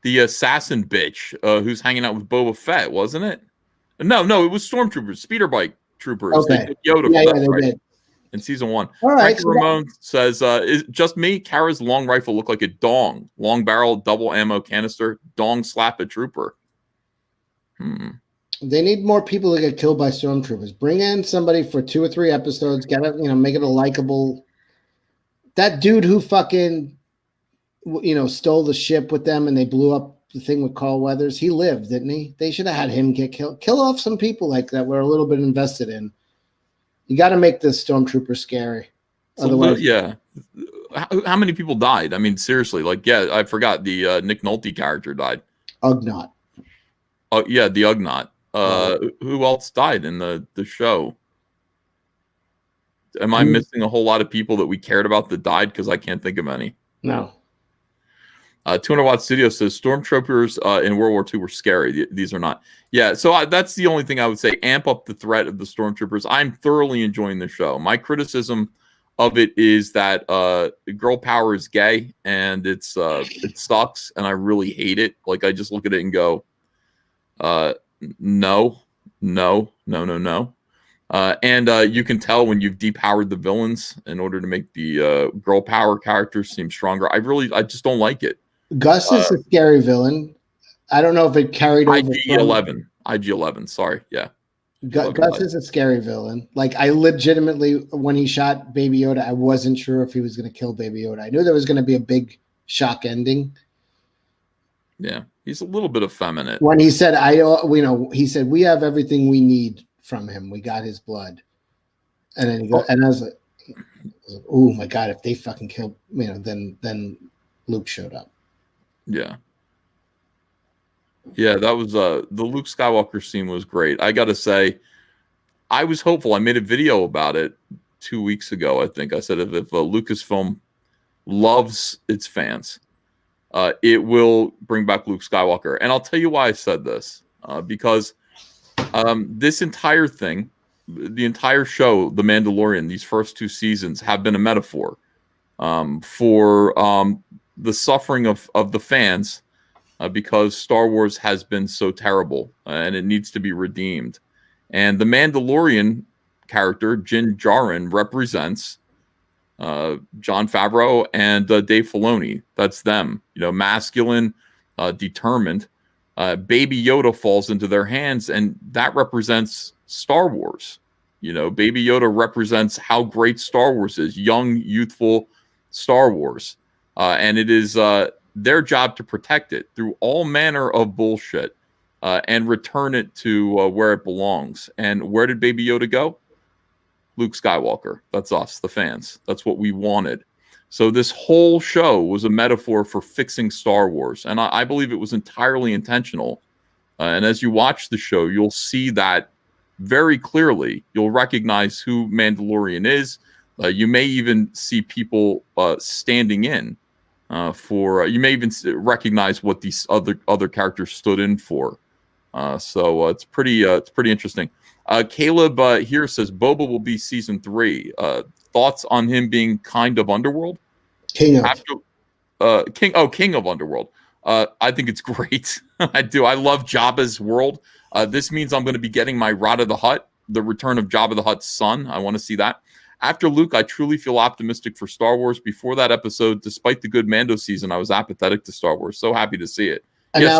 the assassin bitch who's hanging out with Boba Fett, wasn't it? No, it was stormtroopers, speeder bike troopers. Okay. They took Yoda They did. in season 1. All right. Frankie Ramon says, is just me? Kara's long rifle looked like a dong. Long barrel, double ammo canister, dong slap a trooper. They need more people to get killed by stormtroopers. Bring in somebody for 2 or 3 episodes. Get it, make it a likable. That dude who fucking, stole the ship with them and they blew up the thing with Carl Weathers. He lived, didn't he? They should have had him get killed. Kill off some people like that we're a little bit invested in. You got to make the stormtrooper scary. Otherwise, yeah. How many people died? I mean, seriously, I forgot the Nick Nolte character died. Ugnaught. Oh yeah, the Ugnaught. Who else died in the show? Am I missing a whole lot of people that we cared about that died? Because I can't think of any. No. 200 Watt Studio says stormtroopers in World War II were scary. These are not. Yeah, so that's the only thing I would say. Amp up the threat of the stormtroopers. I'm thoroughly enjoying the show. My criticism of it is that girl power is gay, and it sucks, and I really hate it. Like, I just look at it and go, no. And you can tell when you've depowered the villains in order to make the girl power characters seem stronger. I just don't like it. Gus is a scary villain. I don't know if it carried over. IG-11. Sorry, yeah. Gus is a scary villain. Like, I legitimately, when he shot Baby Yoda, I wasn't sure if he was going to kill Baby Yoda. I knew there was going to be a big shock ending. Yeah, he's a little bit effeminate. When he said, he said, we have everything we need from him. We got his blood. And then he goes, and I was like, oh my God, if they fucking killed, then Luke showed up. Yeah. Yeah, that was the Luke Skywalker scene was great. I got to say, I was hopeful. I made a video about it 2 weeks ago, I think. I said if Lucasfilm loves its fans, it will bring back Luke Skywalker. And I'll tell you why I said this. Because this entire thing, the entire show, The Mandalorian, these first 2 seasons have been a metaphor for the suffering of the fans because Star Wars has been so terrible and it needs to be redeemed. And the Mandalorian character, Din Djarin, represents Jon Favreau and Dave Filoni. That's them, masculine, determined. Baby Yoda falls into their hands, and that represents Star Wars. Baby Yoda represents how great Star Wars is, young, youthful Star Wars. And it is their job to protect it through all manner of bullshit and return it to where it belongs. And where did Baby Yoda go? Luke Skywalker. That's us, the fans. That's what we wanted. So this whole show was a metaphor for fixing Star Wars. And I believe it was entirely intentional. And as you watch the show, you'll see that very clearly. You'll recognize who Mandalorian is. You may even see people standing in for. You may even recognize what these other characters stood in for. So it's pretty interesting. Caleb here says Boba will be season 3. Thoughts on him being kind of Underworld? King of Underworld. I think it's great. I do. I love Jabba's world. This means I'm going to be getting my Rod the Hutt, the return of Jabba the Hutt's son. I want to see that. After Luke, I truly feel optimistic for Star Wars. Before that episode, despite the good Mando season, I was apathetic to Star Wars. So happy to see it. Yes,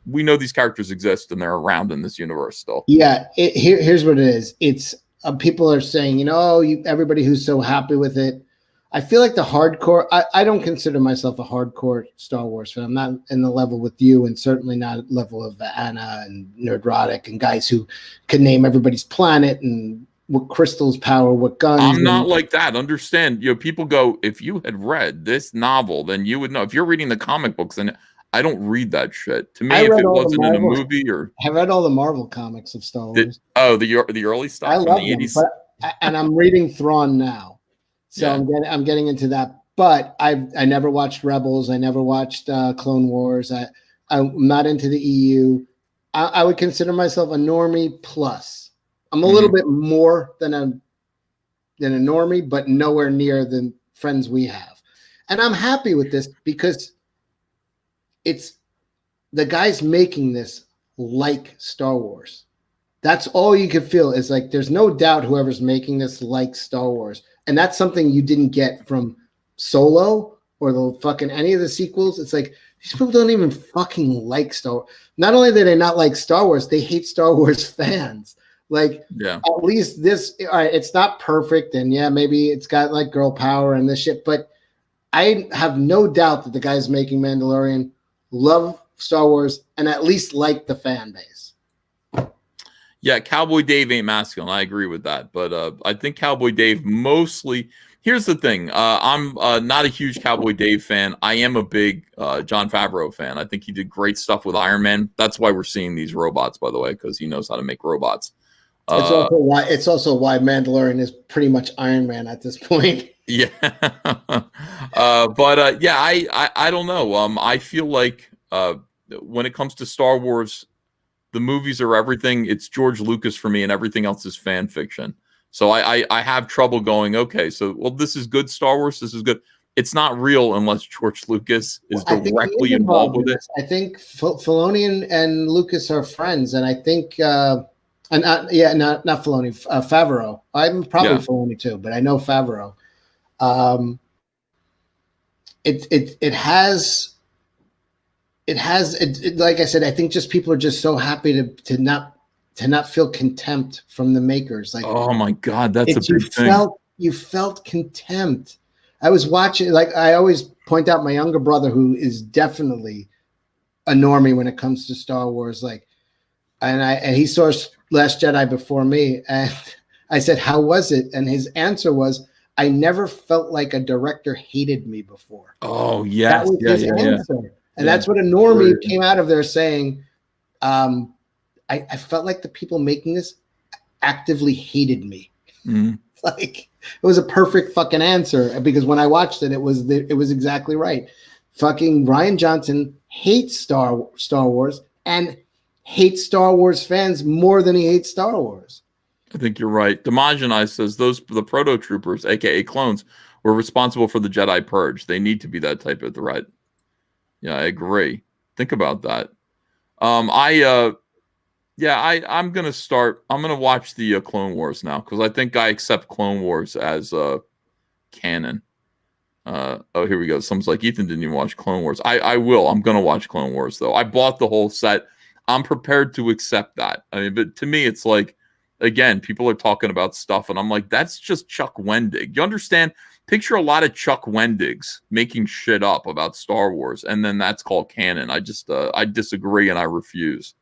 we know these characters exist and they're around in this universe still. Yeah, here's what it is. It's people are saying, everybody who's so happy with it. I feel like the hardcore. I don't consider myself a hardcore Star Wars fan. I'm not in the level with you, and certainly not at the level of Anna and Nerdrotic and guys who can name everybody's planet and what crystals power what guns. I'm not like that. Understand? People go, if you had read this novel, then you would know. If you're reading the comic books, then I don't read that shit. To me, if it wasn't in a movie or I read all the Marvel comics of Star Wars. The early stuff. I love the 80s. And I'm reading Thrawn now, so yeah. I'm getting into that. But I never watched Rebels. I never watched Clone Wars. I'm not into the EU. I would consider myself a normie plus. I'm a little bit more than a normie, but nowhere near the friends we have. And I'm happy with this because it's the guys making this like Star Wars. That's all you can feel is like there's no doubt whoever's making this likes Star Wars. And that's something you didn't get from Solo or the fucking any of the sequels. It's like these people don't even fucking like Star Wars. Not only do they not like Star Wars, they hate Star Wars fans. Like, at least this, all right, it's not perfect. And yeah, maybe it's got like girl power and this shit. But I have no doubt that the guys making Mandalorian love Star Wars and at least like the fan base. Yeah, Cowboy Dave ain't masculine. I agree with that. But I think Cowboy Dave mostly, Here's the thing. I'm not a huge Cowboy Dave fan. I am a big Jon Favreau fan. I think he did great stuff with Iron Man. That's why we're seeing these robots, by the way, because he knows how to make robots. It's also why Mandalorian is pretty much Iron Man at this point. Yeah. But yeah, I don't know. I feel like when it comes to Star Wars, the movies are everything. It's George Lucas for me, and everything else is fan fiction. So I have trouble going, okay, so, well, this is good Star Wars. This is good. It's not real unless George Lucas is directly involved with it. I think Filoni and Lucas are friends. And I think, not Filoni, Favreau. I'm probably Filoni too, but I know Favreau. It has, like I said, I think just people are just so happy to not feel contempt from the makers. Like, oh my God, that's a big thing. You felt contempt. I was watching, like I always point out, my younger brother, who is definitely a normie when it comes to Star Wars. Like, and he saw Last Jedi before me, and I said, "How was it?" And his answer was, "I never felt like a director hated me before." Oh yes, that was his answer, and that's what a normie came out of there saying. I felt like the people making this actively hated me. Like, it was a perfect fucking answer, because when I watched it, it was exactly right. Fucking Rian Johnson hates Star Wars and hates Star Wars fans more than he hates Star Wars. I think you're right. Demajanai says the proto troopers, aka clones, were responsible for the Jedi purge. They need to be that type of threat. Yeah, I agree. Think about that. I'm gonna watch the Clone Wars now, because I think I accept Clone Wars as canon. Here we go. Someone's like, Ethan didn't even watch Clone Wars. I will. I'm gonna watch Clone Wars though. I bought the whole set. I'm prepared to accept that. I mean, but to me, it's like, again, people are talking about stuff, and I'm like, that's just Chuck Wendig. You understand? Picture a lot of Chuck Wendigs making shit up about Star Wars, and then that's called canon. I disagree, and I refuse.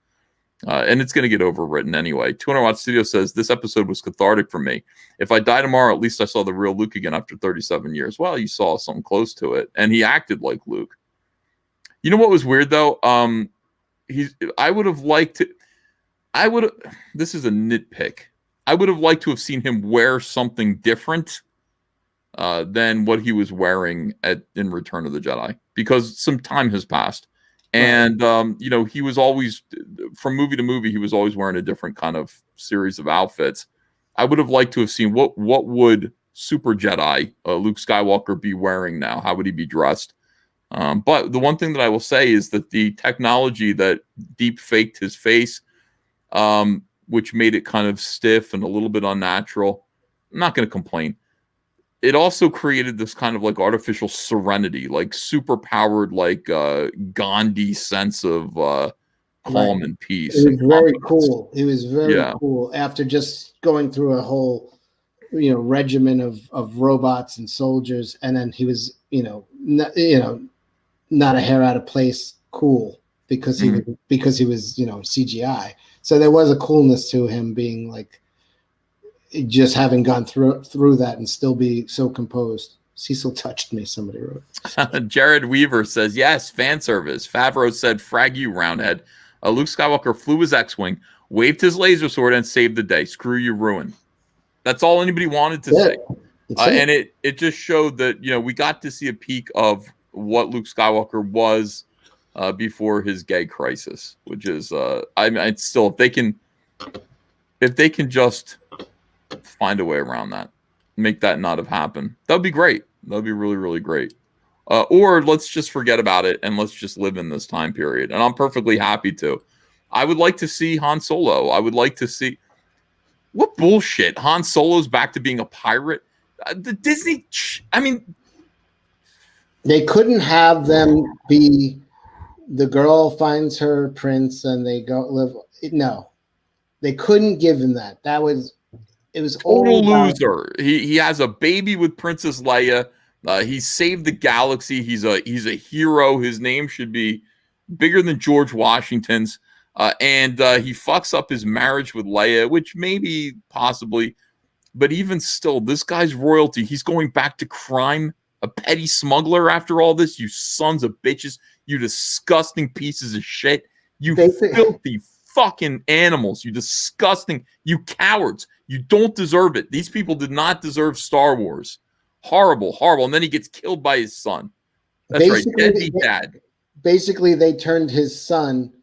And it's going to get overwritten anyway. 200 Watt Studio says, this episode was cathartic for me. If I die tomorrow, at least I saw the real Luke again after 37 years. Well, you saw something close to it. And he acted like Luke. You know what was weird, though? I would have liked to... This is a nitpick. I would have liked to have seen him wear something different than what he was wearing in Return of the Jedi. Because some time has passed. And, he was always, from movie to movie, he was always wearing a different kind of series of outfits. I would have liked to have seen what would Super Jedi Luke Skywalker be wearing now? How would he be dressed? But the one thing that I will say is that the technology that deep faked his face, which made it kind of stiff and a little bit unnatural, I'm not going to complain. It also created this kind of like artificial serenity, like super powered, like Gandhi sense of calm and peace. It was very cool. It was very cool after just going through a whole, regimen of robots and soldiers, and then he was, not a hair out of place, cool, because he was CGI. So there was a coolness to him being like, just having gone through that and still be so composed. Cecil touched me, somebody wrote. Jared Weaver says, yes, fan service. Favreau said, frag you, roundhead. Luke Skywalker flew his X-Wing, waved his laser sword, and saved the day. Screw you, ruin. That's all anybody wanted to say. And it just showed that, we got to see a peek of what Luke Skywalker was before his gay crisis, which is, it's still, if they can just find a way around that, make that not have happened, that'd be great. That'd be really, really great. Or let's just forget about it and let's just live in this time period. And I'm perfectly happy to. I would like to see Han Solo. I would like to see what bullshit. Han Solo's back to being a pirate. The Disney, they couldn't have them be the girl finds her prince and they go live. No, they couldn't give him that. It was total loser. He has a baby with Princess Leia. He saved the galaxy. He's a hero. His name should be bigger than George Washington's. And he fucks up his marriage with Leia, which maybe possibly, But even still, this guy's royalty, he's going back to crime, a petty smuggler after all this. You sons of bitches, you disgusting pieces of shit, you filthy fucking animals, you disgusting, you cowards. You don't deserve it. These people did not deserve Star Wars. Horrible, horrible. And then he gets killed by his son. That's right, deadbeat dad. Basically, they turned his son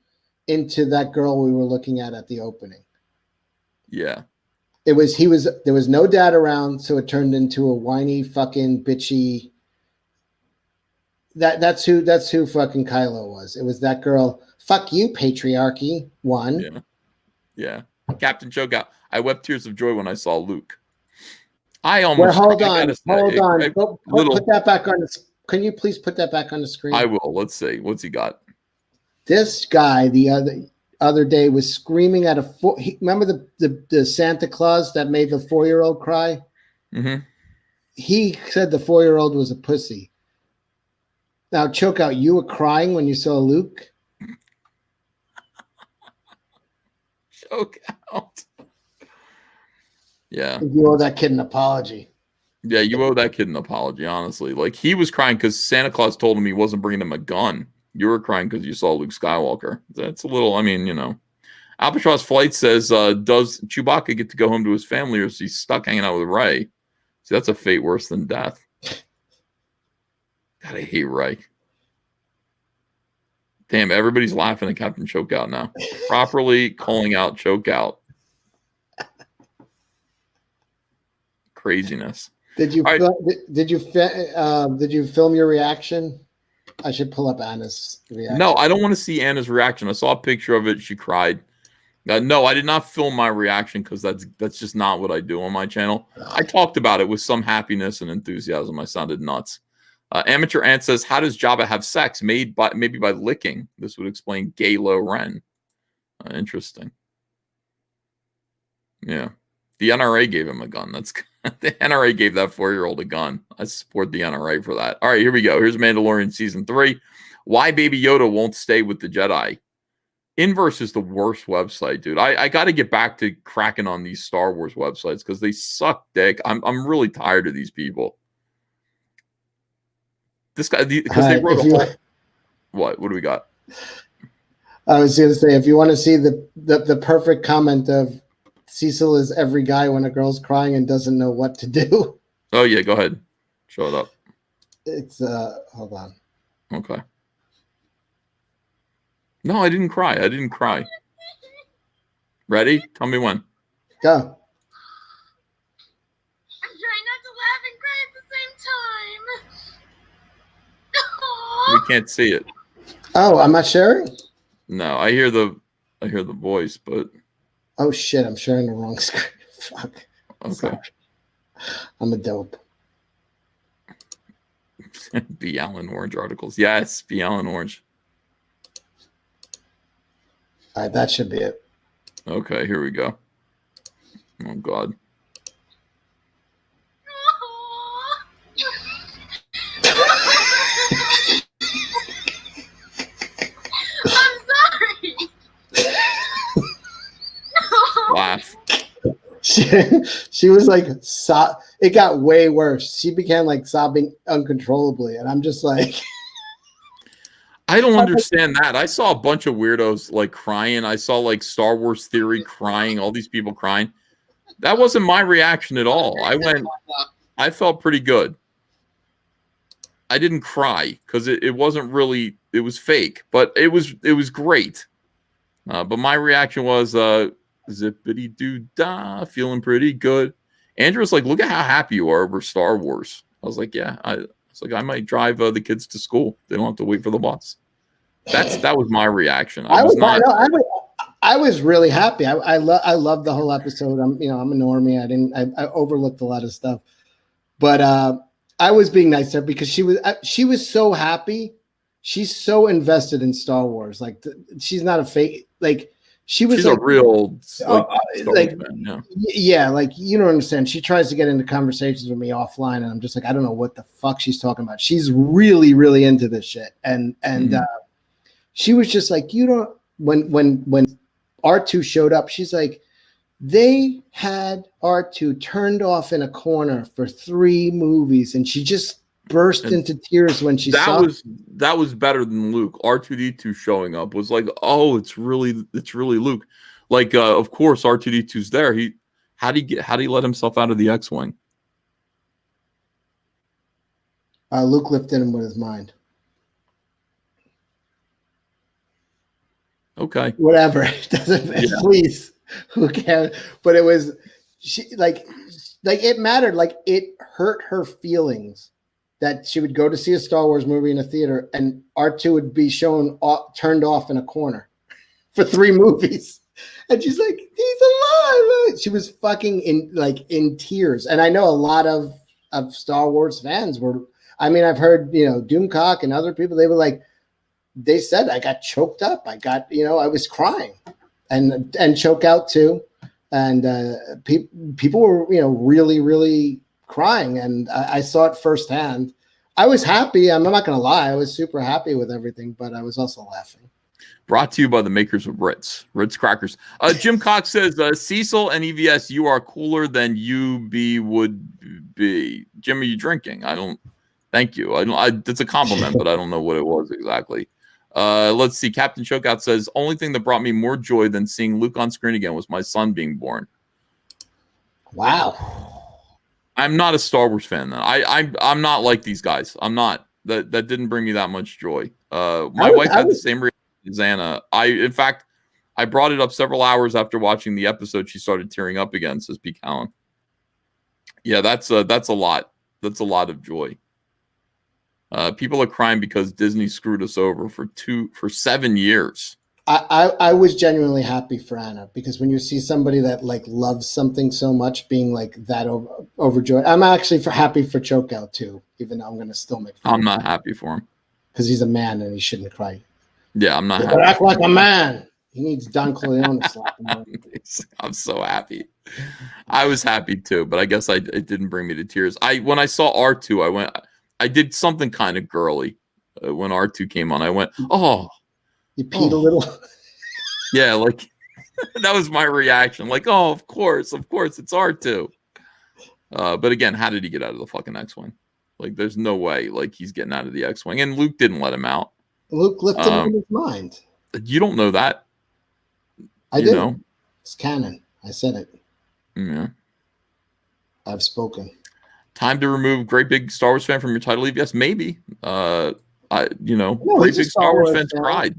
into that girl we were looking at the opening. Yeah. There was no dad around, so it turned into a whiny fucking bitchy. That's who fucking Kylo was. It was that girl. Fuck you, patriarchy. One. Yeah. Captain Chokeout. I wept tears of joy when I saw Luke. I almost. Well, hold on. Put that back on the. Can you please put that back on the screen? I will. Let's see. What's he got? This guy the other day was screaming at remember the Santa Claus that made the 4-year-old cry? Mm-hmm. He said the 4-year-old was a pussy. Now, Chokeout, you were crying when you saw Luke? Chokeout. Yeah. You owe that kid an apology. Yeah, you owe that kid an apology, honestly. Like, he was crying because Santa Claus told him he wasn't bringing him a gun. You were crying because you saw Luke Skywalker. That's a little, I mean, you know. Albatross Flight says, does Chewbacca get to go home to his family, or is he stuck hanging out with Rey? See, that's a fate worse than death. God, I hate Rey. Damn, everybody's laughing at Captain Chokeout now. Properly calling out Chokeout. Craziness. Did you film your reaction? I should pull up Anna's reaction. No, I don't want to see Anna's reaction. I saw a picture of it. She cried. No, I did not film my reaction because that's just not what I do on my channel. I talked about it with some happiness and enthusiasm. I sounded nuts. Amateur Ant says, how does Jabba have sex? Maybe by licking. This would explain Galo Ren. Interesting. Yeah. The NRA gave him a gun. The NRA gave that 4-year-old a gun. I support the NRA for that. All right, here we go. Here's Mandalorian Season 3. Why Baby Yoda won't stay with the Jedi. Inverse is the worst website, dude. I got to get back to cracking on these Star Wars websites because they suck dick. I'm really tired of these people. This guy, because they wrote a whole... What do we got? I was going to say, if you want to see the perfect comment of Cecil is every guy when a girl's crying and doesn't know what to do. Oh, yeah, go ahead. Show it up. It's, hold on. Okay. No, I didn't cry. Ready? Tell me when. Go. I'm trying not to laugh and cry at the same time. We can't see it. Oh, I'm not sharing? No, I hear the voice, but... Oh, shit, I'm sharing the wrong screen. Fuck. Okay. Sorry. I'm a dope. B. Allen Orange articles. Yes, B. Allen Orange. All right, that should be it. Okay, here we go. Oh, God. I'm sorry. Laugh. She was like, it got way worse. She began like sobbing uncontrollably. And I'm just like... I don't understand that. I saw a bunch of weirdos like crying. I saw like Star Wars Theory crying, all these people crying. That wasn't my reaction at all. I felt pretty good. I didn't cry because it wasn't really, it was fake, but it was great. But my reaction was zippity doo dah, feeling pretty good. Andrew was like, look at how happy you are over Star Wars. I was like, yeah, it's like I might drive the kids to school. They don't have to wait for the bus. That was my reaction. I was really happy. I love the whole episode. I'm a normie. I overlooked a lot of stuff, but I was being nice to her because she was so happy. She's so invested in Star Wars. Like she's not a fake. Like she's like, a real like yeah, like you don't understand. She tries to get into conversations with me offline, and I'm just like, I don't know what the fuck she's talking about. She's really, really into this shit, and she was just like, you don't. When R2 showed up, she's like, They had R2 turned off in a corner for 3 movies, and she just burst into tears when she saw that was better than Luke. R2D2 showing up was like, oh, it's really Luke. Like, of course, R2D2's there. How do he let himself out of the X-wing? Luke lifted him with his mind. Okay. Whatever. It doesn't please. Who cares? But it was like it mattered. Like, it hurt her feelings that she would go to see a Star Wars movie in a theater and R2 would be shown turned off in a corner for 3 movies. And she's like, he's alive. She was fucking in tears. And I know a lot of Star Wars fans were, I mean, I've heard, Doomcock and other people, they were like, they said, I got choked up. I got, I was crying and choke out too. And people were, really, really crying. And I saw it firsthand. I was happy. I'm not going to lie. I was super happy with everything, but I was also laughing. Brought to you by the makers of Ritz crackers. Jim Cox says, Cecil and EVS, you are cooler than UB would be. Jim, are you drinking? I don't. Thank you. It's a compliment, but I don't know what it was exactly. Let's see. Captain Chokeout says, only thing that brought me more joy than seeing Luke on screen again was my son being born. Wow. I'm not a Star Wars fan, though. I'm not like these guys. I'm not. That didn't bring me that much joy. My wife had the same reaction as Anna. In fact, I brought it up several hours after watching the episode. She started tearing up again, says Pete Allen. Yeah, that's a lot. That's a lot of joy. People are crying because Disney screwed us over for 7 years. I was genuinely happy for Anna, because when you see somebody that loves something so much being that overjoyed, I'm actually happy for Chokeout too, even though I'm going to still make fun. I'm not happy for him because he's a man and he shouldn't cry. Yeah, I'm not happy. Act like a man. He needs Don Corleone to slap him. I'm so happy. I was happy too, but I guess it didn't bring me to tears. When I saw R2, I did something kind of girly when R2 came on. I went, oh. You peed a little? Yeah, that was my reaction. Oh, of course, it's R2. But again, how did he get out of the fucking X-Wing? There's no way, he's getting out of the X-Wing. And Luke didn't let him out. Luke lifted him in his mind. You don't know that. I did. It's canon. I said it. Yeah. I've spoken. Time to remove great big Star Wars fan from your title, EVS? Maybe. Great big Star Wars fans cried.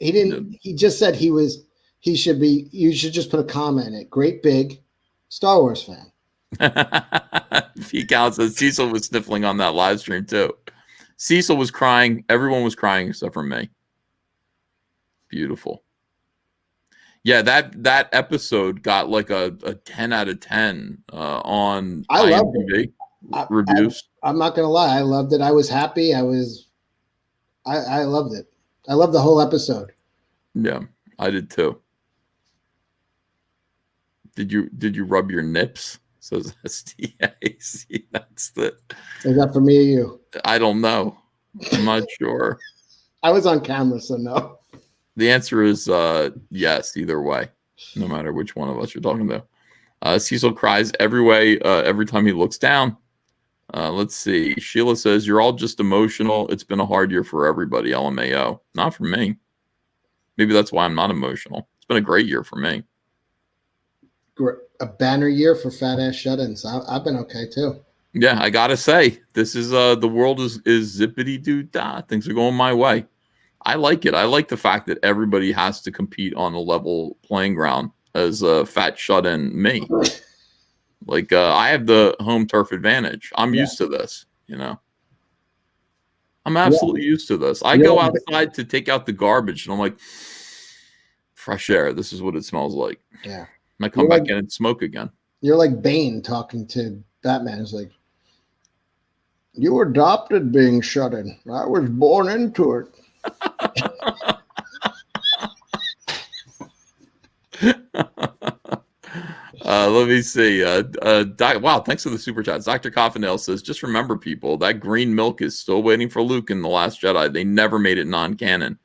He didn't. He just said he should be. You should just put a comment in it. Great big Star Wars fan. Pete Cal says Cecil was sniffling on that live stream too. Cecil was crying. Everyone was crying except for me. Beautiful. Yeah, that episode got a 10 out of 10 on IMDb reviews. I'm not gonna lie. I loved it. I was happy. I loved it. I loved the whole episode. Yeah, I did too. Did you rub your nips? Says STA. See, that's the. Is that for me or you? I don't know. I'm not sure. I was on camera, so no. The answer is yes, either way, no matter which one of us you're talking to. Cecil cries every time he looks down. Let's see. Sheila says, you're all just emotional. It's been a hard year for everybody, LMAO. Not for me. Maybe that's why I'm not emotional. It's been a great year for me. A banner year for fat ass shut-ins. I've been okay too. Yeah, I gotta say, this is the world is zippity doo dah. Things are going my way. I like it. I like the fact that everybody has to compete on a level playing ground as a fat shut-in me. I have the home turf advantage. I'm used to this, I'm absolutely used to this. I go outside to take out the garbage and I'm like, fresh air. This is what it smells like. Yeah. And I come back in and smoke again. You're like Bane talking to Batman. It's like, you were adopted being shut in. I was born into it. Let me see. Wow, thanks for the super chats. Dr. Coffindale says, just remember, people, that green milk is still waiting for Luke in The Last Jedi. They never made it non-canon.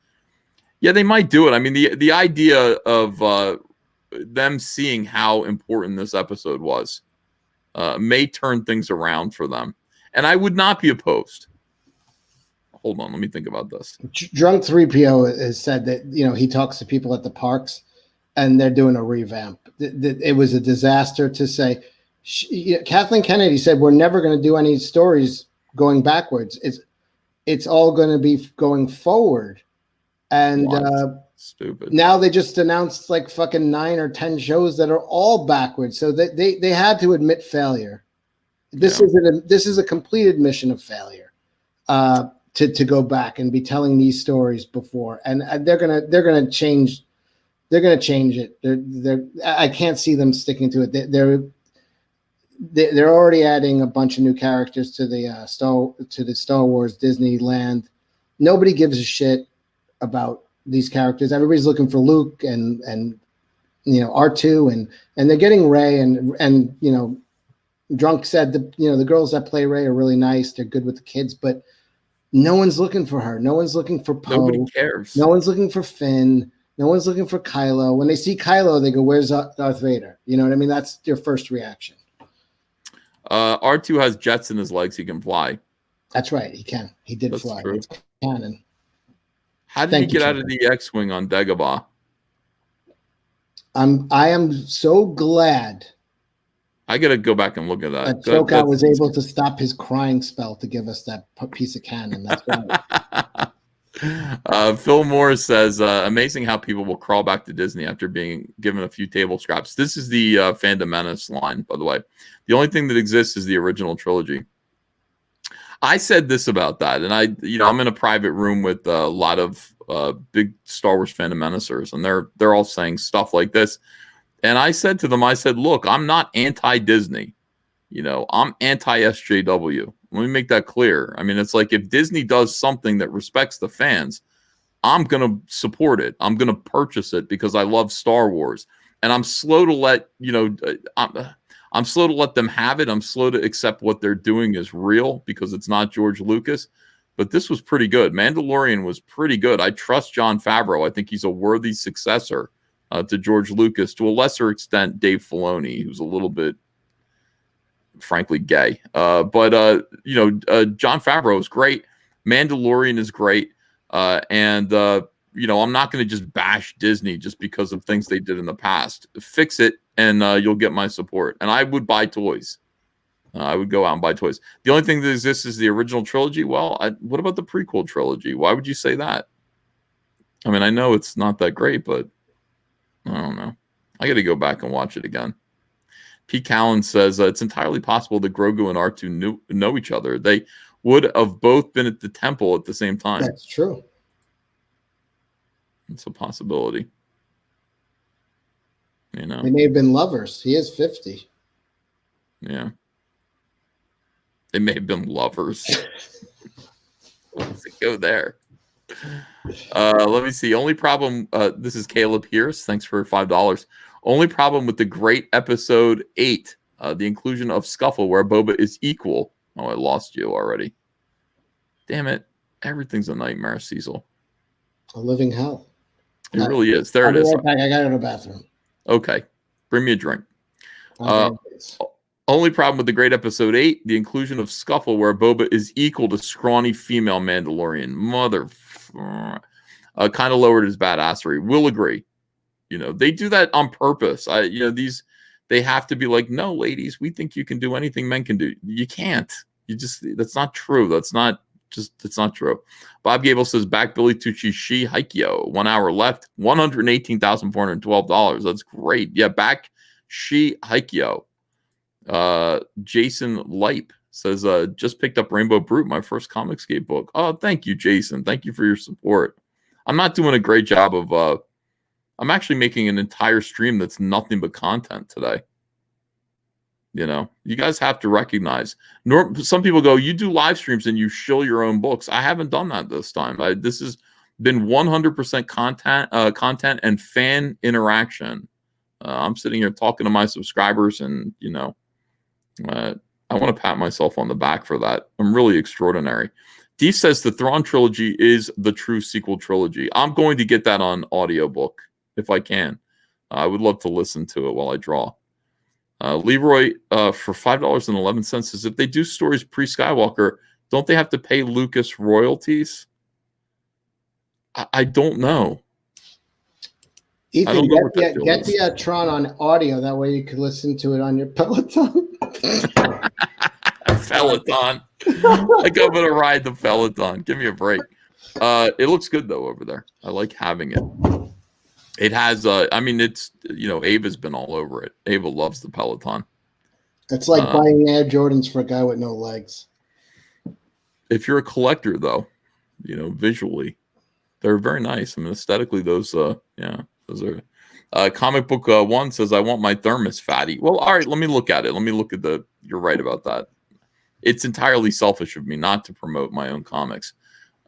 Yeah, they might do it. I mean, the idea of them seeing how important this episode was may turn things around for them. And I would not be opposed. Hold on, let me think about this. Drunk 3PO has said that, he talks to people at the parks and they're doing a revamp. It was a disaster to say. Kathleen Kennedy said, we're never going to do any stories going backwards. It's all going to be going forward. And stupid. Now they just announced like fucking 9 or 10 shows that are all backwards. So they had to admit failure. This is a complete admission of failure. To go back and be telling these stories before, and they're gonna change it. I can't see them sticking to it. They're already adding a bunch of new characters to the Star Wars Disneyland. Nobody gives a shit about these characters. Everybody's looking for Luke and R2 and they're getting Rey and Drunk said the girls that play Rey are really nice. They're good with the kids, but no one's looking for her. No one's looking for Poe. Nobody cares. No one's looking for Finn. No one's looking for Kylo. When they see Kylo, they go, "Where's Darth Vader?" You know what I mean? That's your first reaction. R2 has jets in his legs. He can fly. That's right. He can. He did fly. True. It's canon. How did he get out of the X-wing on Dagobah? I am so glad. I got to go back and look at that. Cho'Gath was able to stop his crying spell to give us that piece of canon. That's right. Phil Moore says, amazing how people will crawl back to Disney after being given a few table scraps. This is the Fandom Menace line, by the way. The only thing that exists is the original trilogy. I said this about that, and I'm in a private room with a lot of big Star Wars Fandom Menacers, and they're all saying stuff like this. And I said to them, look, I'm not anti-Disney. I'm anti-SJW. Let me make that clear. I mean, it's like if Disney does something that respects the fans, I'm going to support it. I'm going to purchase it because I love Star Wars. And I'm slow to let, I'm slow to let them have it. I'm slow to accept what they're doing is real because it's not George Lucas. But this was pretty good. Mandalorian was pretty good. I trust Jon Favreau. I think he's a worthy successor to George Lucas, to a lesser extent, Dave Filoni, who's a little bit, frankly, gay. But Jon Favreau is great. Mandalorian is great. And I'm not going to just bash Disney just because of things they did in the past. Fix it, and you'll get my support. And I would buy toys. I would go out and buy toys. The only thing that exists is the original trilogy. Well, what about the prequel trilogy? Why would you say that? I mean, I know it's not that great, but I don't know. I got to go back and watch it again. Pete Callan says it's entirely possible that Grogu and R2 know each other. They would have both been at the temple at the same time. That's true. It's a possibility. They may have been lovers. He is 50. Yeah. They may have been lovers. Let's go there. Let me see. Only problem. This is Caleb Pierce. Thanks for $5. Only problem with the great episode 8, the inclusion of Scuffle, where Boba is equal. Oh, I lost you already. Damn it! Everything's a nightmare, Cecil. A living hell. It really is. There it is. Right back. I got to the bathroom. Okay, bring me a drink. Only problem with the great episode 8, the inclusion of Scuffle, where Boba is equal to scrawny female Mandalorian. Kind of lowered his badassery. Will agree. They do that on purpose. They have to be like, no, ladies, we think you can do anything men can do. You can't. That's not true. It's not true. Bob Gable says, back Billy Tucci Shi Haikyo. 1 hour left. $118,412. That's great. Yeah, back Shi Haikyo. Jason Lipe says, just picked up Rainbow Brute, my first Comicsgate book. Oh, thank you, Jason. Thank you for your support. I'm not doing a great job of, I'm actually making an entire stream that's nothing but content today. You guys have to recognize. Some people go, you do live streams and you shill your own books. I haven't done that this time. This has been 100% content and fan interaction. I'm sitting here talking to my subscribers, and I want to pat myself on the back for that. I'm really extraordinary. Deef says the Thrawn trilogy is the true sequel trilogy. I'm going to get that on audiobook if I can. I would love to listen to it while I draw. Leroy for $5.11 says, if they do stories pre-Skywalker, don't they have to pay Lucas royalties? I don't know. Ethan, get the Tron on audio. That way you can listen to it on your Peloton. Peloton. Like I'm going to ride the Peloton. Give me a break. It looks good, though, over there. I like having it. It has, I mean, it's, Ava's been all over it. Ava loves the Peloton. It's like buying Air Jordans for a guy with no legs. If you're a collector, though, visually, they're very nice. I mean, aesthetically, those are. Comic Book One says, I want my thermos fatty. Well, all right, let me look at it. Let me look at you're right about that. It's entirely selfish of me not to promote my own comics.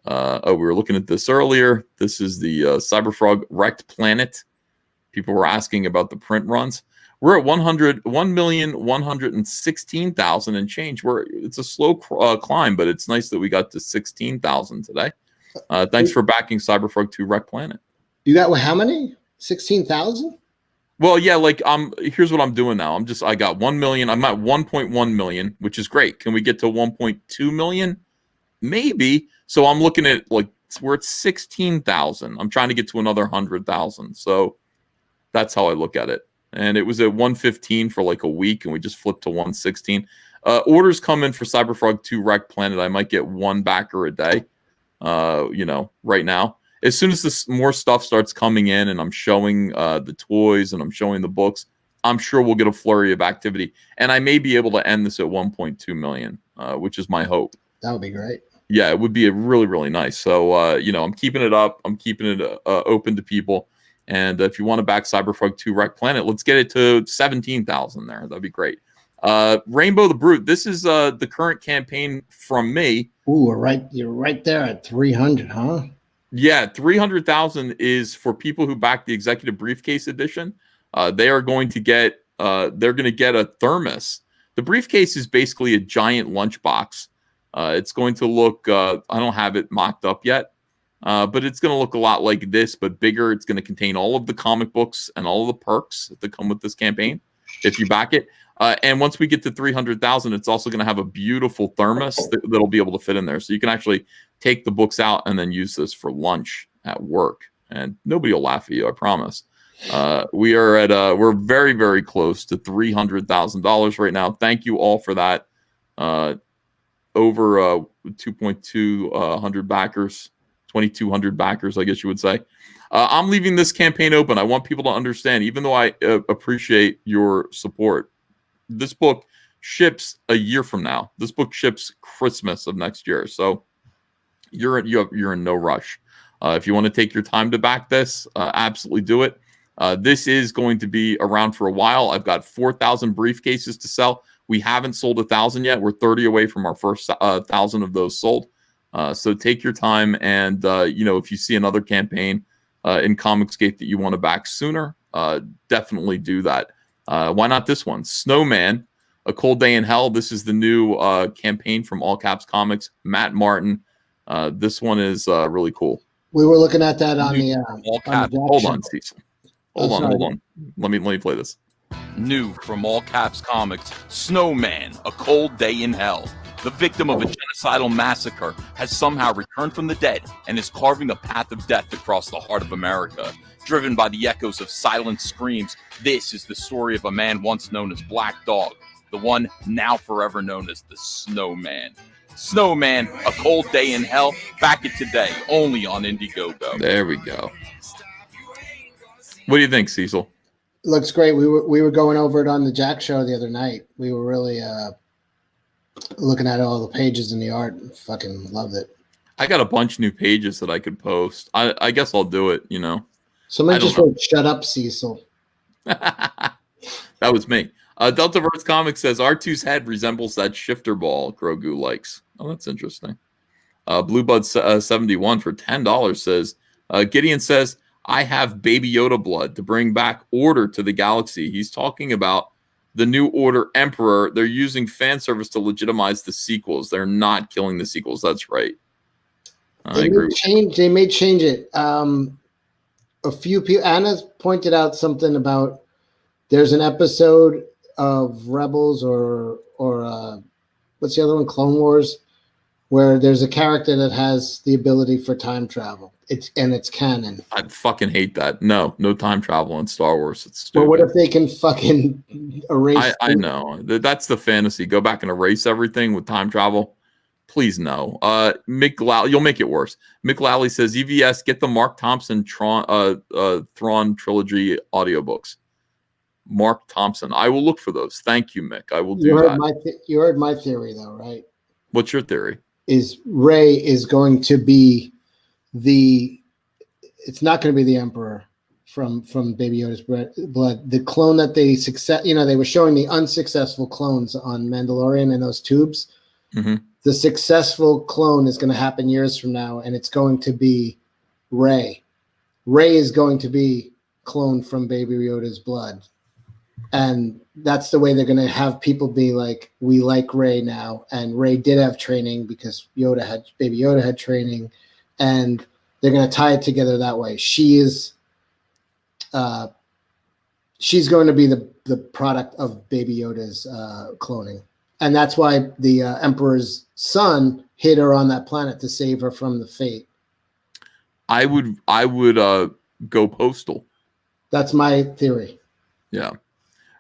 We were looking at this earlier. This is the Cyberfrog Wrecked Planet. People were asking about the print runs. We're at 1,116,000 and change. It's a slow climb, but it's nice that we got to 16,000 today. Thanks for backing Cyberfrog 2 Wrecked Planet. You got how many? 16,000? Well, yeah, here's what I'm doing now. I got 1 million. I'm at 1.1 million, which is great. Can we get to 1.2 million? Maybe. So I'm looking at we're at 16,000. I'm trying to get to another 100,000. So that's how I look at it. And it was at 115 for a week, and we just flipped to 116. Orders come in for Cyberfrog 2 Wrecked Planet. I might get one backer a day. Right now. As soon as more stuff starts coming in and I'm showing the toys and I'm showing the books, I'm sure we'll get a flurry of activity. And I may be able to end this at 1.2 million, which is my hope. That would be great. Yeah, it would be really, really nice. So, I'm keeping it up. I'm keeping it open to people. And if you want to back Cyberfrog 2 Wrecked Planet, let's get it to 17,000 there. That'd be great. Rainbow the Brute. This is the current campaign from me. Ooh, you're right there at 300, huh? Yeah, 300,000 is for people who back the Executive Briefcase Edition. They are going to get a thermos. The briefcase is basically a giant lunchbox. It's going to look. I don't have it mocked up yet, but it's going to look a lot like this, but bigger. It's going to contain all of the comic books and all of the perks that come with this campaign if you back it. And once we get to 300,000, it's also going to have a beautiful thermos that'll be able to fit in there. So you can actually take the books out and then use this for lunch at work. And nobody will laugh at you, I promise. We're very, very close to $300,000 right now. Thank you all for that. Over 2,200 backers, 2,200 backers, I guess you would say. I'm leaving this campaign open. I want people to understand, even though I appreciate your support, this book ships a year from now. This book ships Christmas of next year. So you're in no rush. If you want to take your time to back this, absolutely do it. This is going to be around for a while. I've got 4,000 briefcases to sell. We haven't sold 1,000 yet. We're 30 away from our first 1,000 of those sold. So take your time. And, if you see another campaign in Comicsgate that you want to back sooner, definitely do that. Why not this one? Snowman, A Cold Day in Hell. This is the new campaign from All Caps Comics, Matt Martin. This one is really cool. We were looking at that on the All Caps. Hold on, Cecil. Hold on. Let me play this. New from All Caps Comics, Snowman, A Cold Day in Hell. The victim of a genocidal massacre has somehow returned from the dead and is carving a path of death across the heart of America. Driven by the echoes of silent screams, this is the story of a man once known as Black Dog, the one now forever known as the Snowman. Snowman, A Cold Day in Hell, back it today, only on Indiegogo. There we go. What do you think, Cecil? Looks great. We were going over it on the Jack show the other night. We were really looking at all the pages and the art. Fucking loved it. I got a bunch of new pages that I could post. I guess I'll do it, Somebody just wrote, "Shut up, Cecil." That was me. Deltaverse Comics says R2's head resembles that shifter ball Grogu likes. Oh, that's interesting. Bluebud71 for $10 says, Gideon says, I have Baby Yoda blood to bring back order to the galaxy. He's talking about the New Order Emperor. They're using fan service to legitimize the sequels. They're not killing the sequels. That's right. I agree. They may change it. a few people. Anna's pointed out something about there's an episode of Rebels or what's the other one? Clone Wars, where there's a character that has the ability for time travel. It's canon. I fucking hate that. No time travel in Star Wars. It's stupid. Well, what if they can fucking erase? I know that's the fantasy. Go back and erase everything with time travel. Please no. Mick Lally, you'll make it worse. Mick Lally says, EVS, get the Mark Thompson Thrawn trilogy audiobooks. Mark Thompson. I will look for those. Thank you, Mick. I will do that. You heard my theory, though, right? What's your theory? Is Rey is going to be it's not going to be the Emperor from Baby Yoda's blood. The clone that they were showing the unsuccessful clones on Mandalorian in those tubes. Mm-hmm. The successful clone is going to happen years from now, and it's going to be Rey. Rey is going to be cloned from Baby Yoda's blood. And that's the way they're going to have people be like, we like Rey now. And Rey did have training because Baby Yoda had training. And they're going to tie it together that way. She's going to be the product of Baby Yoda's cloning. And that's why the Emperor's son hid her on that planet to save her from the fate. I would go postal. That's my theory. Yeah.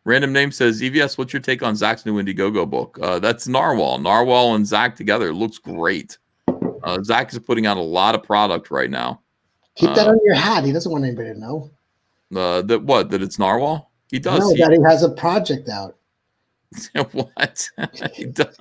Random Name says, EVS, what's your take on Zach's new Indiegogo book? That's Narwhal. Narwhal and Zach together. It looks great. Zach is putting out a lot of product right now. Keep that on your hat. He doesn't want anybody to know. That it's Narwhal? He does. No, that he has a project out. What? He does.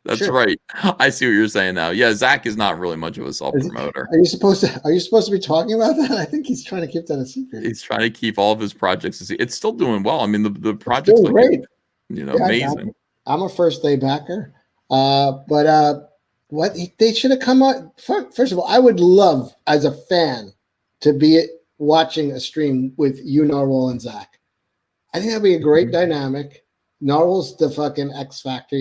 That's Sure. right. I see what you're saying now. Yeah, Zach is not really much of a self-promoter. Are you supposed to be talking about that? I think he's trying to keep that a secret. He's trying to keep all of his projects. It's still doing well. I mean, the project's like, great. Amazing. I'm a first day backer. But they should have come out. First of all, I would love as a fan to be watching a stream with you, Narwhal, and Zach. I think that'd be a great dynamic. Narwhal's the fucking X Factor,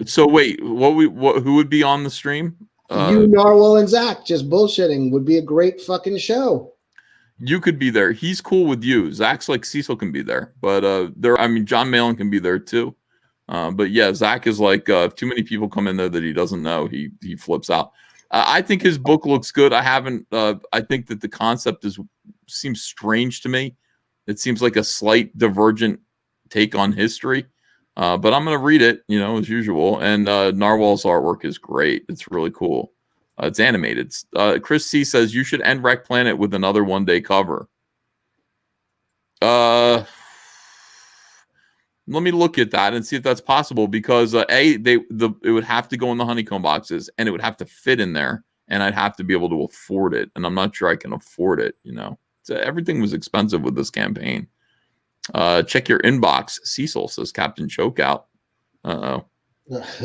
So wait, who would be on the stream? You, Narwhal, and Zach just bullshitting would be a great fucking show. You could be there. He's cool with you. Zach's like Cecil can be there, but John Malin can be there too. But yeah, Zach is like too many people come in there that he doesn't know. He flips out. I think his book looks good. I think that the concept seems strange to me. It seems like a slight divergent take on history. But I'm going to read it, as usual. And Narwhal's artwork is great. It's really cool. It's animated. Chris C says you should end Wreck Planet with another one-day cover. Let me look at that and see if that's possible, because it would have to go in the honeycomb boxes, and it would have to fit in there, and I'd have to be able to afford it, and I'm not sure I can afford it. So everything was expensive with this campaign. Check your inbox. Cecil, says Captain Chokeout. I'll watch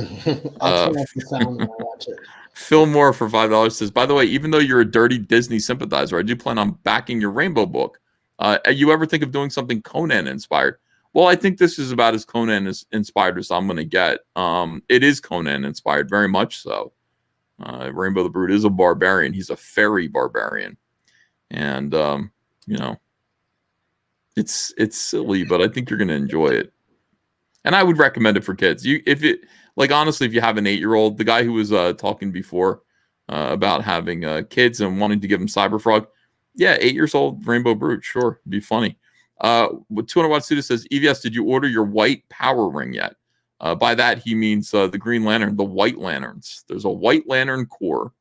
it. Phil Moore for $5 says, by the way, even though you're a dirty Disney sympathizer, I do plan on backing your Rainbow book. You ever think of doing something Conan inspired? Well, I think this is about as Conan inspired as I'm going to get. It is Conan inspired, very much so. Rainbow the Brute is a barbarian. He's a fairy barbarian. And, it's silly, but I think you're going to enjoy it. And I would recommend it for kids. Honestly, if you have an 8-year-old, the guy who was talking before about having kids and wanting to give them Cyberfrog, yeah, 8 years old, Rainbow Brute, sure, it'd be funny. 200 Watt Studio says, EVS, did you order your white power ring yet? By that, he means the Green Lantern, the White Lanterns. There's a White Lantern Corps.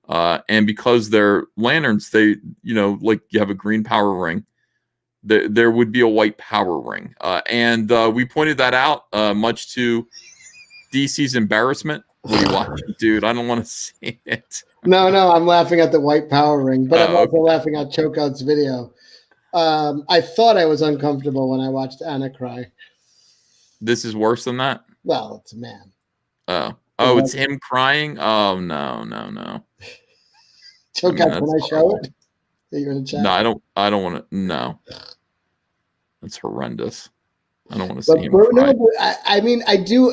And because they're lanterns, they, like you have a green power ring, there would be a white power ring. And we pointed that out, much to DC's embarrassment. What are you watching? Dude, I don't want to see it. No, I'm laughing at the white power ring, but I'm also laughing at Chokeout's video. I thought I was uncomfortable when I watched Anna cry. This is worse than that? Well, it's a man. Oh, it's him crying? Oh, no. Chokeout, can I show it? Are you going to chat? No, I don't want to. No. That's horrendous. I don't want to see him cry. No, I do.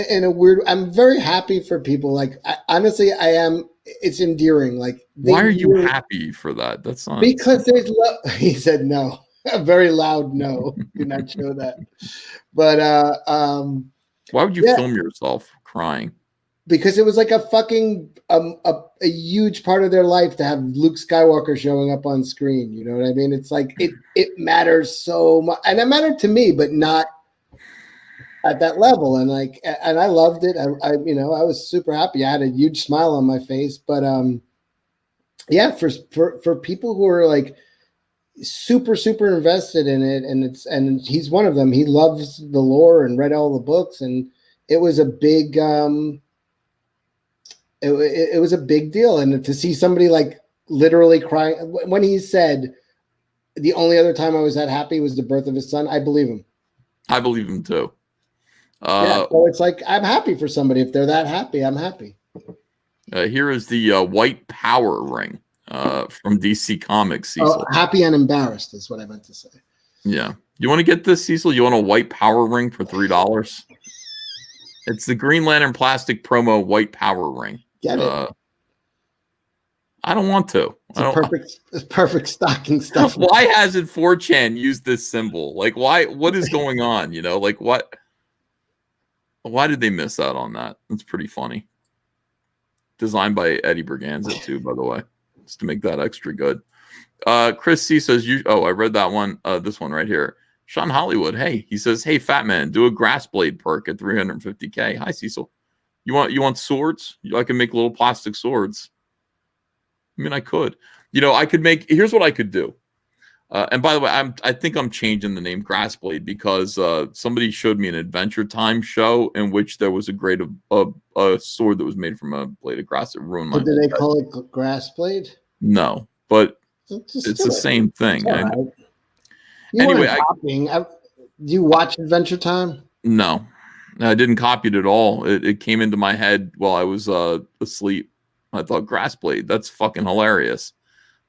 In a weird, I'm very happy for people. Like, honestly, I am it's endearing. Like, Why are you really, happy for that? That's not because they love. He said no, a very loud no. Do not show that. But why would you yeah, film yourself crying? because it was like a fucking a huge part of their life to have Luke Skywalker showing up on screen. You know what I mean? It's like it matters so much, and it mattered to me, but not at that level. And like, and I loved it. I you know, I was super happy. I had a huge smile on my face. But yeah, for people who are like super invested in it, and he's one of them. He loves the lore and read all the books, and it was a big it was a big deal. And to see somebody like literally crying when he said the only other time I was that happy was the birth of his son, I believe him. I believe him too. Yeah, so it's like, I'm happy for somebody. If they're that happy, I'm happy. Here is the white power ring from DC Comics, Cecil. Oh, happy and embarrassed is what I meant to say. Yeah. You want to get this, Cecil? You want a white power ring for $3? It's the Green Lantern plastic promo white power ring. Get it. I don't want to. It's perfect stocking stuff. Why hasn't 4chan used this symbol? Like, why? What is going on? You know, like what? Why did they miss out on that? That's pretty funny. Designed by Eddie Berganza too, by the way, just to make that extra good. Chris C says, I read that one. This one right here. Sean Hollywood. Hey, he says, hey, fat man, do a grass blade perk at 350K. Hi, Cecil. You want swords? I can make little plastic swords. I mean, I could. You know, I could make. Here's what I could do. And by the way, I think I'm changing the name Grassblade because somebody showed me an Adventure Time show in which there was a sword that was made from a blade of grass that ruined my. But did they call it Grassblade? No, but it's the same thing. Right. Anyway, do you watch Adventure Time? No, I didn't copy it at all. It came into my head while I was asleep. I thought Grassblade, that's fucking hilarious.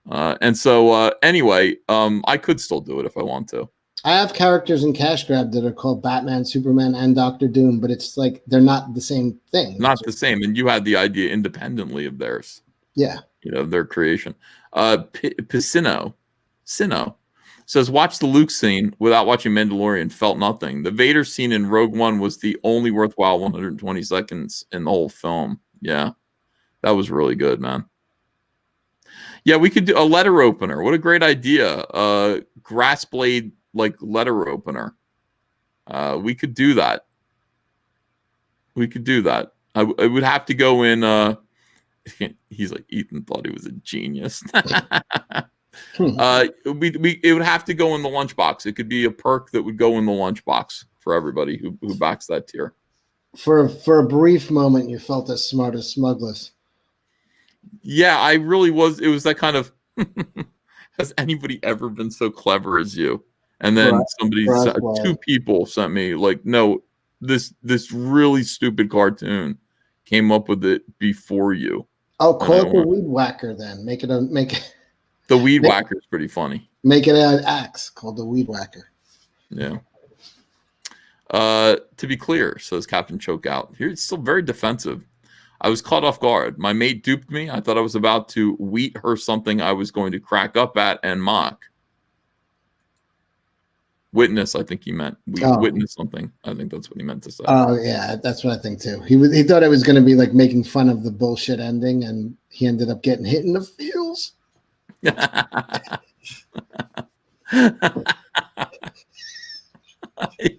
And so anyway, I could still do it if I want to. I have characters in Cash Grab that are called Batman, Superman, and Doctor Doom, but it's like they're not the same thing. Not the same. And you had the idea independently of theirs. Yeah. You know, their creation. Piscino says, watch the Luke scene without watching Mandalorian. Felt nothing. The Vader scene in Rogue One was the only worthwhile 120 seconds in the whole film. Yeah. That was really good, man. Yeah, we could do a letter opener. What a great idea. Grassblade like letter opener. We could do that. I would have to go in. He's like, Ethan thought he was a genius. It would have to go in the lunchbox. It could be a perk that would go in the lunchbox for everybody who backs that tier. For a brief moment, you felt as smart as Smuggler's. Yeah, I really was. It was that kind of, has anybody ever been so clever as you? And then two people sent me like, no, this really stupid cartoon came up with it before you. Oh, call it the Weed Whacker then. Make it. The Weed Whacker is pretty funny. Make it an axe called the Weed Whacker. Yeah. To be clear, says Captain Chokeout. Here it's still very defensive. I was caught off guard. My mate duped me. I thought I was about to wheat her something I was going to crack up at and mock. Witness, I think he meant. Witness something. I think that's what he meant to say. Oh, yeah, that's what I think too. He thought it was going to be like making fun of the bullshit ending, and he ended up getting hit in the feels. He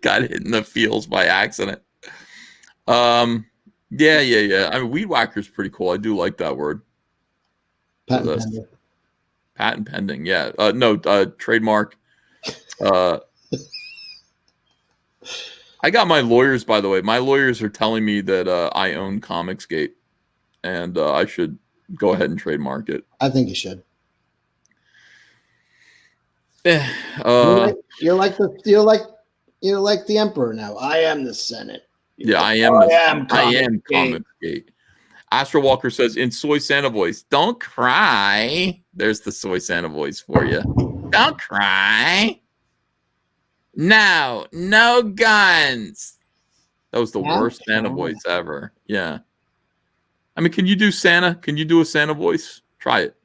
got hit in the feels by accident. Yeah. I mean, Weed Whacker is pretty cool. I do like that word. Patent pending. Patent pending. Yeah. No, trademark. I got my lawyers, by the way. My lawyers are telling me that I own Comicsgate, and I should go ahead and trademark it. I think you should. You're like the emperor now. I am the Senate. I am Comicsgate. Astro Walker says in Soy Santa voice, "Don't cry." There's the Soy Santa voice for you. Don't cry. No guns. That was the worst Santa voice ever. Yeah. I mean, can you do Santa? Can you do a Santa voice? Try it.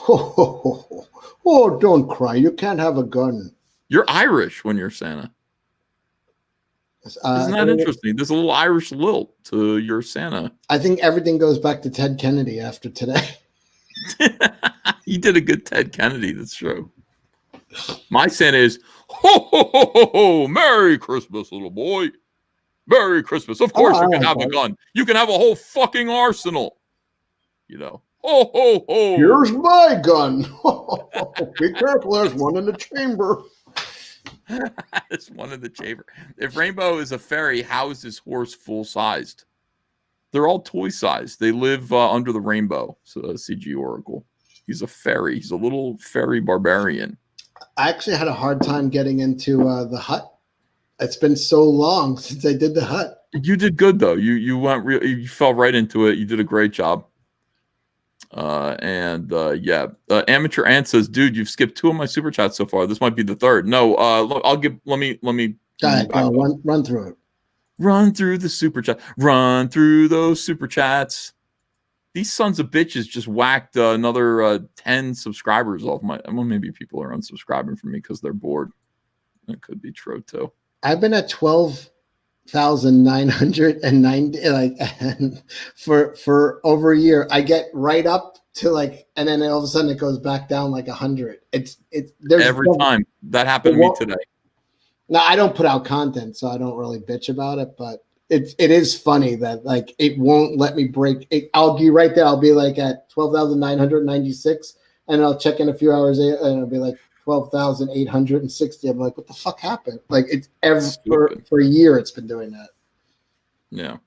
Oh, don't cry. You can't have a gun. You're Irish when you're Santa. Isn't that interesting? There's a little Irish lilt to your Santa. I think everything goes back to Ted Kennedy after today. You did a good Ted Kennedy. That's true. My Santa is, ho, ho, ho, ho, ho, Merry Christmas, little boy. Merry Christmas. Of course you can have a gun. You can have a whole fucking arsenal. You know. Ho, ho, ho. Here's my gun. Be careful. There's one in the chamber. There's one in the chamber. If Rainbow is a fairy, how is this horse full-sized? They're all toy-sized. They live under the rainbow. So CG Oracle. He's a fairy. He's a little fairy barbarian. I actually had a hard time getting into the hut. It's been so long since I did the hut. You did good though. You went you fell right into it. You did a great job. Amateur Ant says, "Dude, you've skipped 2 of my super chats so far. This might be the 3rd." No, let me. Go ahead, run through it. Run through the super chat. Run through those super chats. These sons of bitches just whacked another 10 subscribers off my. Well, maybe people are unsubscribing from me because they're bored. That could be true too. I've been at 12,990 and for over a year. I get right up to and then all of a sudden it goes back down 100. There's every time that happened to me today. Now I don't put out content, so I don't really bitch about it, but it is funny that it won't let me break it. I'll be right there. I'll be at 12,996, and I'll check in a few hours and it'll be 12,860. I'm like, what the fuck happened? It's for a year it's been doing that. Yeah.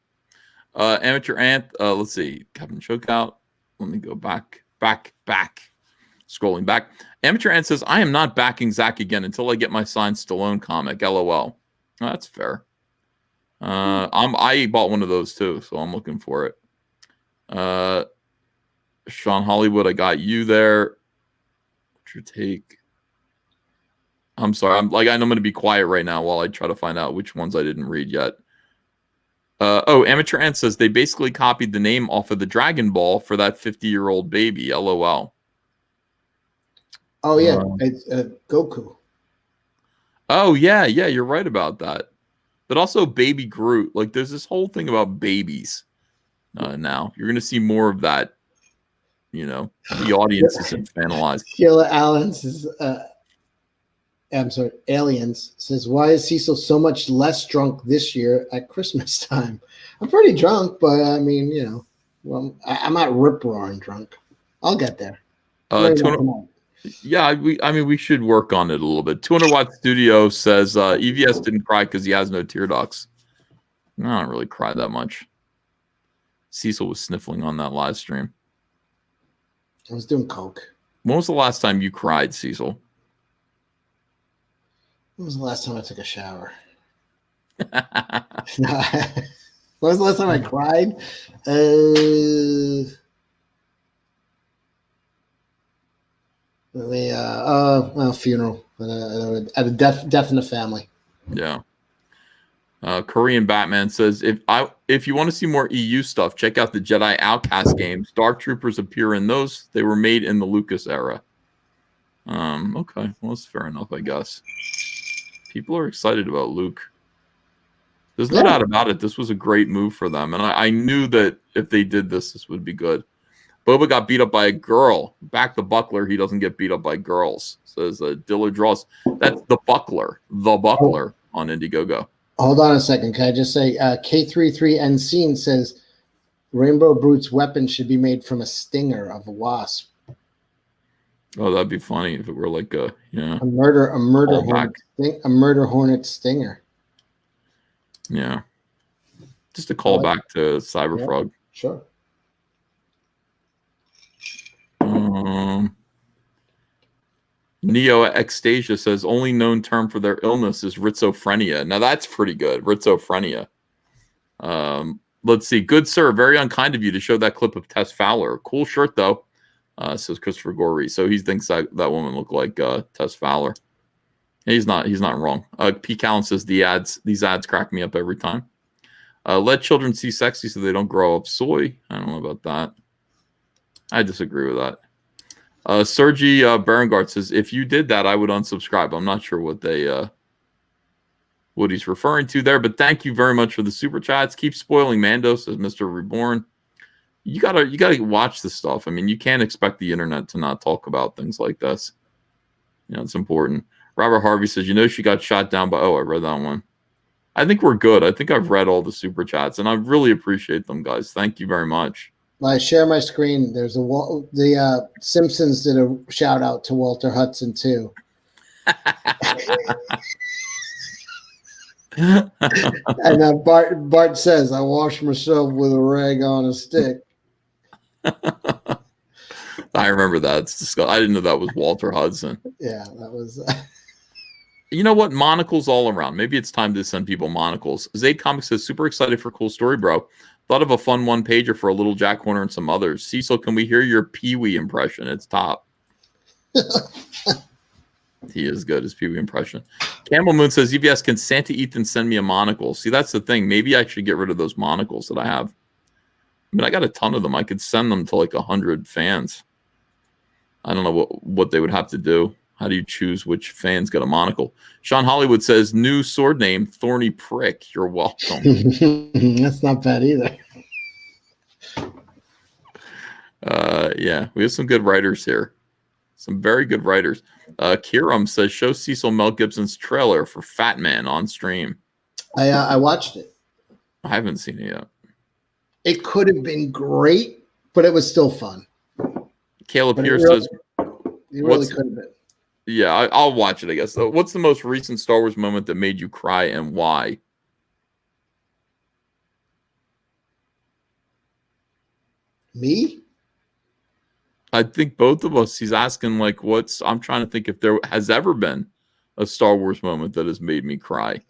Amateur Ant, let's see. Captain Chokeout. Let me go back. Scrolling back. Amateur Ant says, I am not backing Zach again until I get my signed Stallone comic. LOL. Oh, that's fair. I bought one of those too, so I'm looking for it. Sean Hollywood, I got you there. What's your take? I'm sorry. I'm going to be quiet right now while I try to find out which ones I didn't read yet. Amateur Ant says they basically copied the name off of the Dragon Ball for that 50-year-old baby. LOL. Oh yeah, it's Goku. Oh yeah, you're right about that. But also Baby Groot. There's this whole thing about babies. Now you're gonna see more of that. You know, the audience is infantilized. Sheila Allen says, Aliens says, why is Cecil so much less drunk this year at Christmas time? I'm pretty drunk, but I mean, I'm not rip roaring drunk. I'll get there. Yeah, we should work on it a little bit. 200 Watt Studio says EVS didn't cry because he has no tear ducts. I don't really cry that much. Cecil was sniffling on that live stream. I was doing coke. When was the last time you cried, Cecil? When was the last time I took a shower? When was the last time I cried? A funeral at a death in the family. Yeah. Korean Batman says if you want to see more EU stuff, check out the Jedi Outcast games. Dark Troopers appear in those. They were made in the Lucas era. Okay, well that's fair enough, I guess. People are excited about Luke. There's no doubt about it. This was a great move for them, and I knew that if they did this would be good. Boba got beat up by a girl. Back the buckler. He doesn't get beat up by girls. Says Diller Dross. That's the buckler. The buckler on Indiegogo. Hold on a second. Can I just say K33 Scene says Rainbow Brute's weapon should be made from a stinger of a wasp. Oh, that'd be funny if it were like a murder hornet stinger. Yeah. Just a call back to Cyberfrog. Yeah, sure. Neo Ecstasia says only known term for their illness is rhizophrenia. Now that's pretty good. Rhizophrenia. Let's see. Good sir, very unkind of you to show that clip of Tess Fowler. Cool shirt though, says Christopher Gorey. So he thinks that woman looked like Tess Fowler. He's not wrong. P. Callan says these ads crack me up every time. Let children see sexy so they don't grow up soy. I don't know about that. I disagree with that. Sergey Berengard says, if you did that, I would unsubscribe. I'm not sure what he's referring to there, but thank you very much for the super chats. Keep spoiling Mando, says Mr. Reborn. You gotta watch this stuff. I mean, you can't expect the internet to not talk about things like this. You know, it's important. Robert Harvey says, she got shot down by, I read that one. I think we're good. I think I've read all the super chats, and I really appreciate them, guys. Thank you very much. I share my screen. There's the Simpsons did a shout out to Walter Hudson too. And Bart says, "I wash myself with a rag on a stick." I remember that. It's disgusting. I didn't know that was Walter Hudson. Yeah, that was. You know what? Monocles all around. Maybe it's time to send people monocles. Zayd Comics says, super excited for cool story, bro. Thought of a fun one-pager for a little Jack Horner and some others. Cecil, can we hear your Pee-wee impression? It's top. He is good, his Pee-wee impression. Campbell Moon says, EBS, can Santa Ethan send me a monocle? See, that's the thing. Maybe I should get rid of those monocles that I have. I mean, I got a ton of them. I could send them to like 100 fans. I don't know what they would have to do. How do you choose which fans get a monocle? Sean Hollywood says, new sword name, Thorny Prick. You're welcome. That's not bad either. Yeah, we have some good writers here. Some very good writers. Kiram says, show Cecil Mel Gibson's trailer for Fat Man on stream. I watched it. I haven't seen it yet. It could have been great, but it was still fun. Caleb Pierce says, it really could have been. Yeah, I'll watch it, I guess. So what's the most recent Star Wars moment that made you cry and why? Me? I think both of us. He's asking, like, I'm trying to think if there has ever been a Star Wars moment that has made me cry.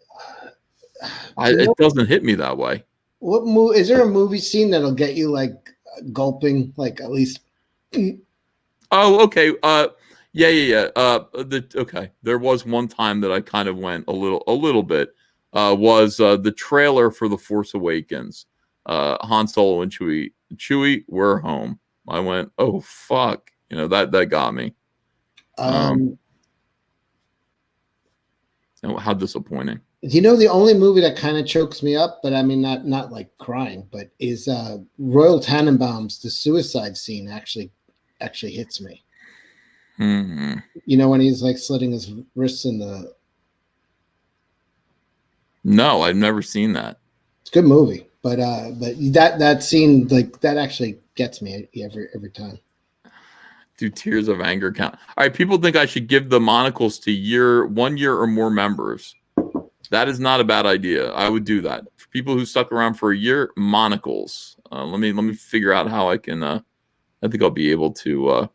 It doesn't hit me that way. What movie? Is there a movie scene that'll get you, like, gulping, like, at least? Oh, okay. Yeah. Okay. There was one time that I kind of went a little bit. Was the trailer for The Force Awakens? Han Solo and Chewie, we're home. I went, oh fuck, that got me. How disappointing. The only movie that kind of chokes me up, but I mean not like crying, but is Royal Tenenbaum's The Suicide Scene actually hits me. Mm-hmm. When he's like slitting his wrists in the. No, I've never seen that. It's a good movie, but that scene, like, that actually gets me every time. Do tears of anger count? All right, people think I should give the monocles to 1 year or more members. That is not a bad idea. I would do that for people who stuck around for a year. Monocles. Let me figure out how I can. I think I'll be able to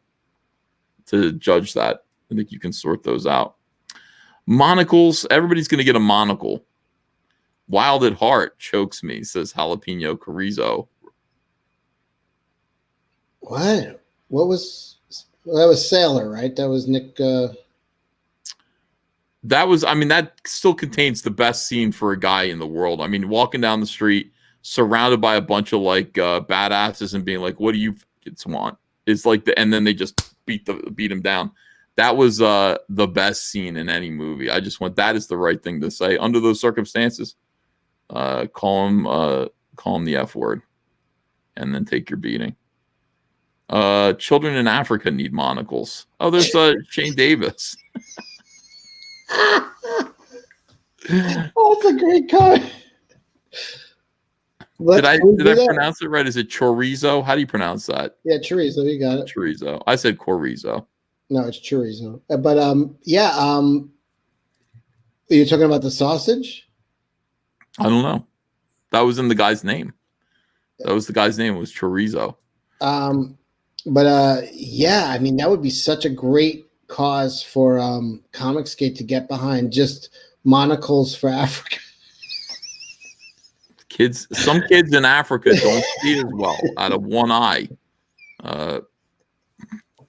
judge that. I think you can sort those out. Monocles. Everybody's going to get a monocle. Wild at Heart chokes me, says Jalapeno Carrizo. What? What was that? Was Sailor, right? That was Nick. That still contains the best scene for a guy in the world. I mean, walking down the street, surrounded by a bunch of like badasses and being like, what do you kids want? It's like and then they just beat him down. That was the best scene in any movie. I just went, that is the right thing to say. Under those circumstances, call him the F word and then take your beating. Children in Africa need monocles. Oh, there's Shane Davis. Oh, that's a great comment. Did I pronounce it right? Is it chorizo? How do you pronounce that? Yeah, chorizo. You got it. Chorizo. I said chorizo. No, it's chorizo. But yeah. Are you talking about the sausage? I don't know. That was in the guy's name. That was the guy's name. It was chorizo. But yeah, I mean, that would be such a great cause for Comicsgate to get behind, just monocles for Africa. Some kids in Africa don't see as well out of one eye.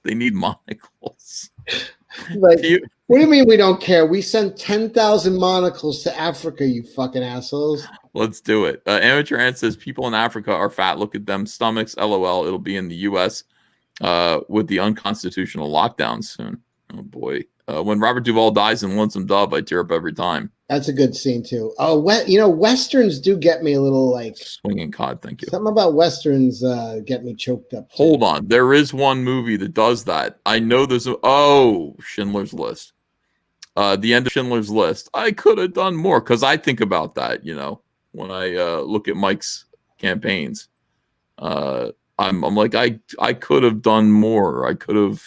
They need monocles. Like, What do you mean we don't care? We sent 10,000 monocles to Africa, you fucking assholes. Let's do it. Amateur Ant says people in Africa are fat. Look at them stomachs. LOL. It'll be in the U.S. With the unconstitutional lockdown soon. Oh boy. When Robert Duvall dies in Lonesome Dove, I tear up every time. That's a good scene too. Oh, Westerns do get me a little like swinging cod. Thank you. Something about Westerns get me choked up. Hold on. There is one movie that does that. I know there's Schindler's List. The end of Schindler's List. I could have done more because I think about that, when I look at Mike's campaigns. I'm like, I could have done more. I could have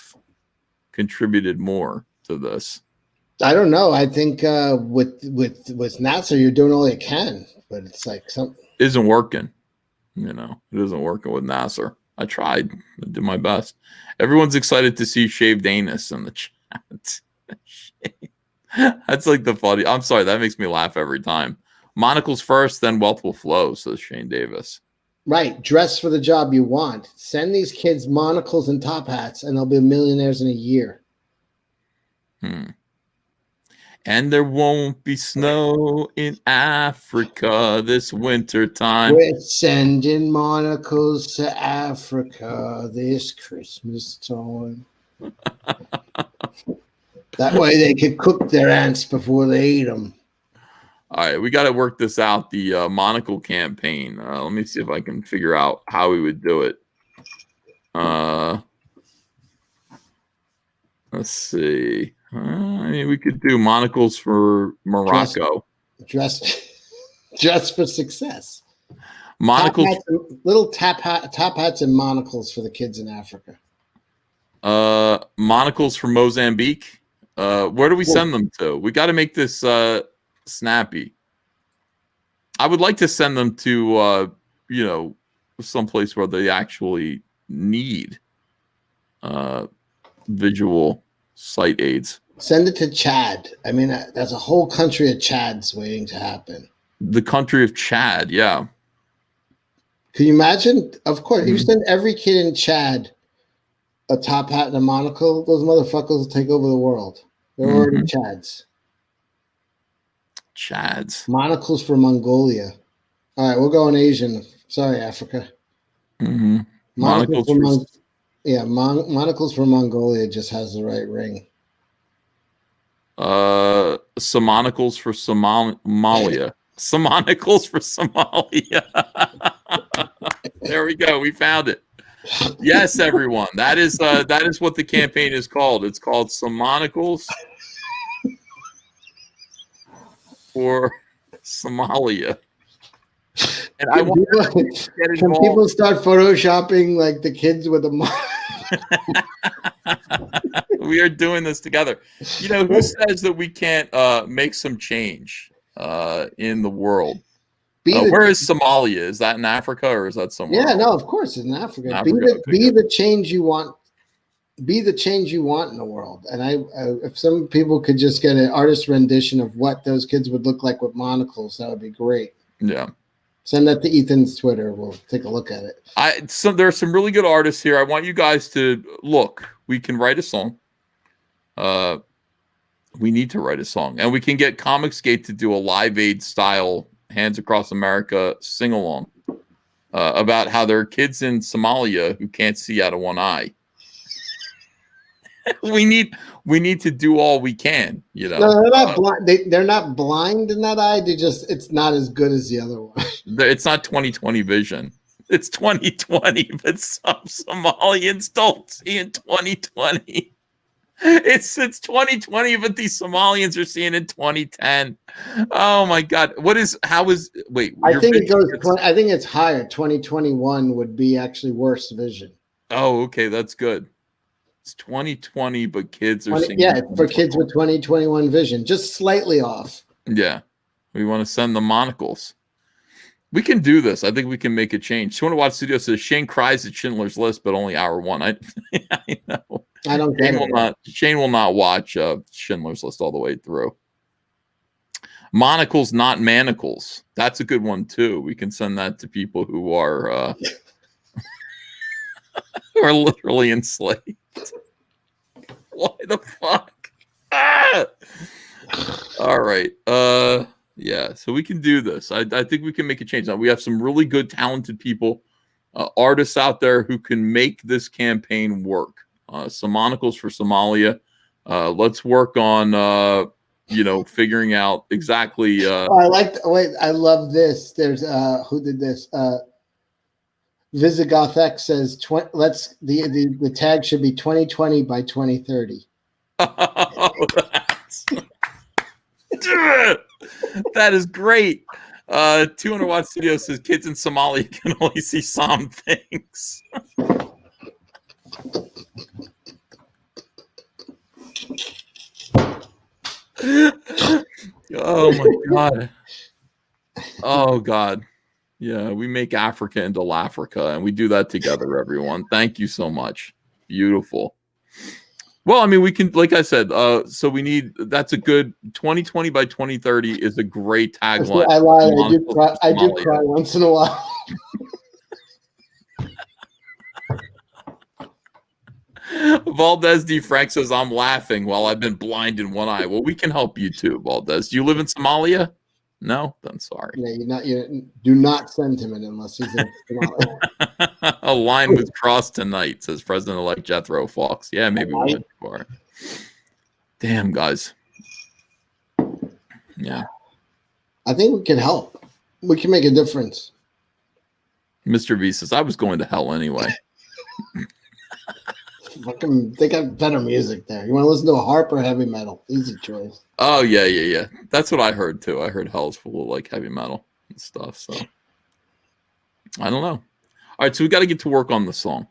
contributed more to this. I don't know. I think with Nasser, you're doing all you can, but it's like something isn't working. It isn't working with Nasser. I tried. I did my best. Everyone's excited to see shaved anus in the chat. That's like the funny. I'm sorry. That makes me laugh every time. Monocles first, then wealth will flow, says Shane Davis. Right. Dress for the job you want. Send these kids monocles and top hats, and they'll be millionaires in a year. And there won't be snow in Africa this winter time. We're sending monocles to Africa this Christmas time. That way they could cook their ants before they eat them. All right, we got to work this out, the monocle campaign. Let me see if I can figure out how we would do it. Let's see. We could do monocles for Morocco. Dress for success. Monocles, little top hats and monocles for the kids in Africa. Monocles for Mozambique. Where do we send them to? We got to make this snappy. I would like to send them to someplace where they actually need visual sight aids. Send it to Chad. I mean, there's a whole country of Chads waiting to happen. The country of Chad, yeah. Can you imagine? Of course, you send every kid in Chad a top hat and a monocle, those motherfuckers will take over the world. They're already Chads. Chads. Monocles for Mongolia. All right, we're going Asian. Sorry, Africa. Monocles monocles for Mongolia just has the right ring. Some monocles for Somalia. Some monocles for Somalia. There we go. We found it. Yes, everyone. That is what the campaign is called. It's called Some Monocles for Somalia. And I want to get involved. Can people start photoshopping like the kids with the We are doing this together. Who says that we can't make some change in the world? Where is Somalia? Is that in Africa or is that somewhere? Yeah, no, of course it's in Africa. Be the change you want. Be the change you want in the world. And if some people could just get an artist rendition of what those kids would look like with monocles, that would be great. Yeah. Send that to Ethan's Twitter. We'll take a look at it. There are some really good artists here. I want you guys to look. We can write a song. We need to write a song. And we can get Comicsgate to do a Live Aid style Hands Across America sing along about how there are kids in Somalia who can't see out of one eye. we need to do all we can. No, they're not blind. They're not blind in that eye. It's not as good as the other one. It's not 20/20 vision. It's 20/20, but some Somalians don't see in 20/20. It's 20/20, but these Somalians are seeing in 2010. Oh my God! Wait, I think it goes. I think it's higher. 2021 would be actually worse vision. Oh, okay, that's good. It's 20/20, but kids are seeing. Yeah, for kids with 20/21 vision, just slightly off. Yeah, we want to send the monocles. We can do this. I think we can make a change. 200 Watt Studio says Shane cries at Schindler's List, but only hour one. I know. I don't get it. Shane will not watch Schindler's List all the way through. Monocles, not manacles. That's a good one too. We can send that to people who are who are literally enslaved. Why the fuck? All right. Yeah, so we can do this. I think we can make a change. Now we have some really good, talented people, artists out there who can make this campaign work. Some monocles for Somalia. Let's work on figuring out exactly. I love this. There's who did this? Visigoth X says the tag should be 2020 by 2030. That is great. 200 Watt Studio says kids in Somalia can only see some things. Oh my god. Oh god. Yeah, we make Africa into Lafrica, and we do that together, everyone. Thank you so much. Beautiful. Well, I mean, we can, like I said, so we need, that's a good 2020 by 2030 is a great tagline. I lied. I do cry once in a while. Valdez D. Frank says, I'm laughing while I've been blind in one eye. Well, we can help you too, Valdez. Do you live in Somalia? No? Then sorry. Yeah, you do not send him in unless he's in Somalia. A line was crossed tonight, says President-elect Jethro Fox. Yeah, maybe we went too far. Damn, guys. Yeah. I think we can help. We can make a difference. Mr. V says, I was going to hell anyway. They got better music there. You want to listen to a harp or heavy metal? Easy choice. Oh, yeah. That's what I heard, too. I heard hell's full of, like, heavy metal and stuff, so. I don't know. All right, so we got to get to work on the song.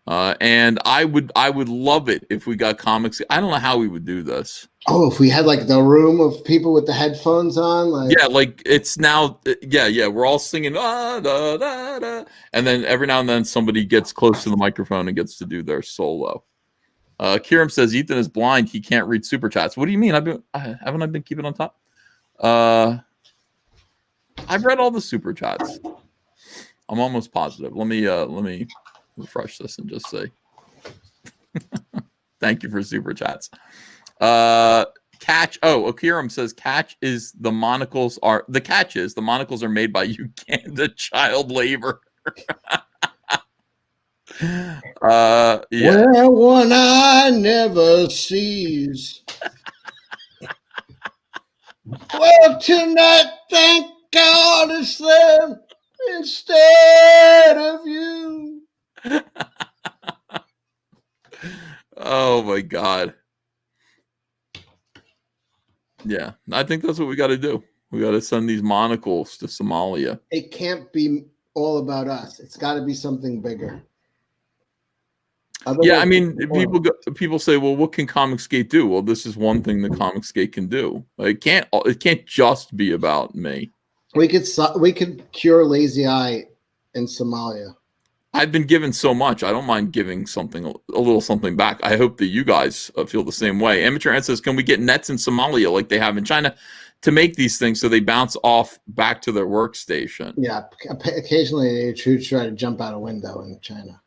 And I would love it if we got comics. I don't know how we would do this. Oh, if we had like the room of people with the headphones on, like it's now. Yeah. We're all singing, da, da, da. And then every now and then somebody gets close to the microphone and gets to do their solo. Kiram says Ethan is blind; he can't read super chats. What do you mean? Haven't I been keeping on top? I've read all the super chats. I'm almost positive. Let me refresh this and just say thank you for super chats. Akiram says catch is the monocles are made by Uganda child labor. Yeah. Well, one eye never sees. Well, tonight, thank God it's them instead of you. Oh my God. Yeah, I think that's what we got to do. We got to send these monocles to Somalia. It can't be all about us. It's got to be something bigger. Yeah, I mean, people say, well, what can Comicsgate do? Well, this is one thing that Comicsgate can do. It can't just be about me. We could cure lazy eye in Somalia. I've been given so much. I don't mind giving a little something back. I hope that you guys feel the same way. Amateur Ant says, can we get nets in Somalia like they have in China to make these things so they bounce off back to their workstation? Yeah, occasionally they try to jump out a window in China.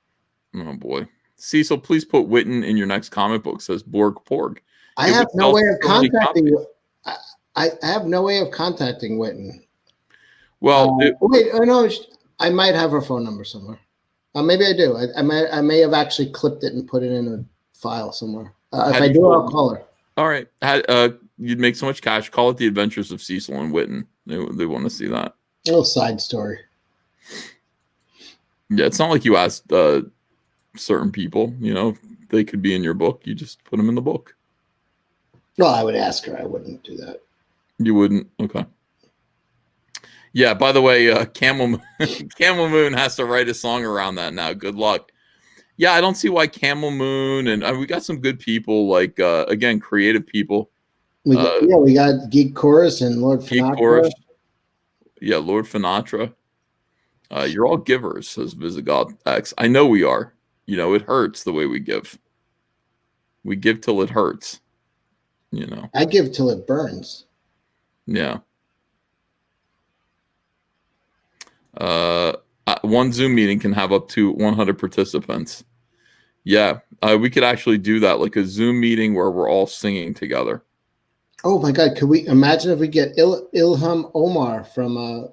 Oh, boy. Cecil, please put Witten in your next comic book, says Borg Porg. I have no way of contacting I have no way of contacting Witten. Well, I might have her phone number somewhere. Maybe I do. I may have actually clipped it and put it in a file somewhere. If I do, I'll call her. All right. You'd make so much cash. Call it The Adventures of Cecil and Witten. They want to see that. A little side story. Yeah, it's not like you asked certain people. If they could be in your book, you just put them in the book. No, I would ask her. I wouldn't do that. You wouldn't? Okay. Yeah, by the way, Camel Moon has to write a song around that now. Good luck. Yeah, I don't see why Camel Moon and we got some good people, like again, creative people. We got Geek Chorus and Lord Finatra. Chorus. Yeah, Lord Finatra. You're all givers, says Visigoth X. I know we are. It hurts the way we give. We give till it hurts. I give till it burns. Yeah. One Zoom meeting can have up to 100 participants. Yeah, we could actually do that, like a Zoom meeting where we're all singing together. Oh my God! Could we imagine if we get Ilham Omar from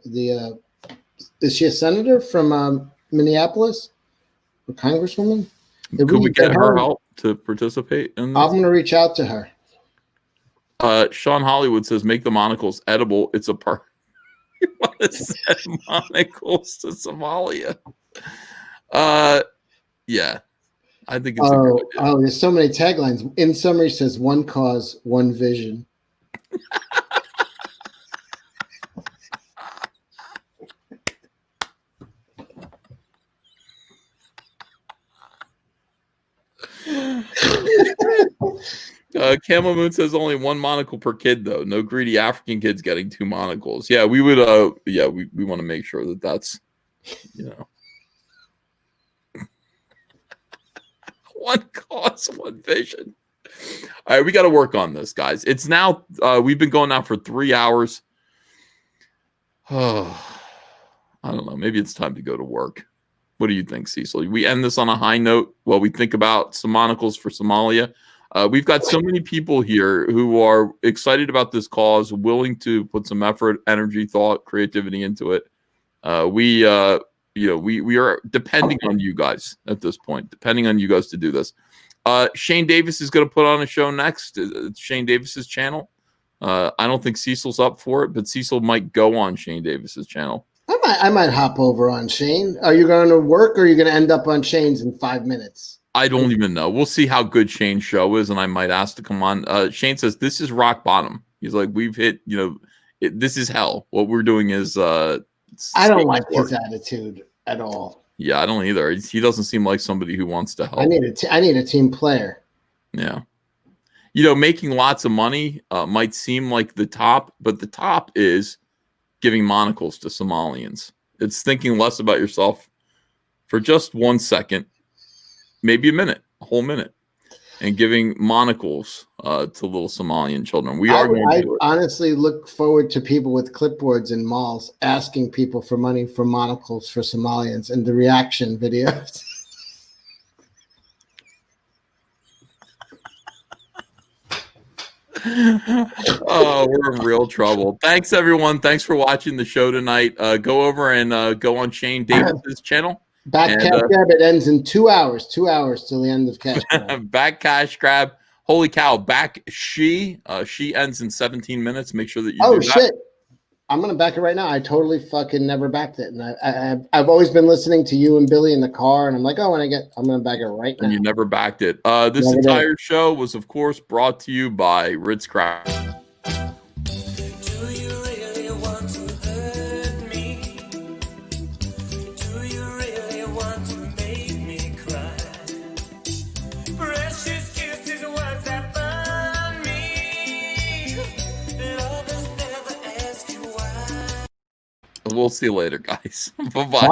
is she a senator from Minneapolis, or congresswoman? Could we get her help to participate in this? I'm going to reach out to her. Sean Hollywood says, make the monocles edible. It's a part. You want to send monocles to Somalia? Yeah, I think it's a good idea. Oh, there's so many taglines. In summary, says one cause, one vision. Camel Moon says only one monocle per kid, though. No greedy African kids getting 2 monocles. Yeah, we would. We want to make sure that that's, one cause, one vision. All right, we got to work on this, guys. It's now. We've been going now for 3 hours. I don't know. Maybe it's time to go to work. What do you think, Cecil? We end this on a high note while we think about some monocles for Somalia. We've got so many people here who are excited about this cause, willing to put some effort, energy, thought, creativity into it. We are depending on you guys at this point, depending on you guys to do this. Shane Davis is going to put on a show next. It's Shane Davis's channel. I don't think Cecil's up for it, but Cecil might go on Shane Davis's channel. I might hop over on Shane. Are you going to work, or are you going to end up on Shane's in 5 minutes? I don't even know. We'll see how good Shane's show is, and I might ask to come on. Shane says, this is rock bottom. He's like, we've hit, this is hell. What we're doing is I don't like his attitude at all. Yeah, I don't either. He doesn't seem like somebody who wants to help. I need a team player. Yeah. Making lots of money might seem like the top, but the top is giving monocles to Somalians. It's thinking less about yourself for just 1 second, maybe a whole minute, and giving monocles to little Somalian children. I honestly look forward to people with clipboards in malls asking people for money for monocles for Somalians and the reaction videos. Oh, we're in real trouble. Thanks, everyone. Thanks for watching the show tonight. Go over and go on Shane Davis's channel. Back Cash Grab, it ends in 2 hours. 2 hours till the end of Cash Grab. Back Cash Grab. Holy cow. She ends in 17 minutes. Make sure that you do that. Shit. I'm going to back it right now. I totally fucking never backed it. And I've always been listening to you and Billy in the car. And I'm like, I'm going to back it right now. And you never backed it. This entire show was, of course, brought to you by Ritz Crackers. We'll see you later, guys. Bye-bye. Wow.